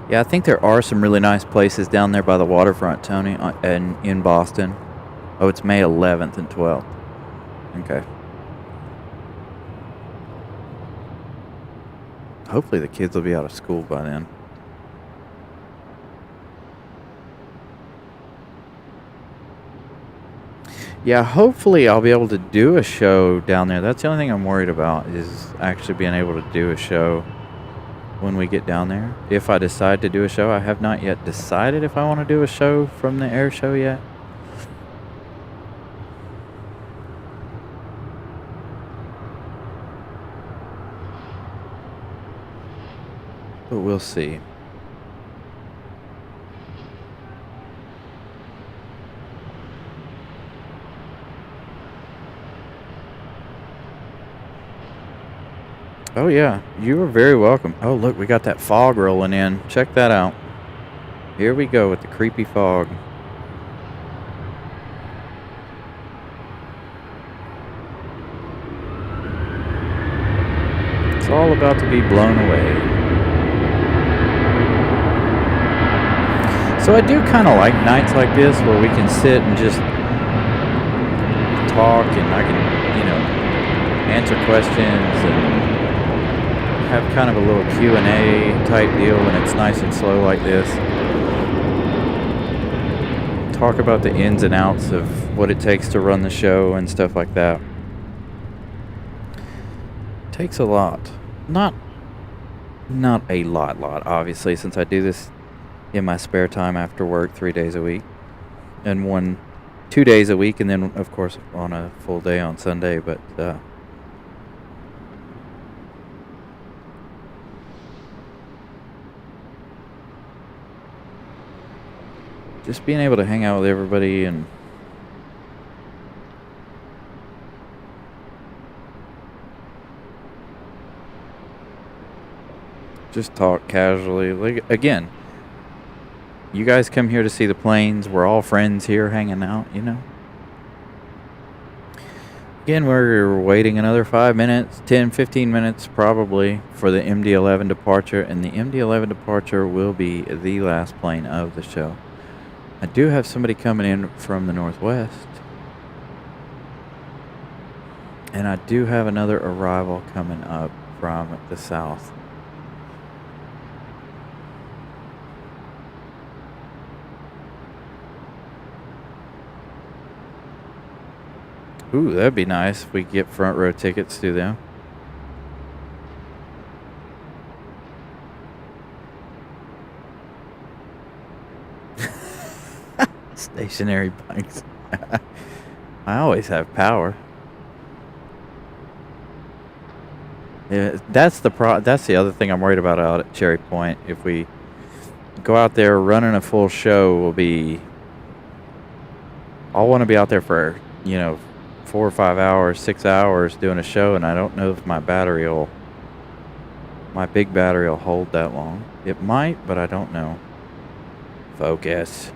Yeah, I think there are some really nice places down there by the waterfront, Tony, and in Boston. Oh, it's May 11th and 12th. Okay. Hopefully the kids will be out of school by then. Yeah, hopefully I'll be able to do a show down there. That's the only thing I'm worried about, is actually being able to do a show when we get down there. If I decide to do a show, I have not yet decided if I want to do a show from the air show yet. But we'll see. Oh yeah, you are very welcome. Oh look, we got that fog rolling in. Check that out. Here we go with the creepy fog. It's all about to be blown away. So I do kind of like nights like this where we can sit and just talk, and I can, answer questions and have kind of a little Q&A type deal when it's nice and slow like this. Talk about the ins and outs of what it takes to run the show and stuff like that. Takes a lot. Not a lot, obviously, since I do this in my spare time after work 3 days a week. And 2 days a week, and then, of course, on a full day on Sunday, but just being able to hang out with everybody and just talk casually. Like, again, you guys come here to see the planes. We're all friends here hanging out, you know. Again, we're waiting another 5 minutes, 10, 15 minutes probably for the MD-11 departure, and the MD-11 departure will be the last plane of the show. I do have somebody coming in from the northwest, and I do have another arrival coming up from the south. Ooh, that'd be nice if we get front row tickets to them. Stationary bikes. I always have power. Yeah, that's the other thing I'm worried about out at Cherry Point. If we go out there running a full show, I'll want to be out there for, 4 or 5 hours, 6 hours doing a show, and I don't know if my big battery will hold that long. It might, but I don't know. Focus.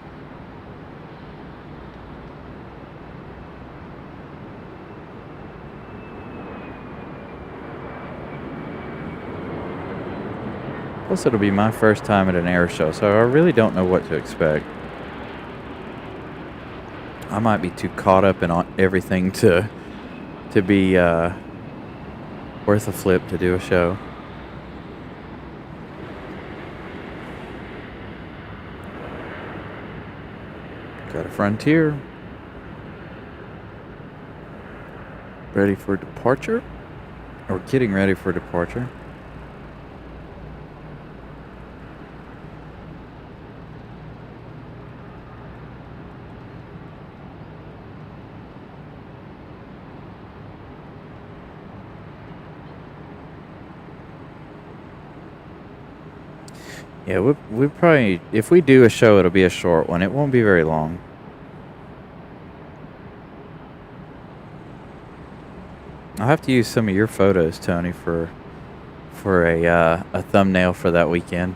Plus, it'll be my first time at an air show, so I really don't know what to expect. I might be too caught up in everything to be worth a flip to do a show. Got a Frontier. Ready for departure? Or getting ready for departure. Yeah, we probably, if we do a show, it'll be a short one. It won't be very long. I'll have to use some of your photos, Tony, for a thumbnail for that weekend.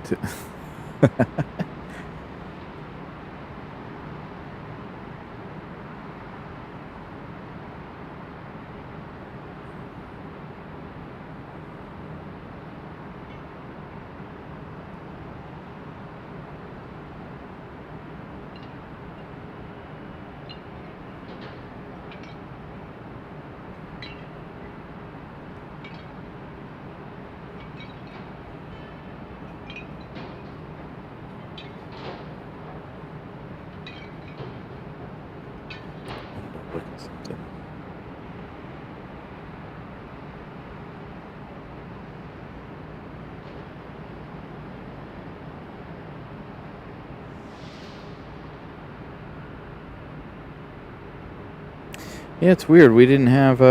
Yeah, it's weird. We didn't have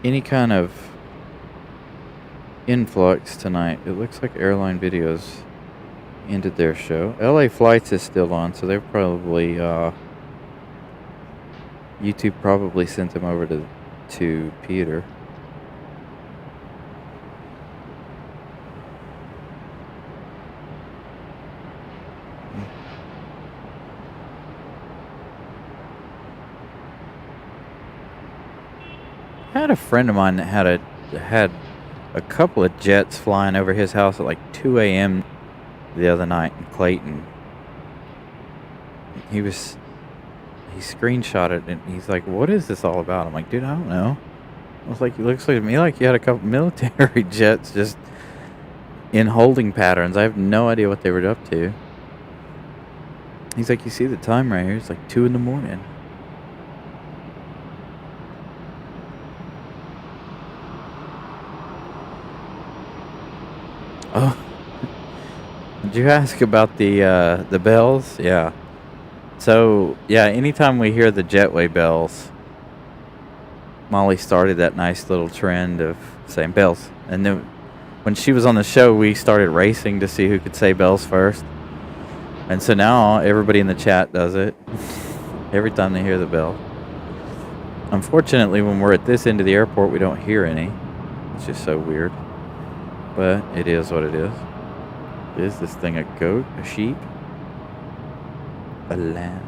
any kind of influx tonight. It looks like Airline Videos ended their show. LA Flights is still on, so they're probably YouTube probably sent them over to Peter. I had a friend of mine that had a couple of jets flying over his house at like 2 a.m. the other night in Clayton. He screenshot it and he's like, "What is this all about?" I'm like, "Dude, I don't know." I was like, "It looks like to me like you had a couple military jets just in holding patterns. I have no idea what they were up to." He's like, "You see the time right here? It's like 2 a.m. Oh, did you ask about the bells? Yeah. So yeah, anytime we hear the jetway bells, Molly started that nice little trend of saying bells, and then when she was on the show, we started racing to see who could say bells first. And so now everybody in the chat does it every time they hear the bell. Unfortunately, when we're at this end of the airport, we don't hear any. It's just so weird. But it is what it is. Is this thing a goat? A sheep? A lamb?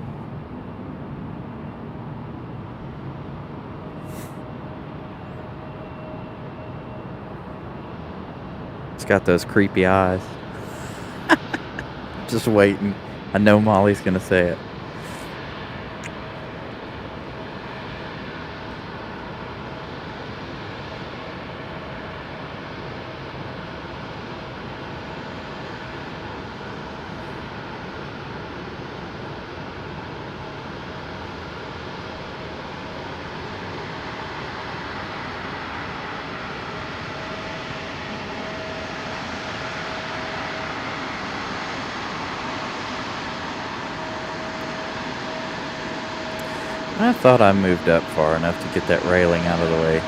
It's got those creepy eyes. Just waiting. I know Molly's gonna say it. I thought I moved up far enough to get that railing out of the way.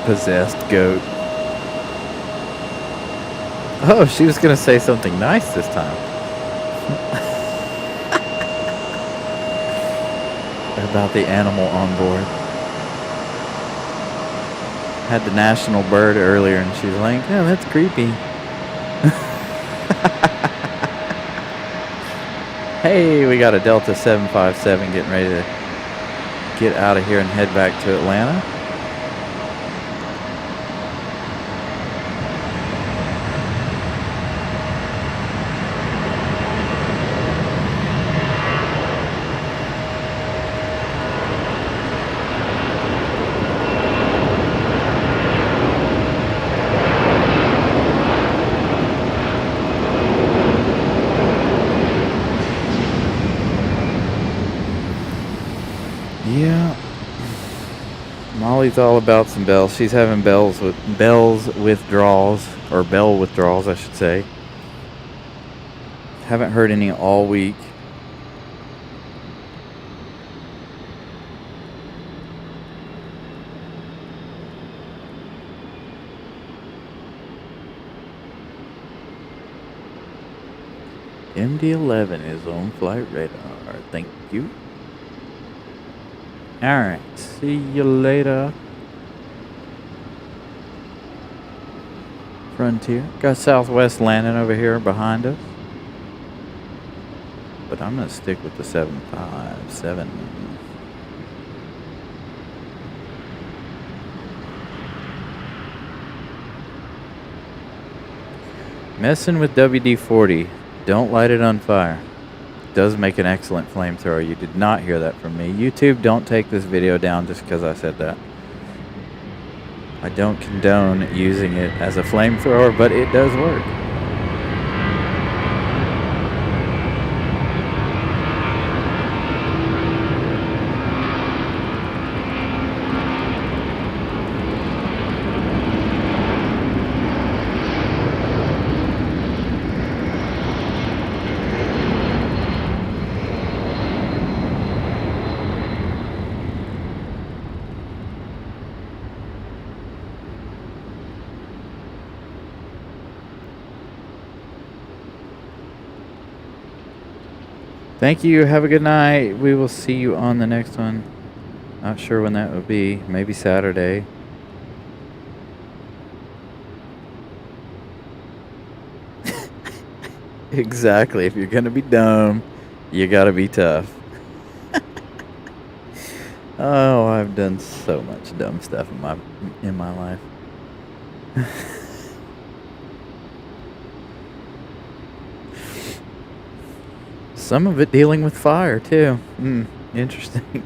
Possessed goat. Oh, she was gonna say something nice this time. About the animal on board. Had the national bird earlier and she was like, "Oh, that's creepy." Hey, we got a Delta 757 getting ready to get out of here and head back to Atlanta. Yeah, Molly's all about some bells. She's having bell withdrawals, or bell withdrawals, I should say. Haven't heard any all week. MD-11 is on flight radar. Thank you. Alright, see you later. Frontier. Got Southwest landing over here behind us. But I'm going to stick with the 757. Messing with WD-40. Don't light it on fire. Does make an excellent flamethrower. You did not hear that from me. YouTube, don't take this video down just because I said that. I don't condone using it as a flamethrower, but it does work. Thank you. Have a good night. We will see you on the next one. Not sure when that will be. Maybe Saturday. Exactly. If you're going to be dumb, you got to be tough. Oh, I've done so much dumb stuff in my life. Some of it dealing with fire, too. Interesting.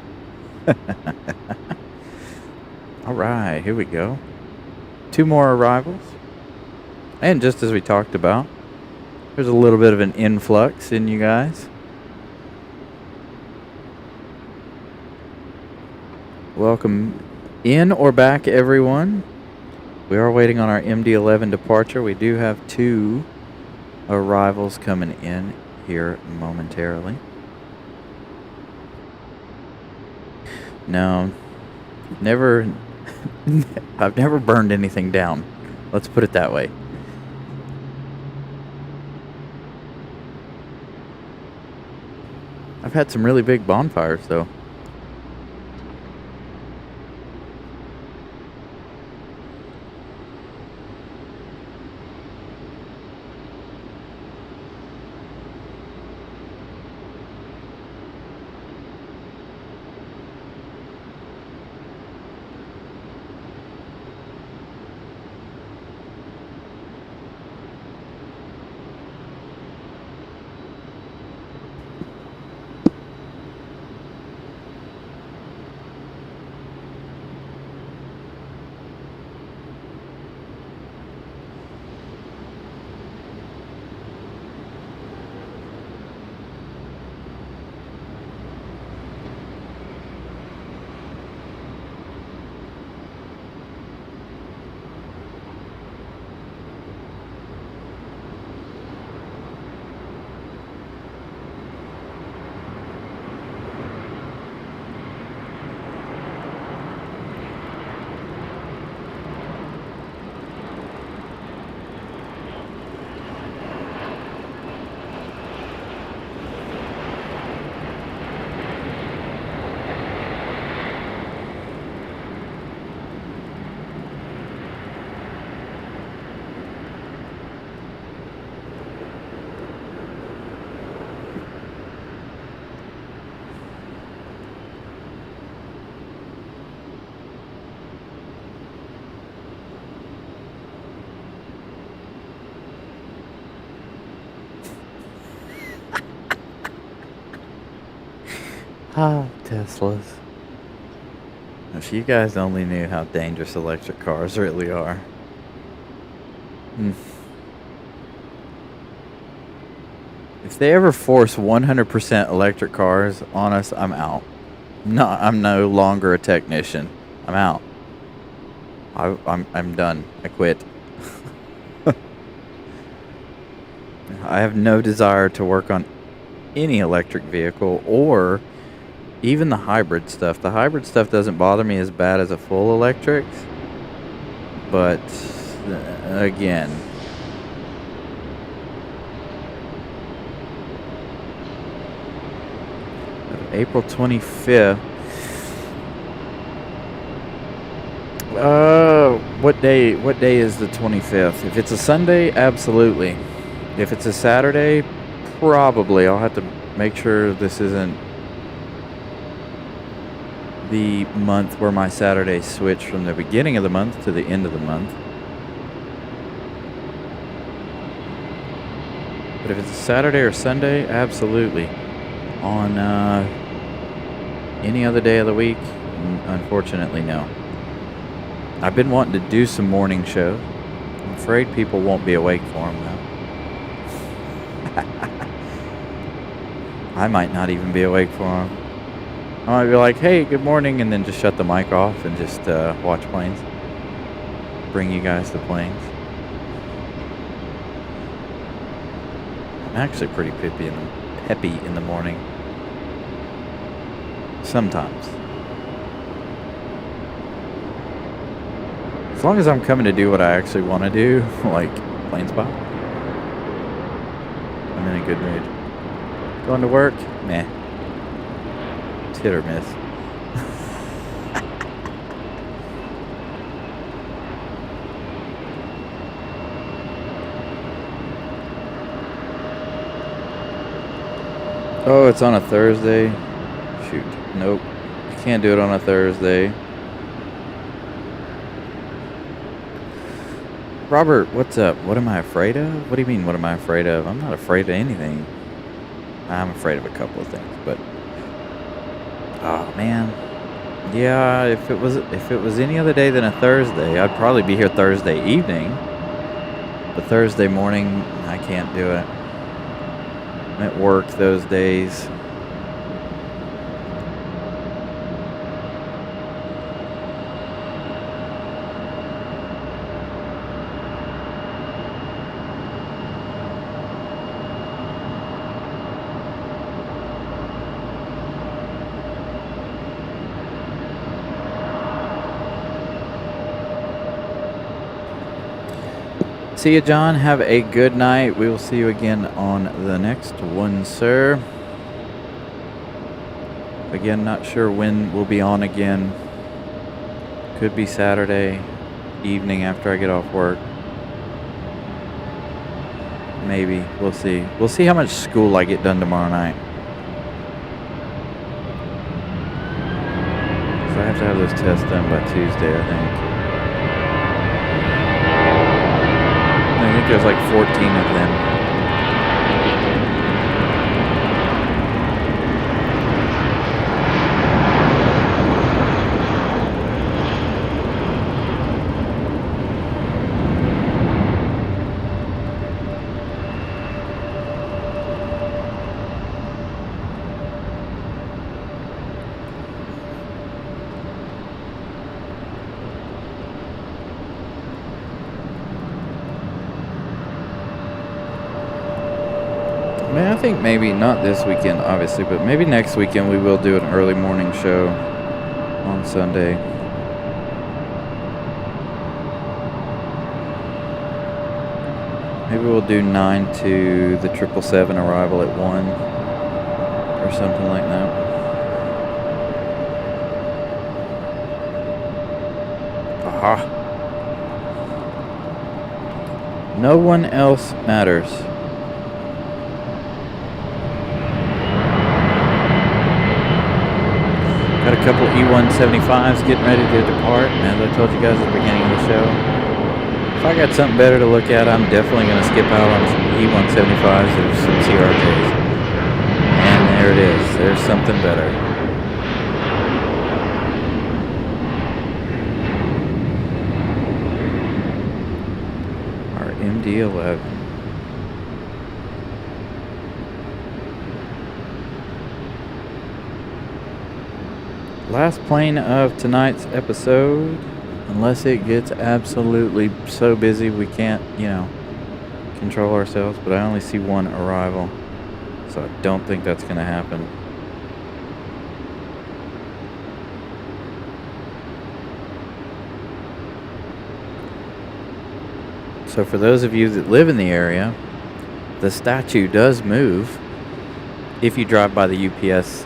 All right, here we go. 2 more arrivals. And just as we talked about, there's a little bit of an influx in you guys. Welcome in or back, everyone. We are waiting on our MD-11 departure. We do have 2 arrivals coming in here momentarily. No, never. I've never burned anything down. Let's put it that way. I've had some really big bonfires, though. Ah, Teslas. If you guys only knew how dangerous electric cars really are. If they ever force 100% electric cars on us, I'm out. No, I'm no longer a technician. I'm out. I'm done. I quit. I have no desire to work on any electric vehicle or even the hybrid stuff. The hybrid stuff doesn't bother me as bad as a full electric. But again, April 25th. What day is the 25th? If it's a Sunday, absolutely. If it's a Saturday, probably. I'll have to make sure this isn't the month where my Saturdays switch from the beginning of the month to the end of the month. But if it's a Saturday or Sunday, absolutely. On any other day of the week, unfortunately, no. I've been wanting to do some morning shows. I'm afraid people won't be awake for them, though. I might not even be awake for them. I might be like, hey, good morning, and then just shut the mic off and just watch planes. Bring you guys the planes. I'm actually pretty peppy in the morning. Sometimes. As long as I'm coming to do what I actually want to do, like plane spot, I'm in a good mood. Going to work? Meh. It's hit or miss. Oh, it's on a Thursday. Shoot. Nope. You can't do it on a Thursday. Robert, what's up? What am I afraid of? What do you mean, what am I afraid of? I'm not afraid of anything. I'm afraid of a couple of things, but oh man. Yeah, if it was any other day than a Thursday, I'd probably be here Thursday evening. But Thursday morning, I can't do it. I'm at work those days. See you, John. Have a good night. We will see you again on the next one, sir. Again, not sure when we'll be on again. Could be Saturday evening after I get off work. Maybe. We'll see. We'll see how much school I get done tomorrow night. So I have to have those tests done by Tuesday, I think. I think there's like 14 of them. Man, I think maybe not this weekend, obviously, but maybe next weekend we will do an early morning show on Sunday. Maybe we'll do 9 to the 777 arrival at 1 or something like that. Aha. No one else matters. Got a couple E175s getting ready to depart, and as I told you guys at the beginning of the show, if I got something better to look at, I'm definitely going to skip out on some E175s or some CRJs. And there it is. There's something better. Our MD-11. Last plane of tonight's episode, unless it gets absolutely so busy we can't, control ourselves, but I only see one arrival, so I don't think that's going to happen. So for those of you that live in the area, the statue does move if you drive by the UPS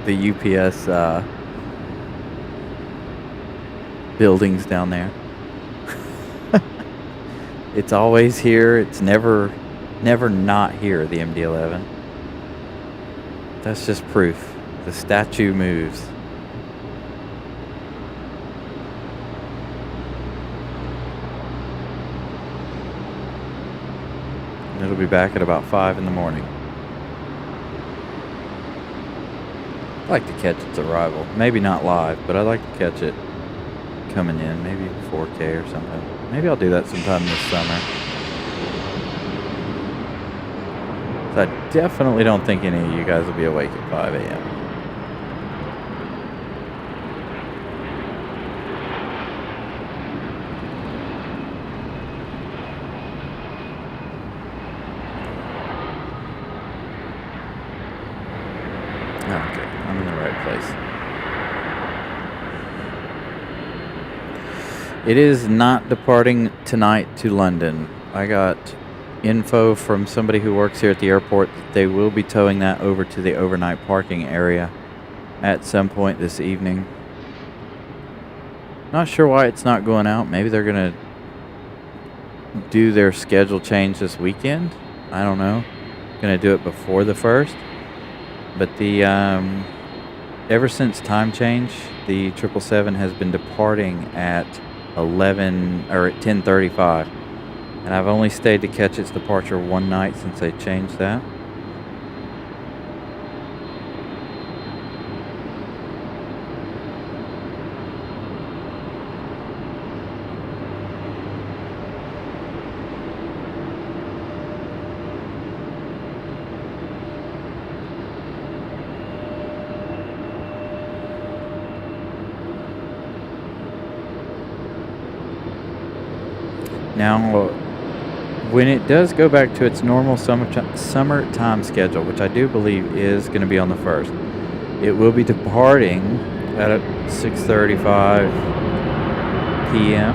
the UPS buildings down there. It's always here. It's never not here, the MD-11. That's just proof. The statue moves. And it'll be back at about 5 in the morning. I like to catch its arrival. Maybe not live, but I like to catch it coming in. Maybe 4K or something. Maybe I'll do that sometime this summer. So I definitely don't think any of you guys will be awake at 5 a.m. Okay, I'm in the right place. It is not departing tonight to London. I got info from somebody who works here at the airport that they will be towing that over to the overnight parking area at some point this evening. Not sure why it's not going out. Maybe they're going to do their schedule change this weekend. I don't know. Going to do it before the 1st. But the ever since time change, the 777 has been departing at 11 or at 10:35, and I've only stayed to catch its departure one night since they changed that. Now, when it does go back to its normal summertime schedule, which I do believe is going to be on the 1st, it will be departing at 6:35 p.m.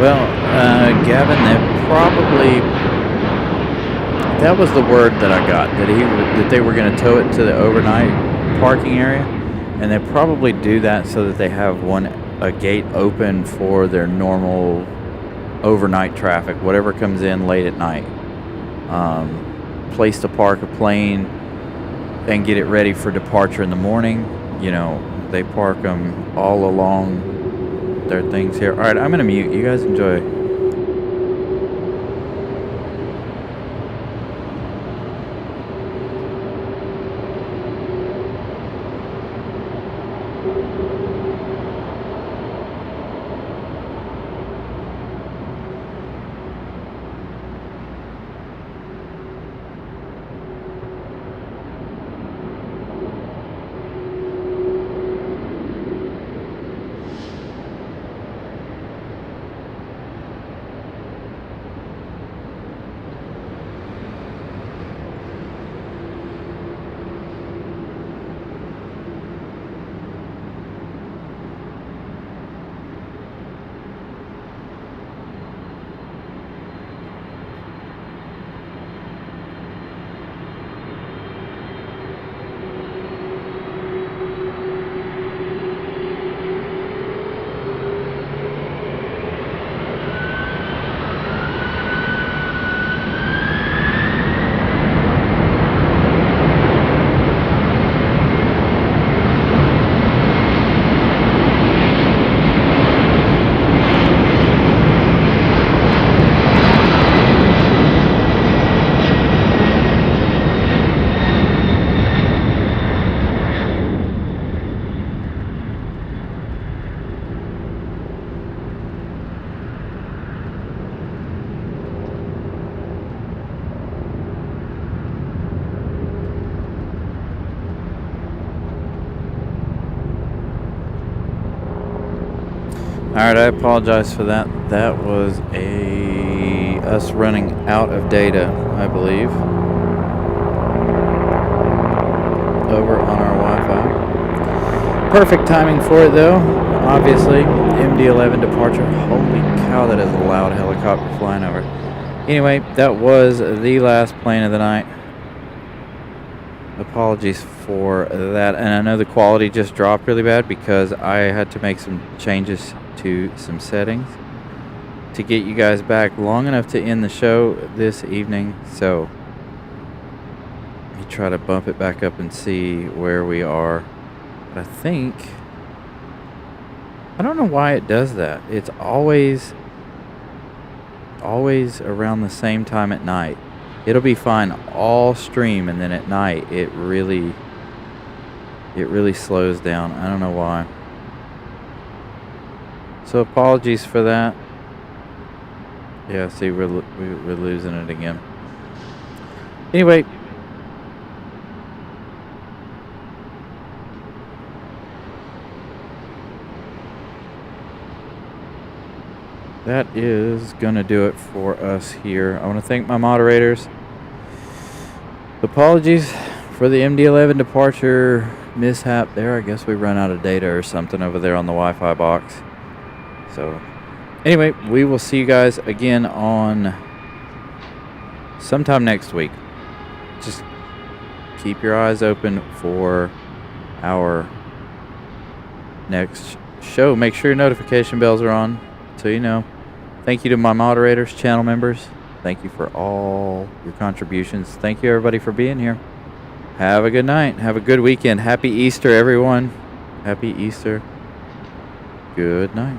Well, Gavin, that was the word that I got, that they were going to tow it to the overnight parking area, and they probably do that so that they have a gate open for their normal overnight traffic, whatever comes in late at night. Place to park a plane and get it ready for departure in the morning. You know, they park them all along their things here. All right, I'm going to mute. You guys enjoy. Alright, I apologize for that. That was us running out of data, I believe, over on our Wi-Fi. Perfect timing for it, though. Obviously, MD-11 departure. Holy cow, that is a loud helicopter flying over. Anyway, that was the last plane of the night. Apologies for that. And I know the quality just dropped really bad because I had to make some changes to some settings to get you guys back long enough to end the show this evening. So let me try to bump it back up and see where we are. But I don't know why it does that. It's always around the same time at night. It'll be fine all stream, and then at night it really slows down. I don't know why. So apologies for that. Yeah, see, we're losing it again. Anyway, that is gonna do it for us here. I want to thank my moderators. Apologies for the MD-11 departure mishap there. I guess we run out of data or something over there on the Wi-Fi box. So anyway, we will see you guys again on sometime next week. Just keep your eyes open for our next show. Make sure your notification bells are on so you know. Thank you to my moderators, channel members. Thank you for all your contributions. Thank you, everybody, for being here. Have a good night. Have a good weekend. Happy Easter, everyone. Happy Easter. Good night.